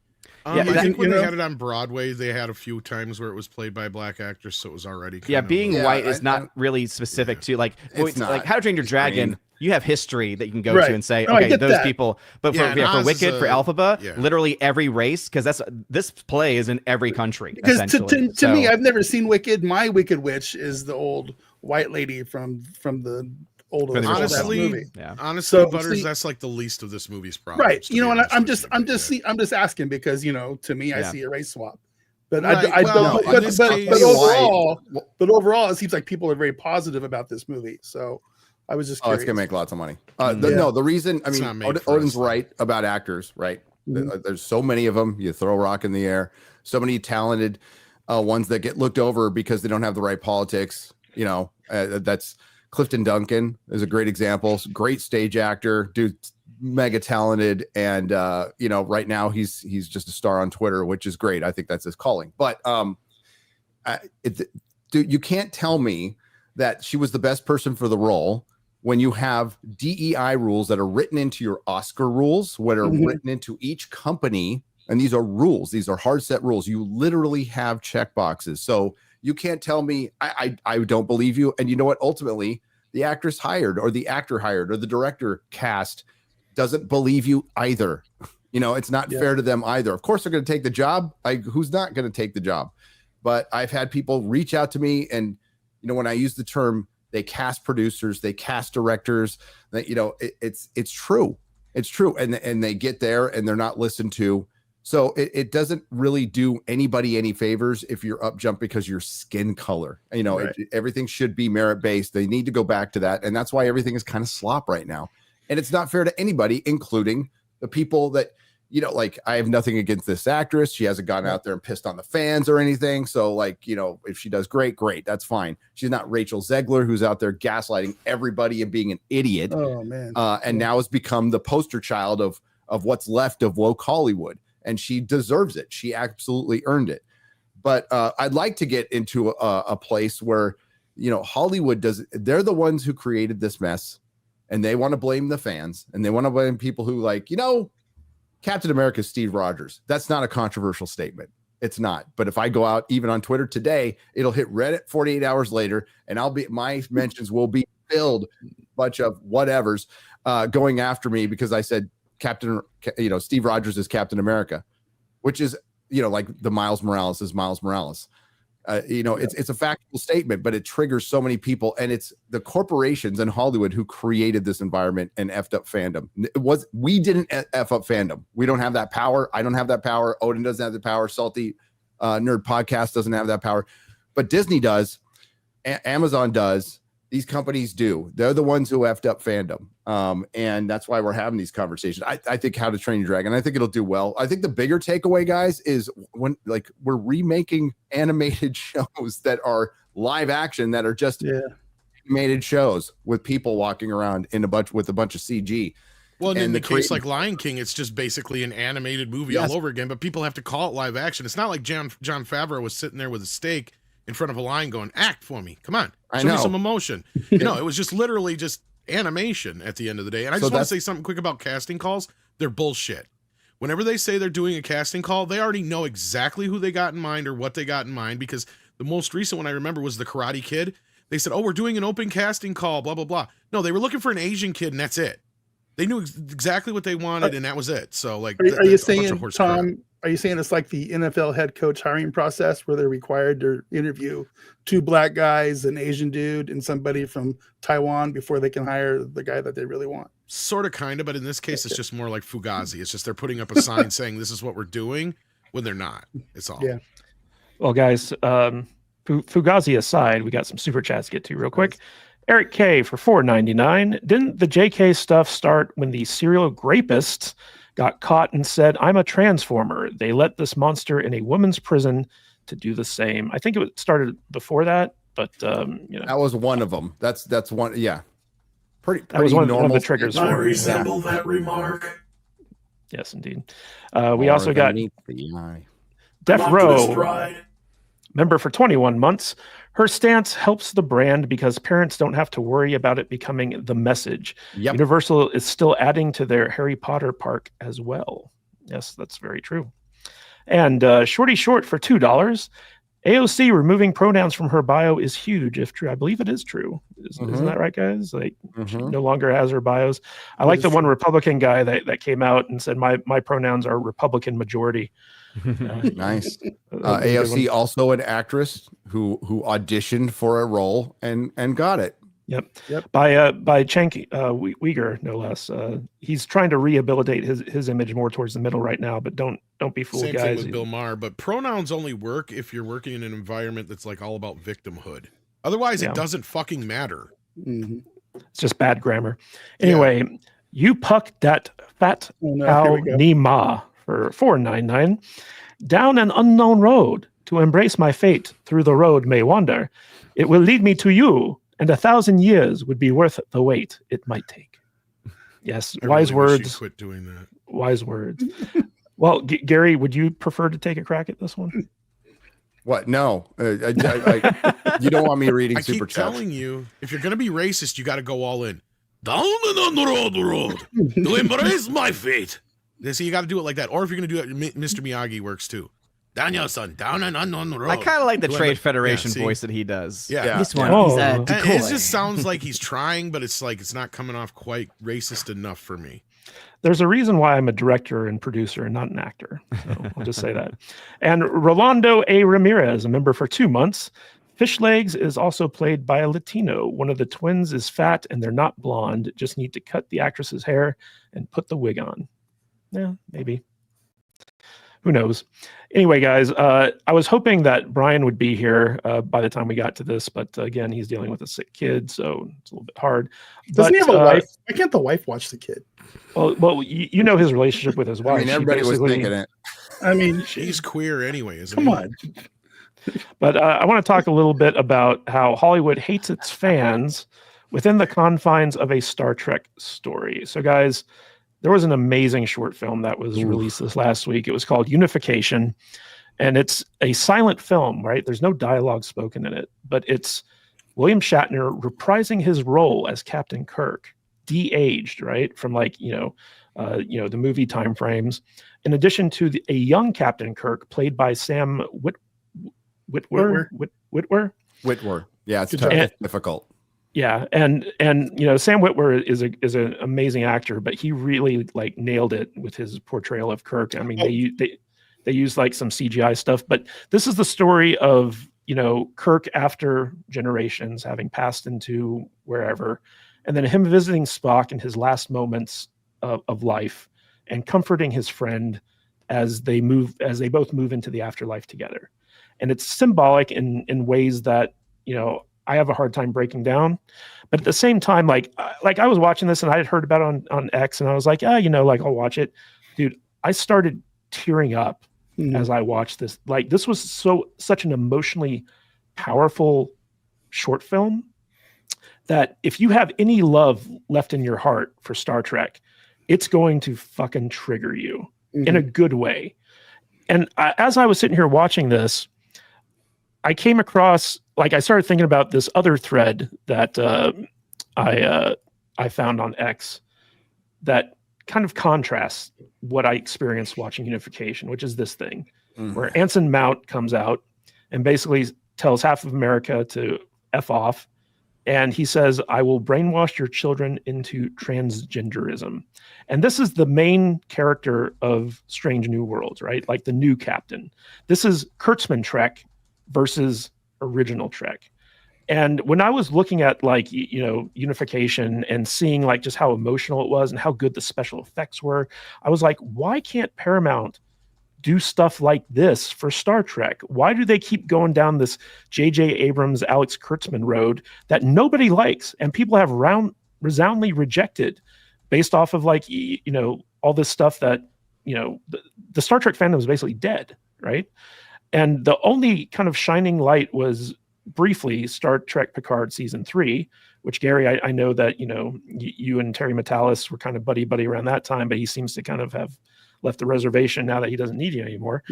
I think when they had it on Broadway, they had a few times where it was played by a black actress, so it was already being white is not really specific to like How to Train Your Dragon. You have history that you can go to and say, okay, those people. But for Wicked, for Elphaba, literally every race, because this play is in every country. Because to me, I've never seen Wicked. My Wicked Witch is the old white lady from the old movie. Honestly, Butters, that's like the least of this movie's problems. Right. You know, and I'm just asking because, you know, to me, I see a race swap. But but overall, it seems like people are very positive about this movie. So I was just curious. It's gonna make lots of money. The reason, I mean, Odin's right about actors, right? Mm-hmm. There's so many of them. You throw a rock in the air. So many talented ones that get looked over because they don't have the right politics. You know, that's Clifton Duncan is a great example. Great stage actor, dude, mega talented, and you know, right now he's just a star on Twitter, which is great. I think that's his calling. But dude, you can't tell me that she was the best person for the role when you have DEI rules that are written into your Oscar rules, what are written into each company. And these are rules. These are hard set rules. You literally have check boxes. So you can't tell me I don't believe you. And you know what? Ultimately, the actress hired or the actor hired or the director cast doesn't believe you either. You know, it's not fair to them either. Of course, they're going to take the job. Who's not going to take the job? But I've had people reach out to me, and you know, when I use the term, they cast producers, they cast directors, that, you know, it's true. It's true. And they get there and they're not listened to. So it doesn't really do anybody any favors if you're up jump because of your skin color. You know, everything should be merit based. They need to go back to that. And that's why everything is kind of slop right now. And it's not fair to anybody, including the people that, you know, like, I have nothing against this actress. She hasn't gone out there and pissed on the fans or anything. So, like, you know, if she does great, that's fine. She's not Rachel Zegler, who's out there gaslighting everybody and being an idiot. Oh, man. And now has become the poster child of what's left of woke Hollywood. And she deserves it. She absolutely earned it. But I'd like to get into a place where, you know, Hollywood they're the ones who created this mess, and they want to blame the fans, and they want to blame people who, like, you know, Captain America is Steve Rogers. That's not a controversial statement. It's not. But if I go out even on Twitter today, it'll hit Reddit 48 hours later, and my mentions will be filled bunch of whatevers going after me because I said Steve Rogers is Captain America, which is, you know, like the Miles Morales is Miles Morales. You know, it's a factual statement, but it triggers so many people, and it's the corporations in Hollywood who created this environment and effed up fandom. We didn't F up fandom. We don't have that power. I don't have that power. Odin doesn't have the power. Salty Nerd Podcast doesn't have that power, but Disney does. Amazon does. These companies do. They're the ones who effed up fandom. And that's why we're having these conversations. I think How to Train Your Dragon, I think it'll do well. I think the bigger takeaway, guys, is when, like, we're remaking animated shows that are live action, that are just animated shows with people walking around with a bunch of CG. Well, and in the case like Lion King, it's just basically an animated movie all over again, but people have to call it live action. It's not like John Favreau was sitting there with a steak in front of a lion going, act for me. Come on. Show me some emotion. You know, it was just literally just animation at the end of the day. And I just want to say something quick about casting calls. They're bullshit. Whenever they say they're doing a casting call, they already know exactly who they got in mind or what they got in mind, because the most recent one I remember was The Karate Kid. They said, oh, we're doing an open casting call, blah, blah, blah. No, they were looking for an Asian kid, and that's it. They knew exactly what they wanted, and that was it. So, like, are you saying, Tom, are you saying it's like the NFL head coach hiring process where they're required to interview 2 black guys, an Asian dude, and somebody from Taiwan before they can hire the guy that they really want? Sort of, kind of, but in this case, it's just more like Fugazi. It's just they're putting up a sign saying this is what we're doing when they're not. It's all. Yeah. Well, guys, Fugazi aside, we got some super chats to get to real quick. Eric K for $4.99. Didn't the JK stuff start when the serial rapists got caught and said, "I'm a transformer"? They let this monster in a woman's prison to do the same. I think it started before that, but that was one of them. That's one. Yeah, pretty that was one normal of the triggers. I resemble that remark. Yes, indeed. We also got Def Not Row, to this pride. member for 21 months. Her stance helps the brand because parents don't have to worry about it becoming the message. Yep. Universal is still adding to their Harry Potter park as well. Yes, that's very true. And Shorty Short for $2. AOC removing pronouns from her bio is huge, if true. I believe it is true. Isn't that right, guys? Like, she no longer has her bios. I like the one Republican guy that came out and said, my pronouns are Republican majority. Nice. AOC, also an actress who auditioned for a role and got it. Yep. By Cenk Uyghur, no less. He's trying to rehabilitate his image more towards the middle right now, but don't be fooled, Same guys. thing with Bill Maher, but pronouns only work if you're working in an environment that's like all about victimhood. Otherwise, it doesn't fucking matter. Mm-hmm. It's just bad grammar. Anyway, you puck that fat cow Nima for $4.99. Down an unknown road to embrace my fate. Through the road may wander. It will lead me to you, and 1,000 years would be worth the wait it might take. Yes, wise words. Quit doing that. Wise words. Well, Gary, would you prefer to take a crack at this one? What? No, you don't want me reading super keep chat. Telling you, if you're gonna be racist, you got to go all in. Down and on the road to embrace my fate. See, you got to do it like that. Or if you're gonna do it, Mr. Miyagi works too. Daniel son, down and on the road. I kind of like the Trade Federation voice that he does. Yeah. This one is a And decoy. it just sounds like he's trying, but it's like it's not coming off quite racist enough for me. There's a reason why I'm a director and producer and not an actor. So I'll just say that. And Rolando A. Ramirez, a member for 2 months. Fish Legs is also played by a Latino. One of the twins is fat and they're not blonde. Just need to cut the actress's hair and put the wig on. Yeah, maybe. Who knows? Anyway, guys, I was hoping that Brian would be here by the time we got to this, but again, he's dealing with a sick kid, so it's a little bit hard. Doesn't he have a wife? Why can't the wife watch the kid? Well, you know his relationship with his wife. I mean, everybody was thinking it. I mean, She's queer anyway, isn't come he? on. But I want to talk a little bit about how Hollywood hates its fans within the confines of a Star Trek story. So, guys, there was an amazing short film that was released this last week. It was called Unification, and it's a silent film, right? There's no dialogue spoken in it, but it's William Shatner reprising his role as Captain Kirk, de-aged, right? From the movie timeframes. In addition to a young Captain Kirk played by Sam Witwer. Yeah, it's difficult. Yeah, and Sam Witwer is an amazing actor, but he really nailed it with his portrayal of Kirk. I mean, they use like some CGI stuff, but this is the story of Kirk after generations, having passed into wherever, and then him visiting Spock in his last moments of life and comforting his friend as they both move into the afterlife together. And it's symbolic in ways that I have a hard time breaking down, but at the same time, like I was watching this and I had heard about it on X, and I was like, I'll watch it, dude. I started tearing up as I watched this. Like, this was such an emotionally powerful short film that if you have any love left in your heart for Star Trek, it's going to fucking trigger you in a good way. And as I was sitting here watching this, I came across, I started thinking about this other thread that I found on X that kind of contrasts what I experienced watching Unification, which is this thing where Anson Mount comes out and basically tells half of America to F off. And he says, I will brainwash your children into transgenderism. And this is the main character of Strange New Worlds, right? Like the new captain. This is Kurtzman Trek versus original Trek. And when I was looking at Unification and seeing just how emotional it was and how good the special effects were, I was like, why can't Paramount do stuff like this for Star Trek? Why do they keep going down this J.J. Abrams, Alex Kurtzman road that nobody likes and people have resoundingly rejected based off of like, all this stuff that, the Star Trek fandom is basically dead, right? And the only kind of shining light was briefly Star Trek Picard season 3, which Gary, I know that, you and Terry Metalis were kind of buddy around that time, but he seems to kind of have left the reservation now that he doesn't need you anymore.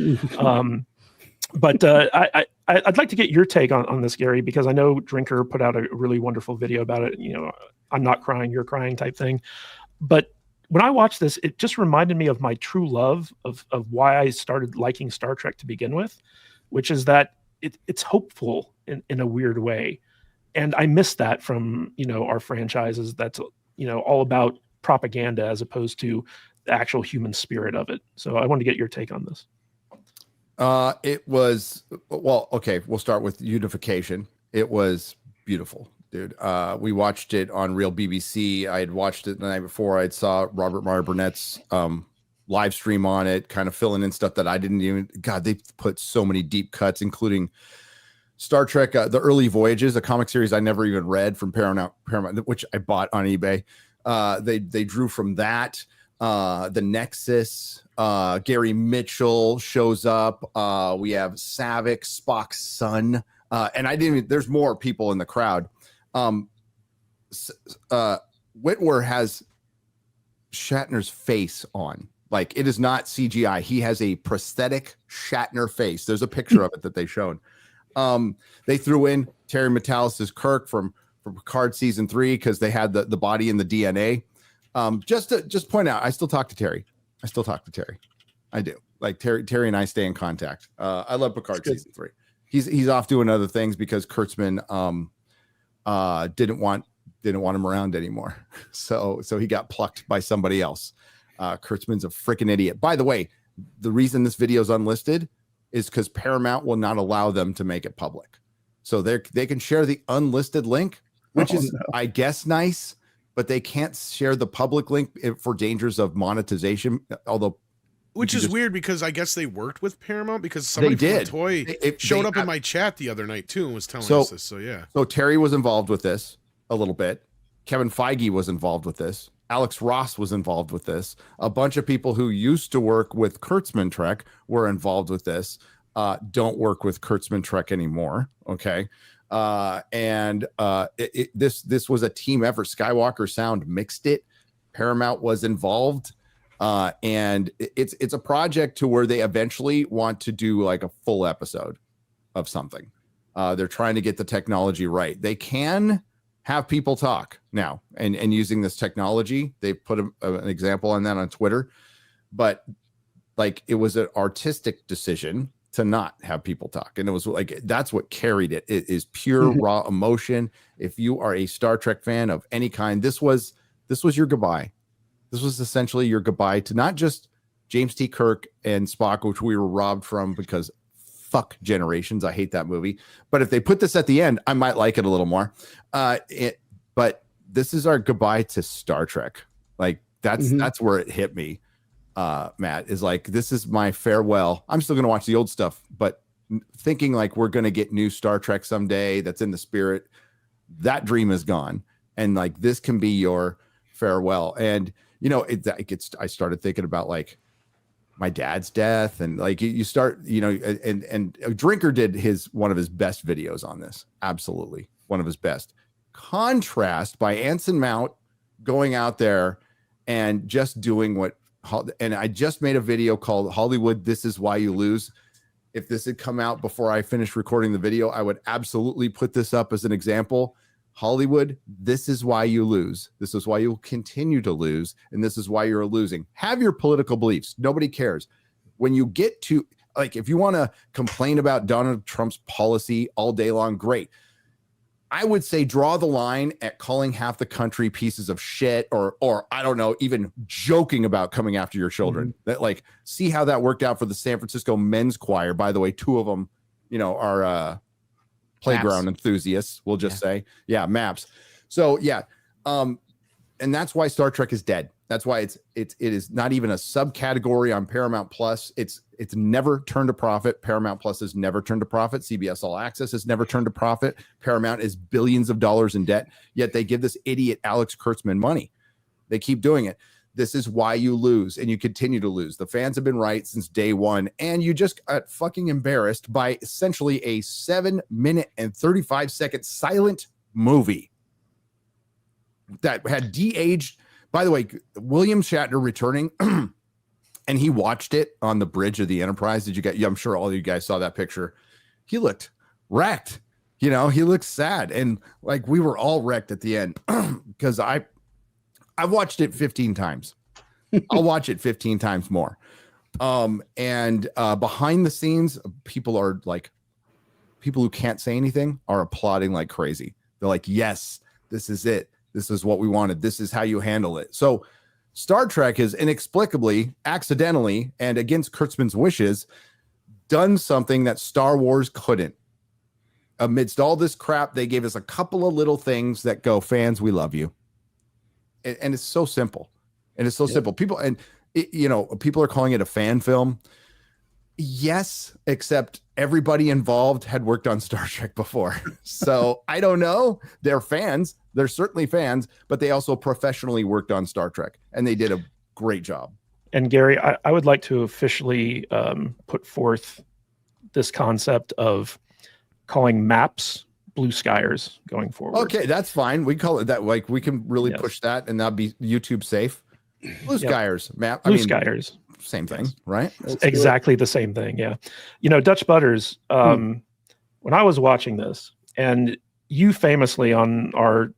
But I'd like to get your take on this, Gary, because I know Drinker put out a really wonderful video about it. I'm not crying, you're crying type thing. But when I watched this, it just reminded me of my true love of why I started liking Star Trek to begin with, which is that it's hopeful in a weird way. And I miss that from, our franchises. That's, all about propaganda as opposed to the actual human spirit of it. So I wanted to get your take on this. It was, well, okay, we'll start with Unification. It was beautiful, dude. We watched it on Real BBC. I had watched it the night before. I saw Robert Meyer Burnett's live stream on it, kind of filling in stuff that I didn't even, God, they put so many deep cuts, including Star Trek, the Early Voyages, a comic series I never even read from Paramount, which I bought on eBay. They drew from that. The Nexus, Gary Mitchell shows up. We have Savick, Spock's son, and I didn't even, there's more people in the crowd. Whitwer has Shatner's face on. Like, it is not CGI. He has a prosthetic Shatner face. There's a picture of it that they showed. They threw in Terry Metalis' Kirk from Picard season 3 because they had the body and the DNA. Just point out, I still talk to Terry. I do. Like Terry and I stay in contact. I love Picard season 3. He's off doing other things because Kurtzman didn't want him around anymore. So he got plucked by somebody else. Kurtzman's a freaking idiot. By the way, the reason this video is unlisted is because Paramount will not allow them to make it public. So they can share the unlisted link, which is, I guess, nice, but they can't share the public link for dangers of monetization. Although, which is weird because I guess they worked with Paramount because somebody from the toy showed up in my chat the other night too and was telling us this. So yeah. So Terry was involved with this a little bit. Kevin Feige was involved with this. Alex Ross was involved with this. A bunch of people who used to work with Kurtzman Trek were involved with this. Don't work with Kurtzman Trek anymore. Okay. This was a team effort. Skywalker Sound mixed it. Paramount was involved. And it's a project to where they eventually want to do like a full episode of something. They're trying to get the technology right. They can have people talk now and using this technology. They put an example on that on Twitter, but like it was an artistic decision to not have people talk. And it was like, that's what carried it. It is pure raw emotion. If you are a Star Trek fan of any kind, this was your goodbye. This was essentially your goodbye to not just James T. Kirk and Spock, which we were robbed from because fuck Generations. I hate that movie. But if they put this at the end, I might like it a little more. But this is our goodbye to Star Trek. Like that's where it hit me. Matt, is like, this is my farewell. I'm still going to watch the old stuff, but thinking like we're going to get new Star Trek someday that's in the spirit, that dream is gone. And like, this can be your farewell. And, I started thinking about like my dad's death and like you start, and Drinker did one of his best videos on this. Absolutely. One of his best. Contrast by Anson Mount going out there and just doing and I just made a video called Hollywood, This Is Why You Lose. If this had come out before I finished recording the video, I would absolutely put this up as an example. Hollywood, this is why you lose. This is why you'll continue to lose. And this is why you're losing. Have your political beliefs. Nobody cares. When you get to, like, if you want to complain about Donald Trump's policy all day long, great. I would say draw the line at calling half the country pieces of shit or I don't know, even joking about coming after your children. That, like, see how that worked out for the San Francisco men's choir. By the way, 2 of them, are playground enthusiasts, we'll just say. Yeah, maps. So yeah. And that's why Star Trek is dead. That's why it is not even a subcategory on Paramount Plus. It's never turned a profit. Paramount Plus has never turned a profit. CBS All Access has never turned a profit. Paramount is billions of dollars in debt, yet they give this idiot Alex Kurtzman money. They keep doing it. This is why you lose, and you continue to lose. The fans have been right since day one, and you just got fucking embarrassed by essentially a 7-minute and 35-second silent movie that had de-aged. By the way, William Shatner returning, and he watched it on the bridge of the Enterprise. Did you get? I'm sure all of you guys saw that picture. He looked wrecked. He looked sad, and like we were all wrecked at the end because I've watched it 15 times. I'll watch it 15 times more. And behind the scenes, people who can't say anything are applauding like crazy. They're like, yes, this is it. This is what we wanted. This is how you handle it. So Star Trek has inexplicably, accidentally, and against Kurtzman's wishes, done something that Star Wars couldn't. Amidst all this crap, they gave us a couple of little things that go, fans, we love you. And it's so simple. And it's so simple. People, people are calling it a fan film. Yes, except everybody involved had worked on Star Trek before. So I don't know. They're fans. They're certainly fans, but they also professionally worked on Star Trek, and they did a great job. And Gary, I would like to officially put forth this concept of calling maps blue skyers going forward. Okay, that's fine. We call it that. Like we can really push that, and that'd be YouTube safe. Blue skyers map. Blue skyers. Same thing, right? Exactly the same thing. Yeah. Dutch Butters, when I was watching this, and you famously on our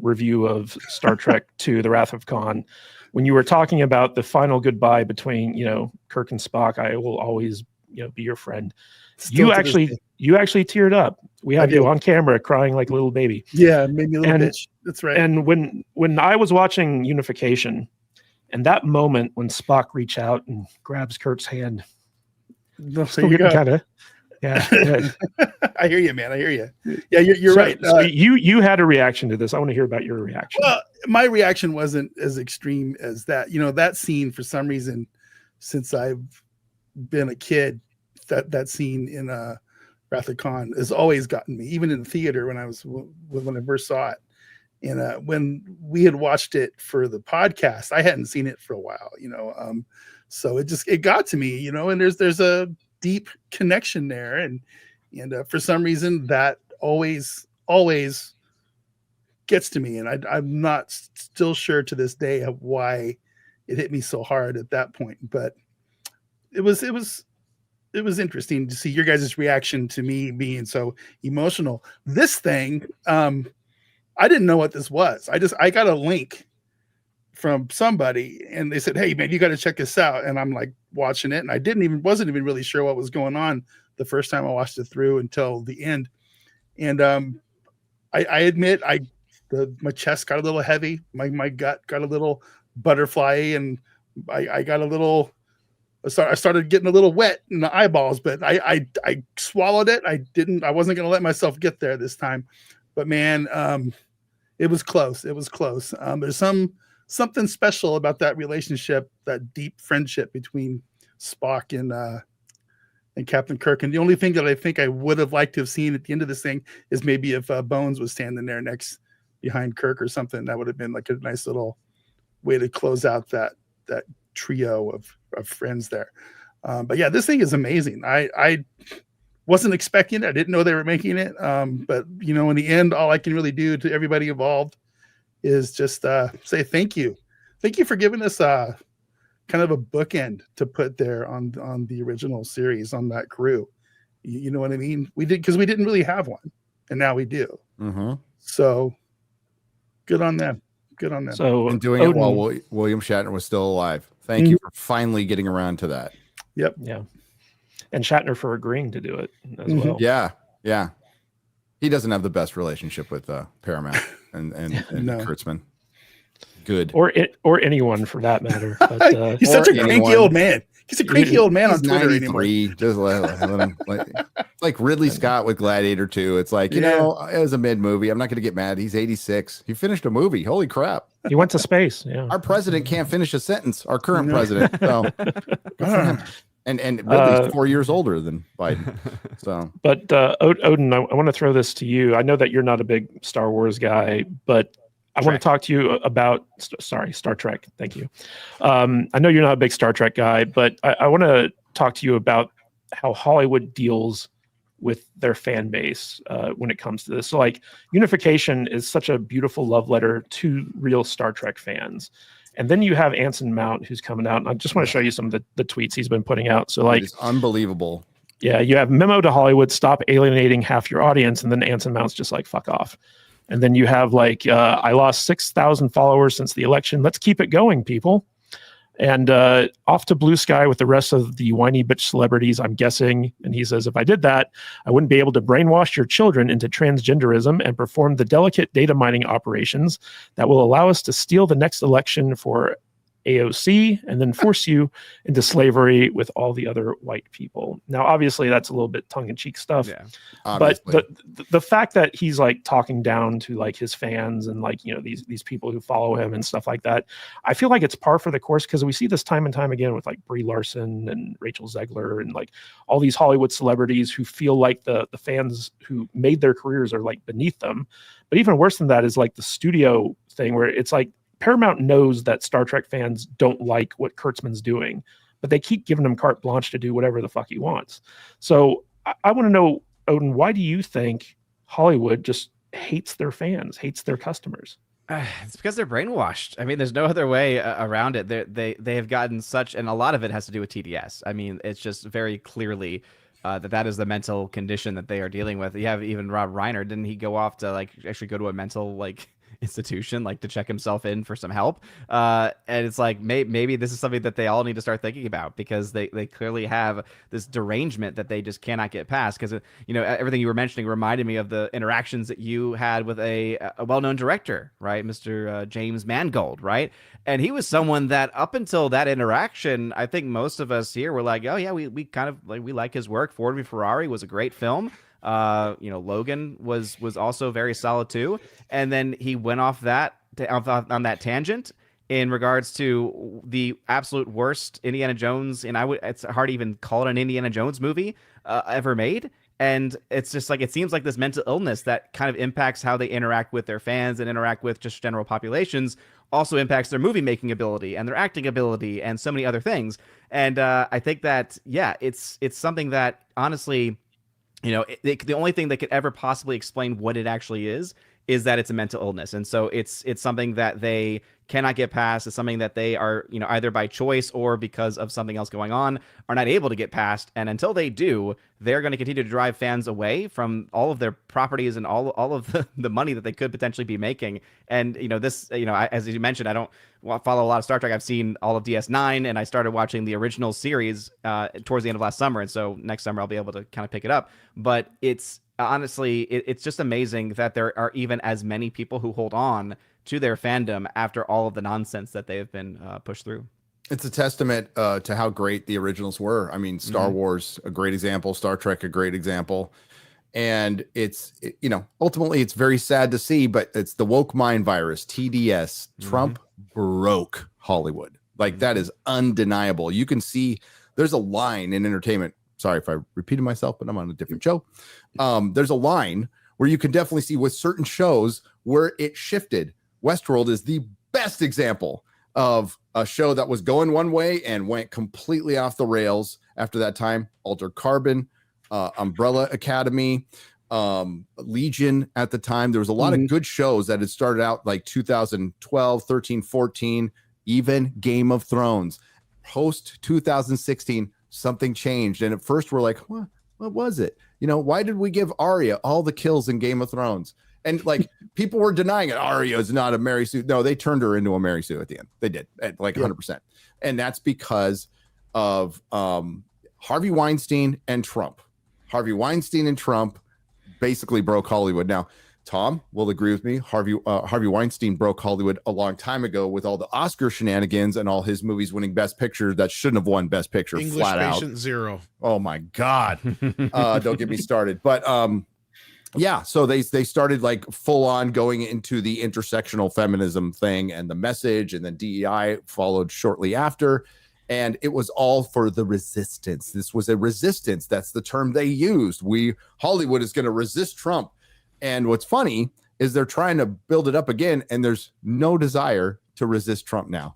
review of Star Trek II, The Wrath of Khan, when you were talking about the final goodbye between, Kirk and Spock, I will always, be your friend. You actually teared up. We have you on camera crying like a little baby. Yeah, maybe a little bitch. That's right. And when I was watching Unification, and that moment when Spock reached out and grabs Kirk's hand, still getting kind of, I hear you, man. I hear you. Yeah, you're right. So you had a reaction to this. I want to hear about your reaction. Well, my reaction wasn't as extreme as that. That scene, for some reason, since I've been a kid, that scene in Wrath of Khan has always gotten me, even in the theater when I first saw it. And when we had watched it for the podcast, I hadn't seen it for a while, so it got to me, and there's a deep connection there. And for some reason that always gets to me. And I'm not still sure to this day of why it hit me so hard at that point, but it was interesting to see your guys' reaction to me being so emotional. This thing, I didn't know what this was. I got a link from somebody and they said, hey man, you got to check this out. And I'm like watching it, and I wasn't even really sure what was going on the first time I watched it through until the end. And I admit my chest got a little heavy, my gut got a little butterfly, and I got a little, I started getting a little wet in the eyeballs, but I swallowed it. I wasn't going to let myself get there this time, but man, it was close. It was close. There's something special about that relationship, that deep friendship between Spock and Captain Kirk. And the only thing that I think I would have liked to have seen at the end of this thing is maybe if Bones was standing there behind Kirk or something. That would have been like a nice little way to close out that trio of friends there. But yeah, this thing is amazing. I wasn't expecting it. I didn't know they were making it. But in the end, all I can really do to everybody involved is just say thank you. Thank you for giving us kind of a bookend to put there on the original series, on that crew. You know what I mean? We did, because we didn't really have one, and now we do. Mm-hmm. So good on them. Good on them. So and doing it while William Shatner was still alive. Thank you for finally getting around to that. Yep. Yeah. And Shatner for agreeing to do it as well. Yeah. Yeah. He doesn't have the best relationship with Paramount and No. Kurtzman. Good. Or anyone for that matter. But, he's such a cranky old man. He's a cranky old man on He's Twitter anymore. 93. Just let him. It's like Ridley Scott with Gladiator 2. It's like, you know, it was a mid movie. I'm not going to get mad. He's 86. He finished a movie. Holy crap. He went to space. Yeah. Our president can't finish a sentence. Our current president. So, good for him. And Ridley's 4 years older than Biden. So, but Odin, I want to throw this to you. I know that you're not a big Star Wars guy, but I want to talk to you about Star Trek. Thank you. I know you're not a big Star Trek guy, but I want to talk to you about how Hollywood deals with their fan base when it comes to this. So, like, Unification is such a beautiful love letter to real Star Trek fans. And then you have Anson Mount, who's coming out. And I just want to show you some of the tweets he's been putting out. So, like, it's unbelievable. Yeah, you have memo to Hollywood, stop alienating half your audience. And then Anson Mount's just like, fuck off. And then you have like, I lost 6,000 followers since the election. Let's keep it going, people. And off to blue sky with the rest of the whiny bitch celebrities, I'm guessing. And he says, if I did that, I wouldn't be able to brainwash your children into transgenderism and perform the delicate data mining operations that will allow us to steal the next election for AOC and then force you into slavery with all the other white people. Now, obviously, that's a little bit tongue-in-cheek stuff. Yeah, but the fact that he's like talking down to like his fans and like, you know, these people who follow him and stuff like that, I feel like it's par for the course because we see this time and time again with like Brie Larson and Rachel Zegler and like all these Hollywood celebrities who feel like the fans who made their careers are like beneath them. But even worse than that is like the studio thing where it's like Paramount knows that Star Trek fans don't like what Kurtzman's doing, but they keep giving him carte blanche to do whatever the fuck he wants. So I want to know, Odin, why do you think Hollywood just hates their fans, hates their customers? It's because they're brainwashed. I mean, there's no other way around it. They have gotten such, and a lot of it has to do with TDS. I mean, it's just very clearly that is the mental condition that they are dealing with. You have even Rob Reiner. Didn't he go off to like actually go to a mental like institution like to check himself in for some help? And it's like maybe this is something that they all need to start thinking about because they clearly have this derangement that they just cannot get past. Because you know, everything you were mentioning reminded me of the interactions that you had with a well-known director, right, Mr. James Mangold, right? And he was someone that up until that interaction, I think most of us here were like, oh yeah, we kind of like, we like his work. Ford v Ferrari was a great film. You know, Logan was also very solid too. And then he went off on that tangent in regards to the absolute worst Indiana Jones, and it's hard to even call it an Indiana Jones movie ever made. And it's just like, it seems like this mental illness that kind of impacts how they interact with their fans and interact with just general populations also impacts their movie making ability and their acting ability and so many other things. And I think that, yeah, it's something that honestly, you know, the only thing that could ever possibly explain what it actually is that it's a mental illness. And so it's something that they cannot get past. It's something that they are, you know, either by choice or because of something else going on, are not able to get past. And until they do, they're going to continue to drive fans away from all of their properties and all of the money that they could potentially be making. And, you know, this, you know, as you mentioned, I don't follow a lot of Star Trek. I've seen all of DS9 and I started watching the original series towards the end of last summer. And so next summer I'll be able to kind of pick it up. But it's honestly, it's just amazing that there are even as many people who hold on to their fandom after all of the nonsense that they have been pushed through. It's a testament to how great the originals were. I mean, Star Wars, a great example, Star Trek, a great example. And you know, ultimately it's very sad to see, but it's the woke mind virus, TDS. Trump broke Hollywood. Like that is undeniable. You can see there's a line in entertainment. Sorry if I repeated myself, but I'm on a different show. There's a line where you can definitely see with certain shows where it shifted. Westworld is the best example of a show that was going one way and went completely off the rails after that time. Altered Carbon, Umbrella Academy, Legion at the time. There was a lot of good shows that had started out like 2012, 13, 14, even Game of Thrones. Post 2016, something changed. And at first we're like, what was it? You know, why did we give Arya all the kills in Game of Thrones? And like people were denying it. Arya is not a Mary Sue. No, they turned her into a Mary Sue at the end. They did at like 100%. And that's because of Harvey Weinstein and Trump. Harvey Weinstein and Trump basically broke Hollywood. Now, Tom will agree with me. Harvey Weinstein broke Hollywood a long time ago with all the Oscar shenanigans and all his movies winning Best Picture that shouldn't have won Best Picture. English flat Patient out. Zero. Oh my God. Don't get me started. But yeah, so they started like full on going into the intersectional feminism thing and the message, and then DEI followed shortly after. And it was all for the resistance. This was a resistance. That's the term they used. Hollywood is going to resist Trump. And what's funny is they're trying to build it up again, and there's no desire to resist Trump now.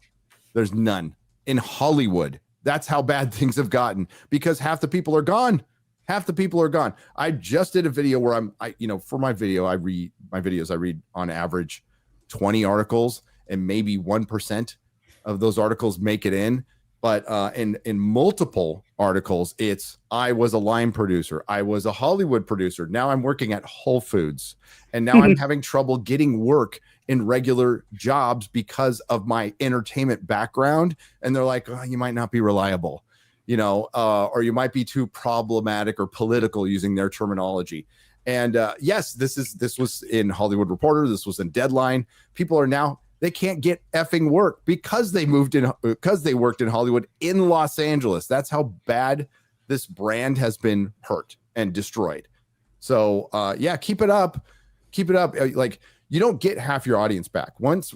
There's none in Hollywood. That's how bad things have gotten, because half the people are gone. Half the people are gone. I just did a video where for my video, I read on average 20 articles, and maybe 1% of those articles make it in. But in multiple articles, I was a line producer. I was a Hollywood producer. Now I'm working at Whole Foods. And now I'm having trouble getting work in regular jobs because of my entertainment background. And they're like, oh, you might not be reliable, or you might be too problematic or political, using their terminology. And yes, this was in Hollywood Reporter. This was in Deadline. People are now, they can't get effing work because they worked in Hollywood in Los Angeles. That's how bad this brand has been hurt and destroyed. So yeah, keep it up. Keep it up. Like, you don't get half your audience back. Once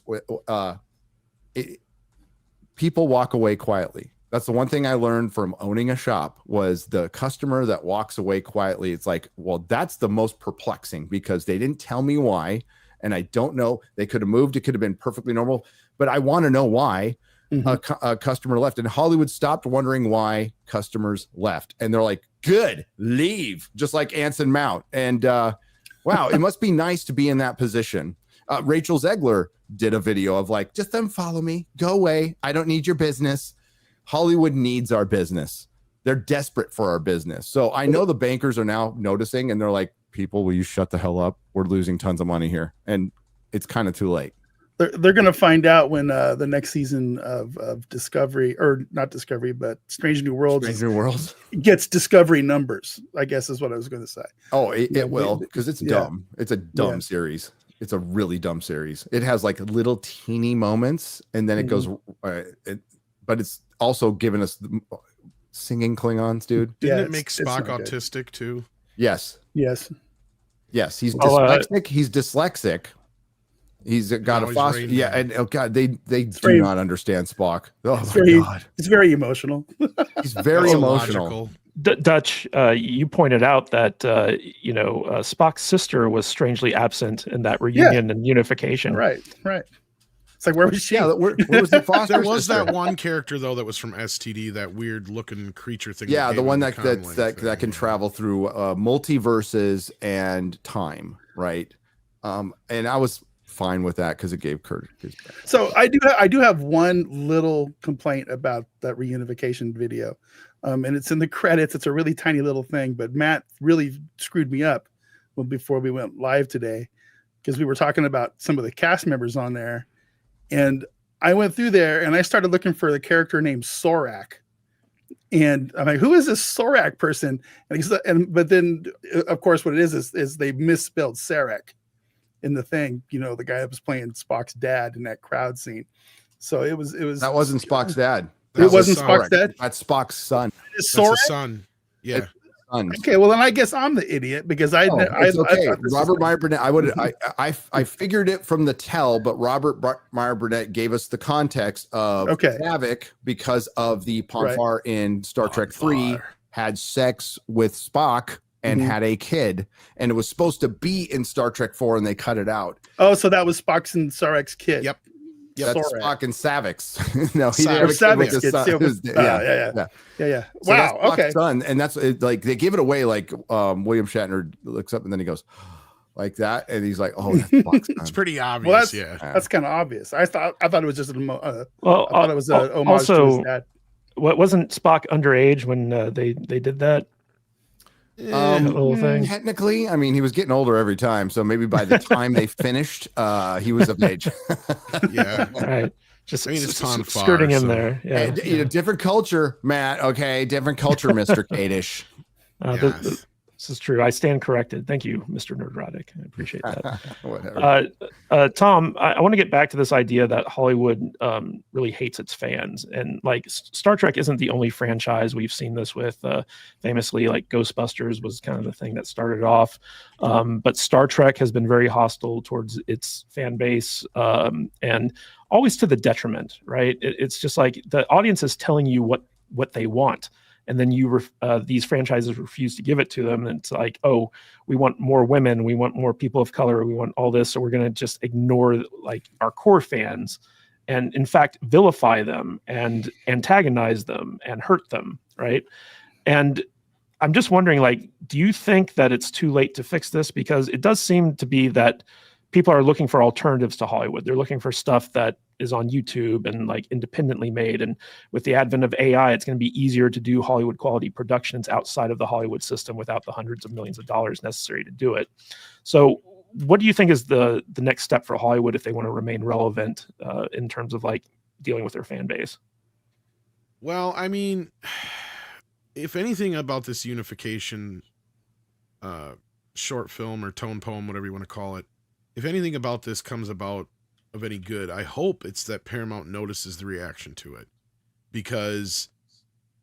people walk away quietly. That's the one thing I learned from owning a shop, was the customer that walks away quietly. It's like, well, that's the most perplexing, because they didn't tell me why. And I don't know. They could have moved. It could have been perfectly normal. But I want to know why a customer left. And Hollywood stopped wondering why customers left. And they're like, good, leave. Just like Anson Mount. And wow, it must be nice to be in that position. Rachel Zegler did a video of like, just unfollow me. Go away. I don't need your business. Hollywood needs our business. They're desperate for our business. So I know the bankers are now noticing, and they're like, people, will you shut the hell up? We're losing tons of money here. And it's kind of too late. They're going to find out when the next season of Discovery, or not Discovery, but Strange New Worlds gets Discovery numbers, I guess is what I was going to say. Oh, it will, because it's dumb. It's a dumb series. It's a really dumb series. It has like little teeny moments, and then it goes, but it's also given us singing Klingons, dude. Didn't it make Spock autistic too? Yes. Yes. He's dyslexic. He's dyslexic. He's got a foster. Yeah, and oh god, they do not understand Spock. Oh my god, it's very emotional. He's very emotional. Dutch, you pointed out that Spock's sister was strangely absent in that reunion and unification. Right. It's like, where was she? Yeah, where was the foster There was sister? that one character though that was from STD, that weird looking creature thing. Yeah, the one that can travel through multiverses and time, right? And I was fine with that because it gave Kurt his back. So I do have one little complaint about that reunification video, and it's in the credits. It's a really tiny little thing, but Matt really screwed me up before we went live today, because we were talking about some of the cast members on there. And I went through there and I started looking for the character named Sorak. And I'm like, who is this Sorak person? But then of course what it is they misspelled Sarek in the thing, the guy that was playing Spock's dad in that crowd scene. So it was that wasn't Spock's dad. It wasn't Spock's dad. That's Spock's son. It's That's his son. Yeah. Okay, well then I guess I'm the idiot, because it's okay. Robert Meyer Burnett. I figured it from the tell, but Robert Meyer Burnett gave us the context of Saavik, because of the Ponfar in Star Trek 3 had sex with Spock and had a kid, and it was supposed to be in Star Trek 4, and they cut it out. Oh, so that was Spock's and Sarek's kid. Yep. That's Sorak. Spock and Savik's. No, he didn't have a kid with his son. Yeah. So wow. Okay. Son, and that's like they give it away. Like William Shatner looks up and then he goes like that, and he's like, "Oh, that's Spock's son." It's pretty obvious. Well, that's kind of obvious. I thought it was just I thought it was an homage to his dad. What, wasn't Spock underage when they did that? Little thing. Technically, I mean, he was getting older every time, so maybe by the time they finished, he was of age. Yeah, right. Just it's skirting in there. Yeah, and, different culture, Matt. Okay, different culture, Mr. Kadish. This is true. I stand corrected. Thank you, Mr. Nerdrotic. I appreciate that. Whatever. Tom, I want to get back to this idea that Hollywood really hates its fans. And like Star Trek isn't the only franchise we've seen this with. Famously, like Ghostbusters was kind of the thing that started off. But Star Trek has been very hostile towards its fan base and always to the detriment, right? It's just like the audience is telling you what they want. And then these franchises refuse to give it to them. And it's like, oh, we want more women, we want more people of color, we want all this, so we're going to just ignore like our core fans, and in fact vilify them and antagonize them and hurt them, right? And I'm just wondering, like, do you think that it's too late to fix this? Because it does seem to be that people are looking for alternatives to Hollywood. They're looking for stuff that is on YouTube and like independently made. And with the advent of AI, it's going to be easier to do Hollywood quality productions outside of the Hollywood system without the hundreds of millions of dollars necessary to do it. So what do you think is the next step for Hollywood if they want to remain relevant in terms of like dealing with their fan base? Well, I mean, if anything about this unification short film or tone poem, whatever you want to call it, if anything about this comes about of any good, I hope it's that Paramount notices the reaction to it, because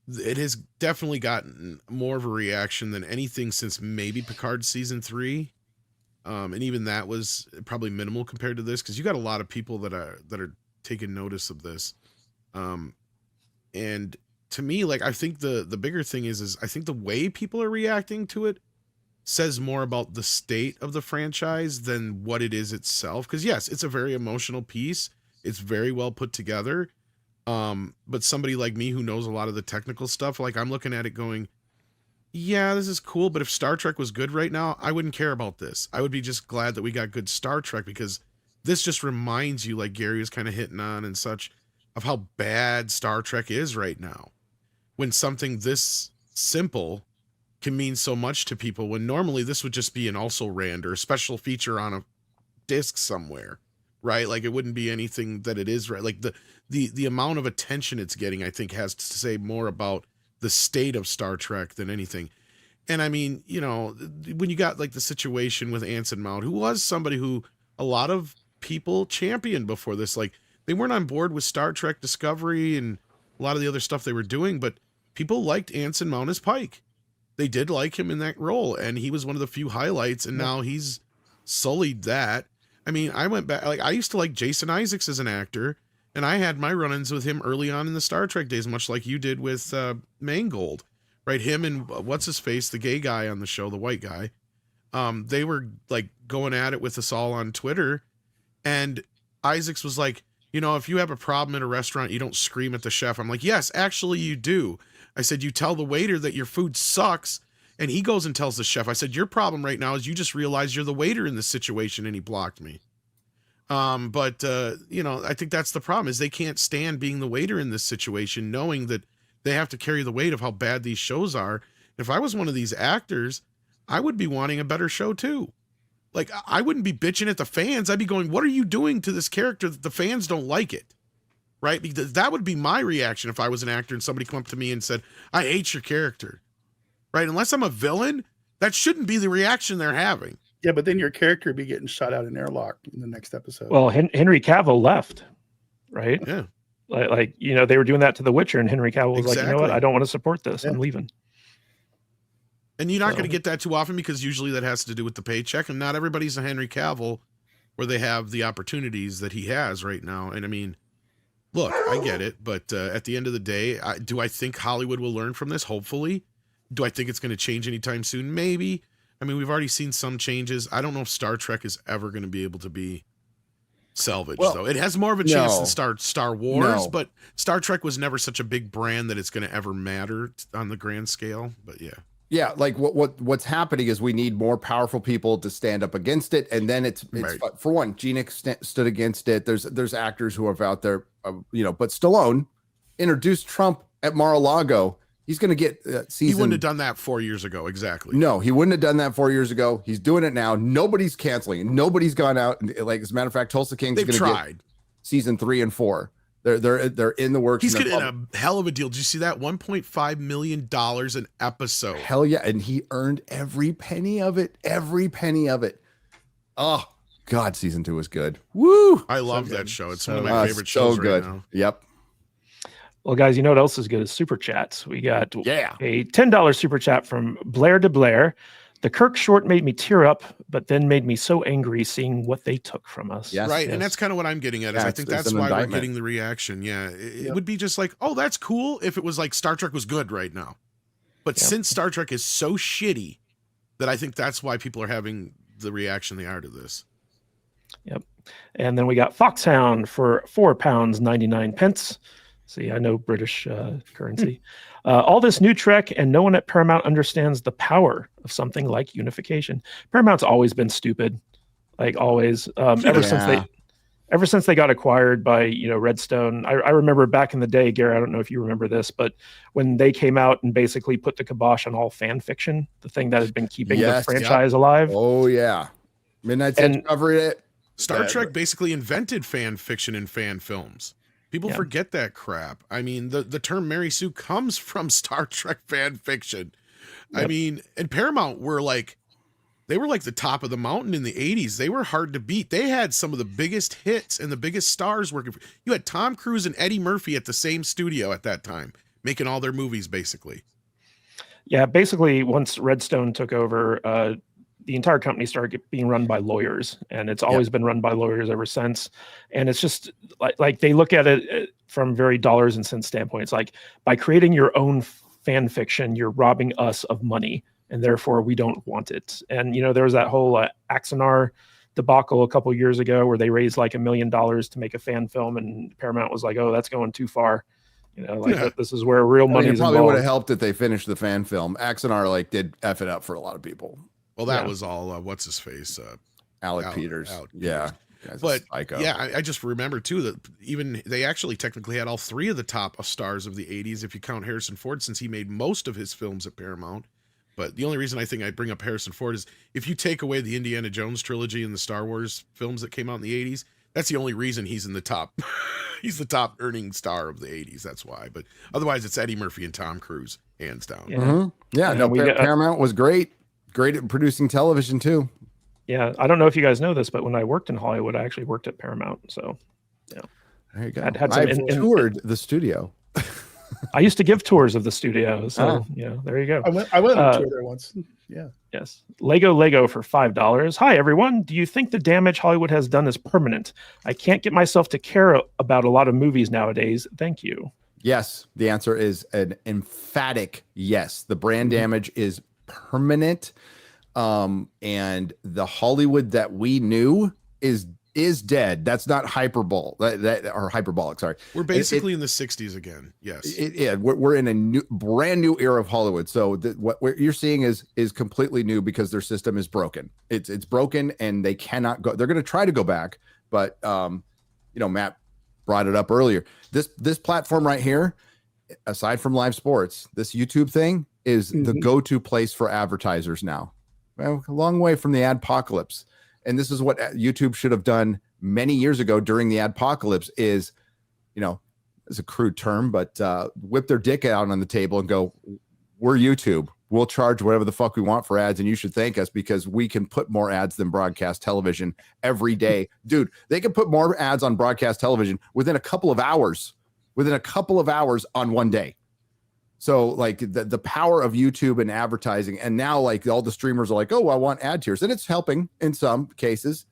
it has definitely gotten more of a reaction than anything since maybe Picard season 3. And even that was probably minimal compared to this, because you got a lot of people that are taking notice of this. And to me, like, I think the bigger thing is I think the way people are reacting to it says more about the state of the franchise than what it is itself. Because yes, it's a very emotional piece. It's very well put together. But somebody like me who knows a lot of the technical stuff, like, I'm looking at it going, yeah, this is cool, but if Star Trek was good right now, I wouldn't care about this. I would be just glad that we got good Star Trek, because this just reminds you, like Gary was kind of hitting on and such, of how bad Star Trek is right now. When something this simple can mean so much to people, when normally this would just be an also rand or a special feature on a disc somewhere, right? Like, it wouldn't be anything that it is, right? Like the amount of attention it's getting, I think, has to say more about the state of Star Trek than anything. And I mean, you know, when you got like the situation with Anson Mount, who was somebody who a lot of people championed before this, like, they weren't on board with Star Trek Discovery and a lot of the other stuff they were doing, but people liked Anson Mount as Pike. They did like him in that role, and he was one of the few highlights, and now he's sullied that. I mean, I went back, like, I used to like Jason Isaacs as an actor, and I had my run-ins with him early on in the Star Trek days, much like you did with Mangold, right? Him and what's-his-face, the gay guy on the show, the white guy, they were, like, going at it with us all on Twitter, and Isaacs was like, you know, if you have a problem in a restaurant, you don't scream at the chef. I'm like, yes, actually you do. I said, you tell the waiter that your food sucks, and he goes and tells the chef. I said, your problem right now is you just realize you're the waiter in this situation, and he blocked me. But you know, I think that's the problem, is they can't stand being the waiter in this situation, knowing that they have to carry the weight of how bad these shows are. If I was one of these actors, I would be wanting a better show too. Like, I wouldn't be bitching at the fans. I'd be going, what are you doing to this character that the fans don't like it? Right? Because that would be my reaction if I was an actor and somebody come up to me and said, I hate your character. Right? Unless I'm a villain, that shouldn't be the reaction they're having. Yeah, but then your character would be getting shot out in airlock in the next episode. Well, Henry Cavill left, right? Yeah. Like, you know, they were doing that to The Witcher, and Henry Cavill was like, you know what? I don't want to support this. Yeah. I'm leaving. And you're not going to get that too often, because usually that has to do with the paycheck, and not everybody's a Henry Cavill where they have the opportunities that he has right now. And I mean, look, I get it, but at the end of the day, do I think Hollywood will learn from this? Hopefully. Do I think it's going to change anytime soon? Maybe. I mean, we've already seen some changes. I don't know if Star Trek is ever going to be able to be salvaged, though. It has more of a chance than Star Wars, but Star Trek was never such a big brand that it's going to ever matter on the grand scale. But yeah. Yeah, like what's happening is we need more powerful people to stand up against it, and then it's Right. For one, Gene stood against it. There's actors who are out there, you know, but Stallone introduced Trump at Mar-a-Lago. He's going to get season. He wouldn't have done that 4 years ago. Exactly. No, he wouldn't have done that 4 years ago. He's doing it now. Nobody's canceling. Nobody's gone out. Like, as a matter of fact, Tulsa King's They've going to tried. get season 3 and 4. They're in the works. He's getting a hell of a deal. Did you see that? $1.5 million an episode. Hell yeah. And he earned every penny of it. Every penny of it. Oh, God, season 2 was good. Woo! I love that show. It's one of my favorite shows right now. Yep. Well, guys, you know what else is good is super chats. We got Yeah. a $10 super chat from Blair to Blair. The Kirk short made me tear up, but then made me so angry seeing what they took from us. Yes. Right. Yes. And that's kind of what I'm getting at. Is Yeah, I think it's that's an why indictment. we're getting the reaction. Yeah. It would be just like, oh, that's cool if it was like Star Trek was good right now. But since Star Trek is so shitty, that I think that's why people are having the reaction they are to this. Yep. And then we got Foxhound for £4.99. See, I know British currency. All this new Trek, and no one at Paramount understands the power of something like unification. Paramount's always been stupid, like always. Ever since they got acquired by Redstone. I remember back in the day, Gary. I don't know if you remember this, but when they came out and basically put the kibosh on all fan fiction, the thing that had been keeping the franchise alive. Oh yeah, Midnight Sun covered it. Star Trek basically invented fan fiction and fan films. People forget that crap. I mean, the term Mary Sue comes from Star Trek fan fiction. Yep. I mean, and Paramount were like the top of the mountain in the 80s. They were hard to beat. They had some of the biggest hits and the biggest stars working. You had Tom Cruise and Eddie Murphy at the same studio at that time, making all their movies basically. Yeah, basically once Redstone took over, the entire company started being run by lawyers, and it's always been run by lawyers ever since. And it's just like they look at it from very dollars and cents standpoint. It's like, by creating your own fan fiction, you're robbing us of money, and therefore we don't want it. And there was that whole Axanar debacle a couple of years ago where they raised like $1 million to make a fan film, and Paramount was like, "Oh, that's going too far." This is where real money is probably involved. would have helped if they finished the fan film. Axanar did F it up for a lot of people. Well, that was all, what's his face? Alec Peters. Yeah. But I just remember too that even they actually technically had all 3 of the top stars of the 80s, if you count Harrison Ford, since he made most of his films at Paramount. But the only reason I think I bring up Harrison Ford is if you take away the Indiana Jones trilogy and the Star Wars films that came out in the 80s, that's the only reason he's in the top. He's the top earning star of the 80s. That's why. But otherwise, it's Eddie Murphy and Tom Cruise, hands down. Yeah. Mm-hmm. Yeah. Paramount was great. Great at producing television too. Yeah, I don't know if you guys know this, but when I worked in Hollywood, I actually worked at Paramount. So, there you go. I've toured the studio. I used to give tours of the studio. So, there you go. I went on a tour there once. Yeah. Yes. Lego for $5. Hi, everyone. Do you think the damage Hollywood has done is permanent? I can't get myself to care about a lot of movies nowadays. Thank you. Yes. The answer is an emphatic yes. The brand damage is permanent, and the Hollywood that we knew is dead. That's not hyperbole. Or hyperbolic. Sorry, we're basically in the 60s again. Yes, we're in a brand new era of Hollywood. So what you're seeing is completely new because their system is broken. It's broken, and they cannot go. They're going to try to go back, but Matt brought it up earlier. This platform right here, aside from live sports, this YouTube thing is the go-to place for advertisers now. Well, a long way from the adpocalypse. And this is what YouTube should have done many years ago during the adpocalypse is, it's a crude term, but whip their dick out on the table and go, we're YouTube. We'll charge whatever the fuck we want for ads, and you should thank us because we can put more ads than broadcast television every day. Dude, they can put more ads on broadcast television within a couple of hours on one day. So like the power of YouTube and advertising, and now like all the streamers are like, oh, I want ad tiers, and it's helping in some cases,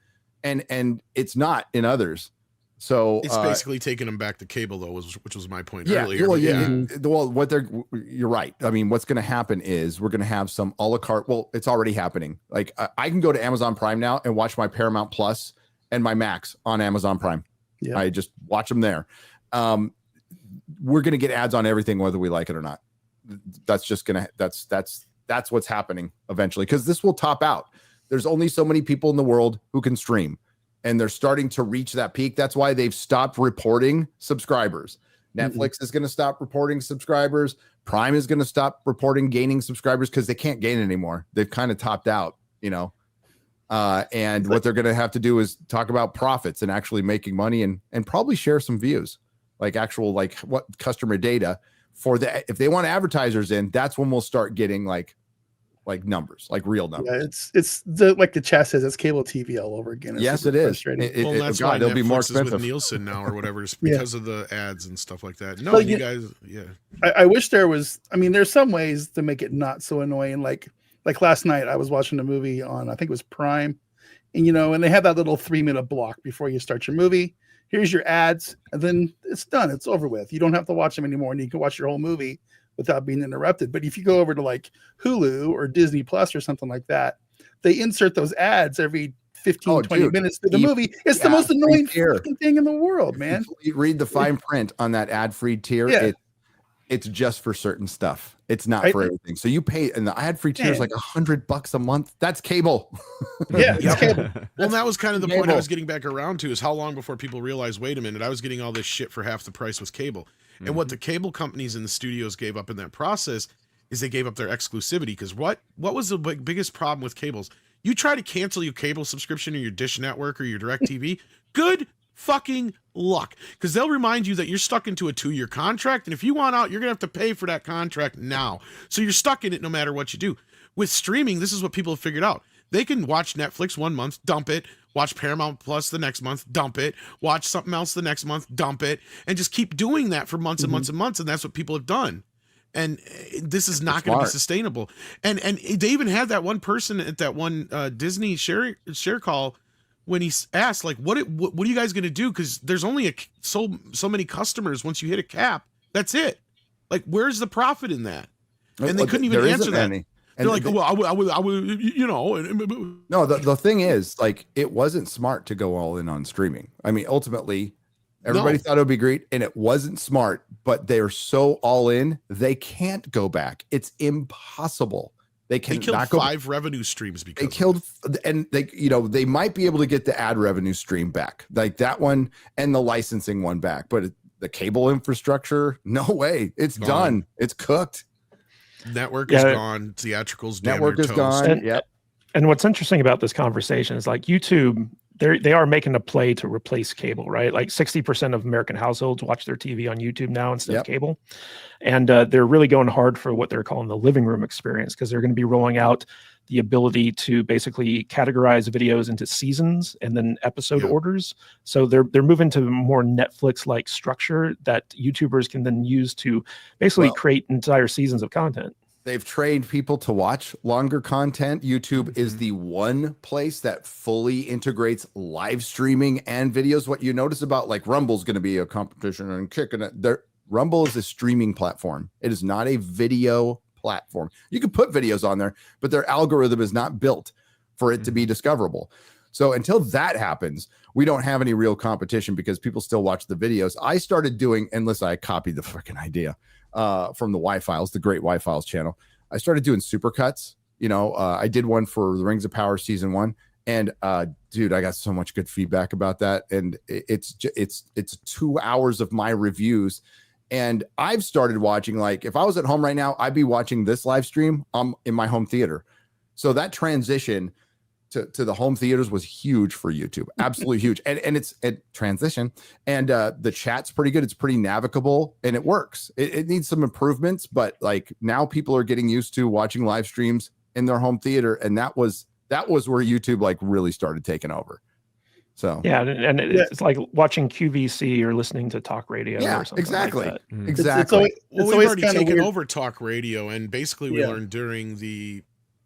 and it's not in others. So it's basically taking them back to cable, though, which was my point earlier. Well, you're right. I mean, what's going to happen is we're going to have some a la carte. Well, it's already happening. Like I can go to Amazon Prime now and watch my Paramount Plus and my Max on Amazon Prime. Yeah. I just watch them there. We're going to get ads on everything, whether we like it or not. That's just going to, that's what's happening eventually. Cause this will top out. There's only so many people in the world who can stream, and they're starting to reach that peak. That's why they've stopped reporting subscribers. Netflix is going to stop reporting subscribers. Prime is going to stop reporting gaining subscribers because they can't gain anymore. They've kind of topped out, and what they're going to have to do is talk about profits and actually making money and probably share some views. like actual like what customer data for the if they want advertisers in, that's when we'll start getting like numbers, like real numbers. Yeah, it's like the chat says, it's cable TV all over again. It's Yes, it is. frustrating. Well, that's God, why it'll Netflix be more is expensive. with Nielsen now or whatever, it's Yeah. because of the ads and stuff like that. No, But you guys, yeah. I wish there was. I mean, there's some ways to make it not so annoying. Like last night, I was watching a movie on, I think it was Prime, and and they have that little 3-minute block before you start your movie. Here's your ads, and then it's done. It's over with. You don't have to watch them anymore, and you can watch your whole movie without being interrupted. But if you go over to like Hulu or Disney Plus or something like that, they insert those ads every 15, 20 minutes to the movie. It's the most annoying fucking thing in the world, man. You read the fine print on that ad-free tier. Yeah. It's just for certain stuff. It's not for everything. So you pay, and the ad-free tier is like $100 a month. That's cable. Yeah, it's cable. Well, that was kind of the point I was getting back around to, is how long before people realized, wait a minute, I was getting all this shit for half the price was cable. And what the cable companies and the studios gave up in that process is they gave up their exclusivity. Because what was the biggest problem with cables? You try to cancel your cable subscription or your Dish Network or your DirecTV, good fucking luck, because they'll remind you that you're stuck into a 2-year contract, and if you want out, you're gonna have to pay for that contract now. So you're stuck in it no matter what you do. With streaming, this is what people have figured out. They can watch Netflix 1 month, dump it, watch Paramount Plus the next month, dump it, watch something else the next month, dump it, and just keep doing that for months and months and months, and that's what people have done. And this is not going to be sustainable. And they even had that one person at that one Disney share call when he asked, like, what are you guys going to do? Because there's only so many customers. Once you hit a cap, that's it. Like, where's the profit in that? And they couldn't even answer that. They're like, well, I would, No, the thing is, like, it wasn't smart to go all in on streaming. I mean, ultimately, everybody thought it would be great, and it wasn't smart, but they're so all in, they can't go back. It's impossible. They killed 5 revenue streams because they killed, and they might be able to get the ad revenue stream back, like that one and the licensing one back, but the cable infrastructure, no way. It's done. It's cooked. Network is gone. Theatricals, network is gone. And what's interesting about this conversation is, like, YouTube, they are making a play to replace cable, right? Like 60% of American households watch their TV on YouTube now instead of cable. And they're really going hard for what they're calling the living room experience, because they're going to be rolling out the ability to basically categorize videos into seasons and then episode orders. So they're moving to more Netflix-like structure that YouTubers can then use to basically create entire seasons of content. They've trained people to watch longer content. YouTube is the one place that fully integrates live streaming and videos. What you notice about, like, Rumble's going to be a competition and kicking it. Rumble is a streaming platform. It is not a video platform. You can put videos on there, but their algorithm is not built for it to be discoverable. So until that happens, we don't have any real competition, because people still watch the videos. I started doing, and listen, I copied the freaking idea from the Y-Files, the great Y-Files channel. I started doing supercuts. I did one for the Rings of Power season 1, and dude, I got so much good feedback about that. And it's 2 hours of my reviews. And I've started watching, like, if I was at home right now, I'd be watching this live stream in my home theater. So that transition to the home theaters was huge for YouTube. Absolutely huge. And it's a transition, and the chat's pretty good. It's pretty navigable, and it works. It needs some improvements, but, like, now people are getting used to watching live streams in their home theater. And that was where YouTube, like, really started taking over. So and it's like watching QVC or listening to talk radio or something. Exactly. Like that. Exactly. We've already taken over talk radio, and basically we learned during the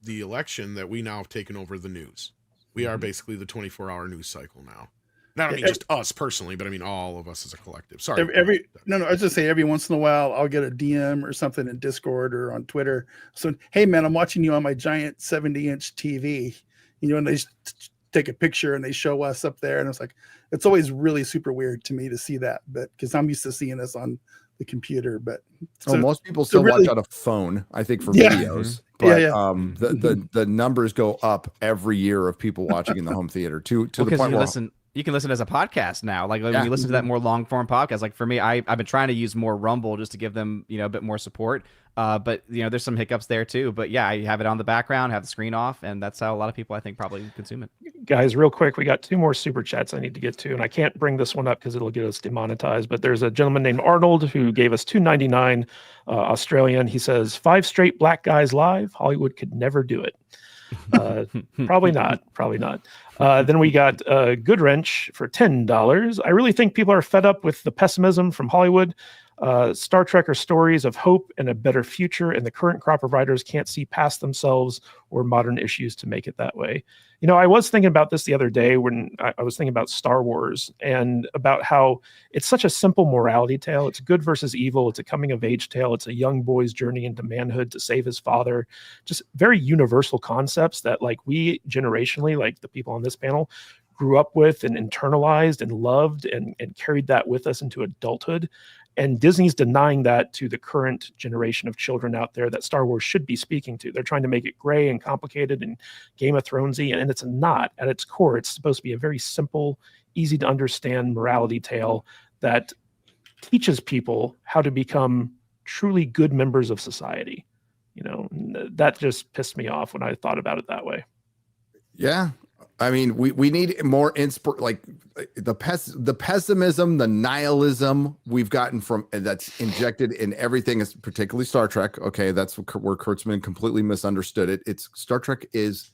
election that we now have taken over the news. We are basically the 24-hour news cycle now. Not I mean just us personally, but I mean all of us as a collective. Sorry. I was just saying, every once in a while I'll get a DM or something in Discord or on Twitter. So, hey man, I'm watching you on my giant 70-inch TV. And they take a picture and they show us up there, and it's like, it's always really super weird to me to see that, but because I'm used to seeing us on the computer. But most people still watch on a phone, I think, for videos. But the numbers go up every year of people watching in the home theater to the point where you can listen as a podcast now. Like when you listen to that more long form podcast, like for me, I've been trying to use more Rumble just to give them, a bit more support. But there's some hiccups there too. But yeah, I have it on the background, have the screen off, and that's how a lot of people I think probably consume it. Guys, real quick, we got 2 more super chats I need to get to, and I can't bring this one up because it'll get us demonetized. But there's a gentleman named Arnold who gave us $2.99 Australian. He says 5 straight black guys live. Hollywood could never do it. Probably not. Then we got Goodwrench for $10. I really think people are fed up with the pessimism from Hollywood. Star Trek are stories of hope and a better future, and the current crop of writers can't see past themselves or modern issues to make it that way. I was thinking about this the other day when I was thinking about Star Wars and about how it's such a simple morality tale. It's good versus evil. It's a coming of age tale. It's a young boy's journey into manhood to save his father. Just very universal concepts that we generationally, like the people on this panel, grew up with and internalized and loved and carried that with us into adulthood. And Disney's denying that to the current generation of children out there that Star Wars should be speaking to. They're trying to make it gray and complicated and Game of Thronesy, and it's not. At its core, it's supposed to be a very simple, easy to understand morality tale that teaches people how to become truly good members of society. That just pissed me off when I thought about it that way. Yeah. I mean, we need more the pessimism, the nihilism we've gotten from that's injected in everything, is particularly Star Trek. Okay, that's where Kurtzman completely misunderstood it. It's Star Trek is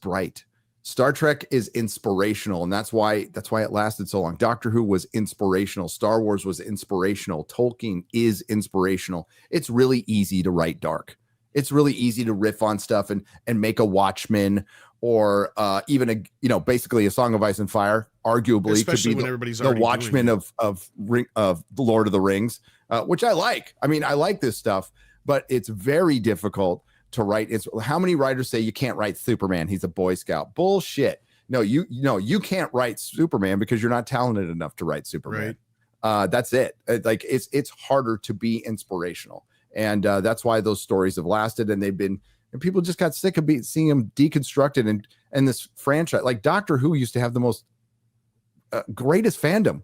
bright. Star Trek is inspirational, and that's why it lasted so long. Doctor Who was inspirational. Star Wars was inspirational. Tolkien is inspirational. It's really easy to write dark. It's really easy to riff on stuff and make a Watchmen, or even basically a Song of Ice and Fire, arguably, especially could be when everybody's the Watchmen of the Lord of the Rings, which I like. I mean, I like this stuff, but it's very difficult to write. It's how many writers say you can't write Superman? He's a Boy Scout. Bullshit. No, you can't write Superman because you're not talented enough to write Superman. Right. That's it. It's harder to be inspirational, and that's why those stories have lasted, and people just got sick of seeing them deconstructed. And this franchise, like Doctor Who, used to have the most greatest fandom,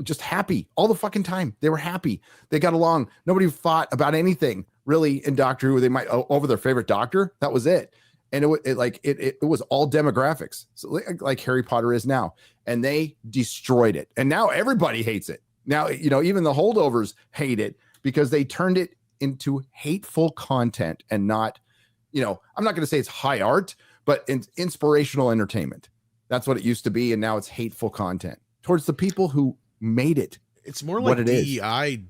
just happy all the fucking time. They were happy. They got along. Nobody fought about anything really in Doctor Who. They might over their favorite doctor. That was it. And it was all demographics, so like Harry Potter is now. And they destroyed it. And now everybody hates it. Now, even the holdovers hate it because they turned it into hateful content and not, I'm not going to say it's high art, but inspirational entertainment. That's what it used to be. And now it's hateful content towards the people who made it. It's more like DEI.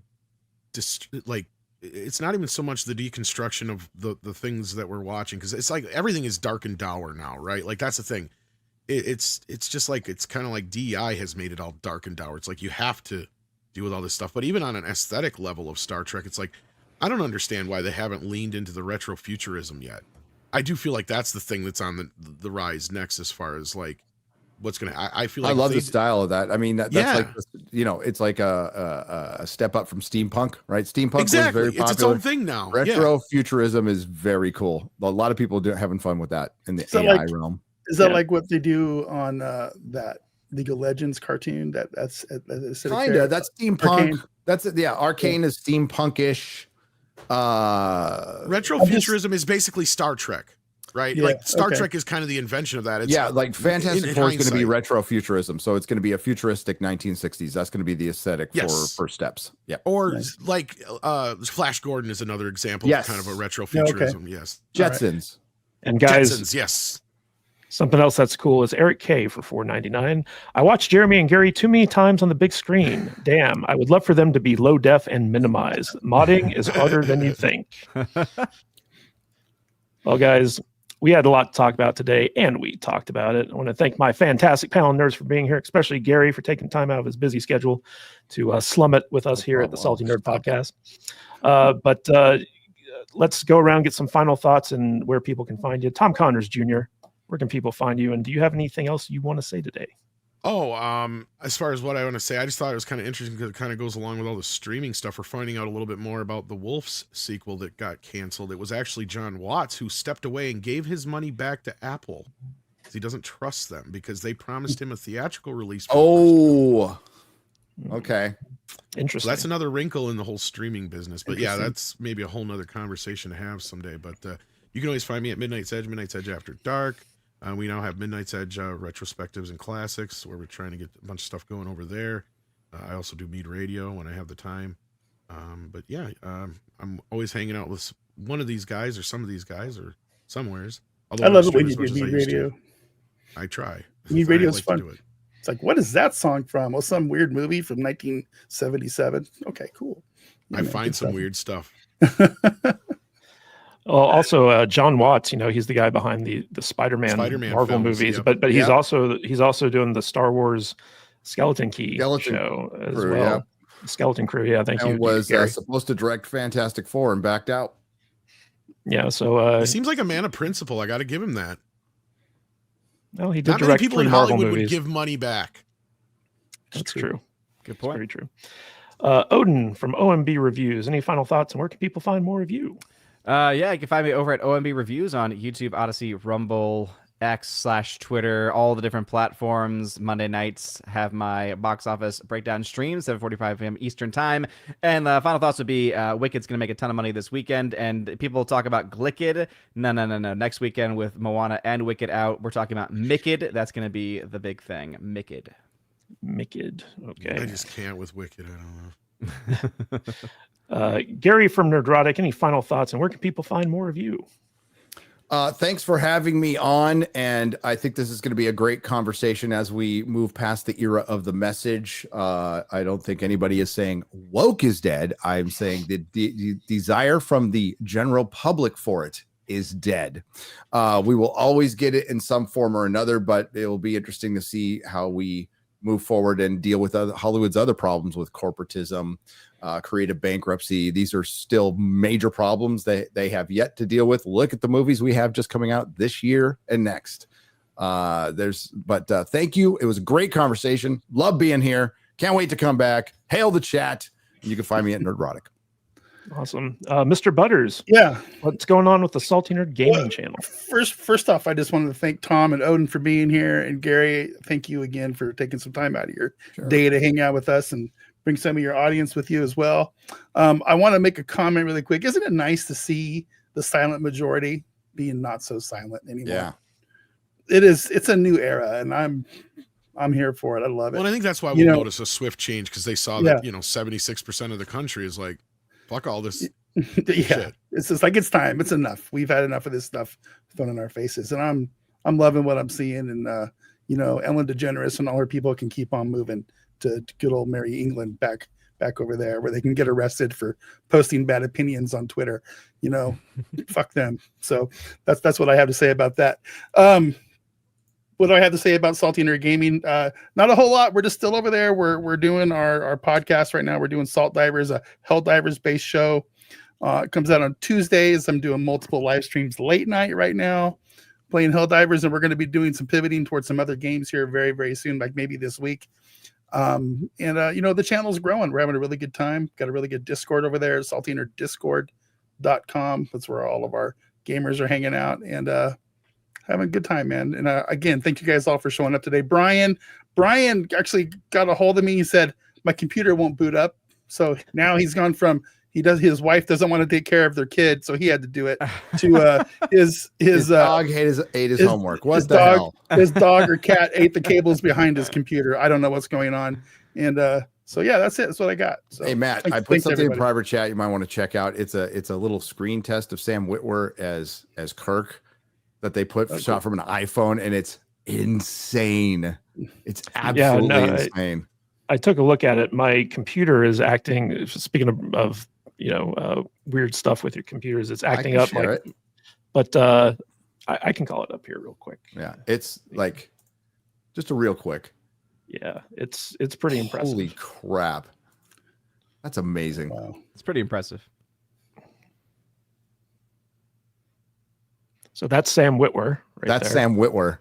It's not even so much the deconstruction of the things that we're watching, because it's like everything is dark and dour now, right? Like that's the thing. It's just like, it's kind of like DEI has made it all dark and dour. It's like you have to deal with all this stuff. But even on an aesthetic level of Star Trek, it's like, I don't understand why they haven't leaned into the retrofuturism yet. I do feel like that's the thing that's on the rise next, as far as what's going to, I feel like I love the style of that. I mean, that's it's like a step up from steampunk, right? Steampunk was very popular. It's its own thing now. Retrofuturism is very cool. A lot of people are having fun with that in the AI realm. Is that like what they do on that League of Legends cartoon? That's kind of, that's steampunk. Arcane. That's it. Yeah. Arcane is steampunkish. Retrofuturism is basically Star Trek, right? Star Trek is kind of the invention of that. It's Fantastic Four is going to be retrofuturism, so it's going to be a futuristic 1960s. That's going to be the aesthetic for steps. Yeah, or Flash Gordon is another example of kind of a retrofuturism. Yes, Jetsons. And guys, Jetsons, yes. Something else that's cool is Eric K for $4.99. I watched Jeremy and Gary too many times on the big screen. Damn, I would love for them to be low def and minimized. Modding is harder than you think. Well, guys, we had a lot to talk about today, and we talked about it. I want to thank my fantastic panel nerds for being here, especially Gary for taking time out of his busy schedule to slum it with us here at the Salty Nerd Podcast. But let's go around and get some final thoughts and where people can find you. Tom Connors Jr., where can people find you? And do you have anything else you want to say today? As far as what I want to say, I just thought it was kind of interesting because it kind of goes along with all the streaming stuff. We're finding out a little bit more about the Wolves sequel that got canceled. It was actually John Watts who stepped away and gave his money back to Apple. He doesn't trust them because they promised him a theatrical release. Okay. Interesting. So that's another wrinkle in the whole streaming business. But yeah, that's maybe a whole nother conversation to have someday. But you can always find me at Midnight's Edge After Dark. We now have Midnight's Edge retrospectives and classics where we're trying to get a bunch of stuff going over there. I also do Mead Radio when I have the time. But yeah, I'm always hanging out with one of these guys or some of these guys or somewheres. I love it when you do Mead Radio. I try. Mead Radio is fun. It's like, what is that song from? Well, some weird movie from 1977. Okay, cool. I find some weird stuff. Also, John Watts, he's the guy behind the Spider-Man Marvel films, movies, yep. but he's also doing the Star Wars Skeleton show as Crew, well. yeah. Skeleton Crew, yeah. Thank you. Was supposed to direct Fantastic Four and backed out. Yeah, so he seems like a man of principle. I got to give him that. Well, he did Not direct many people 3 in Marvel Hollywood movies. would give money back. That's true. Good point. Very true. Odin from OMB Reviews. Any final thoughts, and where can people find more of you? Yeah, you can find me over at OMB Reviews on YouTube, Odyssey, Rumble, X/Twitter, all the different platforms. Monday nights have my box office breakdown stream, 7:45 p.m. Eastern time. And the final thoughts would be Wicked's going to make a ton of money this weekend. And people talk about Glicked. No. Next weekend with Moana and Wicked out, we're talking about Micked. That's going to be the big thing. Micked. Okay. I just can't with Wicked. I don't know. Gary from Nerdrotic, any final thoughts, and where can people find more of you? Thanks for having me on. And I think this is going to be a great conversation as we move past the era of the message. I don't think anybody is saying woke is dead. I'm saying the desire from the general public for it is dead. We will always get it in some form or another, but it will be interesting to see how we move forward and deal with Hollywood's other problems with corporatism, creative bankruptcy. These are still major problems they have yet to deal with. Look at the movies we have just coming out this year and next. Thank you. It was a great conversation. Love being here. Can't wait to come back. Hail the chat. You can find me at Nerdrotic. Awesome. Mr. Butters. Yeah. What's going on with the Salty Nerd Gaming channel? First off, I just wanted to thank Tom and Odin for being here. And Gary, thank you again for taking some time out of your day to hang out with us and bring some of your audience with you as well. I want to make a comment really quick. Isn't it nice to see the silent majority being not so silent anymore? Yeah. It is. It's a new era, and I'm here for it. I love it. Well, I think that's why we'll notice a swift change because they saw that 76% of the country is like, fuck all this. Shit. It's just like it's time. It's enough. We've had enough of this stuff thrown in our faces, and I'm loving what I'm seeing. And Ellen DeGeneres and all her people can keep on moving to good old Merry England back over there, where they can get arrested for posting bad opinions on Twitter. Fuck them. So that's what I have to say about that. What do I have to say about Salty Nerd Gaming? Not a whole lot. We're just still over there. We're doing our podcast right now. We're doing Salt Divers, a Hell Divers based show. It comes out on Tuesdays. I'm doing multiple live streams late night right now, playing Hell Divers, and we're going to be doing some pivoting towards some other games here very, very soon, like maybe this week. The channel's growing. We're having a really good time. Got a really good Discord over there, saltynerdiscord.com. That's where all of our gamers are hanging out and having a good time, man. And again, thank you guys all for showing up today. Brian actually got a hold of me. He said my computer won't boot up, so now he's gone from his wife doesn't want to take care of their kid, so he had to do it. To his dog ate his homework. What the hell? His dog or cat ate the cables behind his computer. I don't know what's going on. And so yeah, that's it. That's what I got. So, hey Matt, I put something in private chat you might want to check out. It's a little screen test of Sam Witwer as Kirk that they put shot from an iPhone, and it's insane. It's absolutely insane. I took a look at it. My computer is acting. Speaking of weird stuff with your computers, it's acting up like. But I can call it up here real quick. Yeah, it's like just a real quick. Yeah, it's pretty impressive. Holy crap, that's amazing. Wow. It's pretty impressive. So that's Sam Witwer. That's Sam Witwer.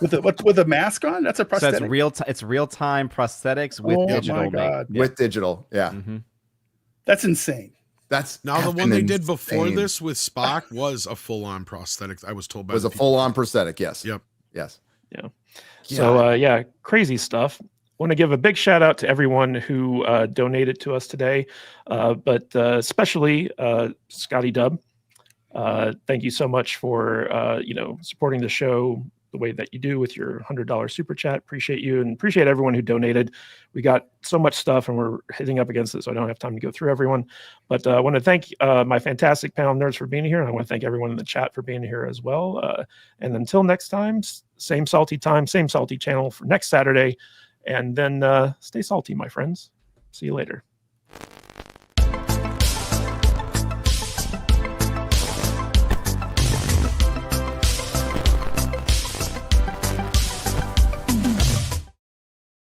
with a mask on. That's a prosthetic. So it's real time prosthetics with digital. My God. With digital, yeah. Mm-hmm. That's insane. That's now the one they did before this with Spock was a full on prosthetic. I was told by was a full on prosthetic. Yes. Yep. Yes. Yeah. So crazy stuff. want to give a big shout out to everyone who donated to us today, but especially Scotty Dub. Thank you so much for supporting the show the way that you do with your $100 super chat. Appreciate you and appreciate everyone who donated. We got so much stuff and we're hitting up against it, so I don't have time to go through everyone. But I want to thank my fantastic panel of nerds for being here. And I want to thank everyone in the chat for being here as well. And until next time, same salty time, same salty channel for next Saturday. And then stay salty, my friends. See you later.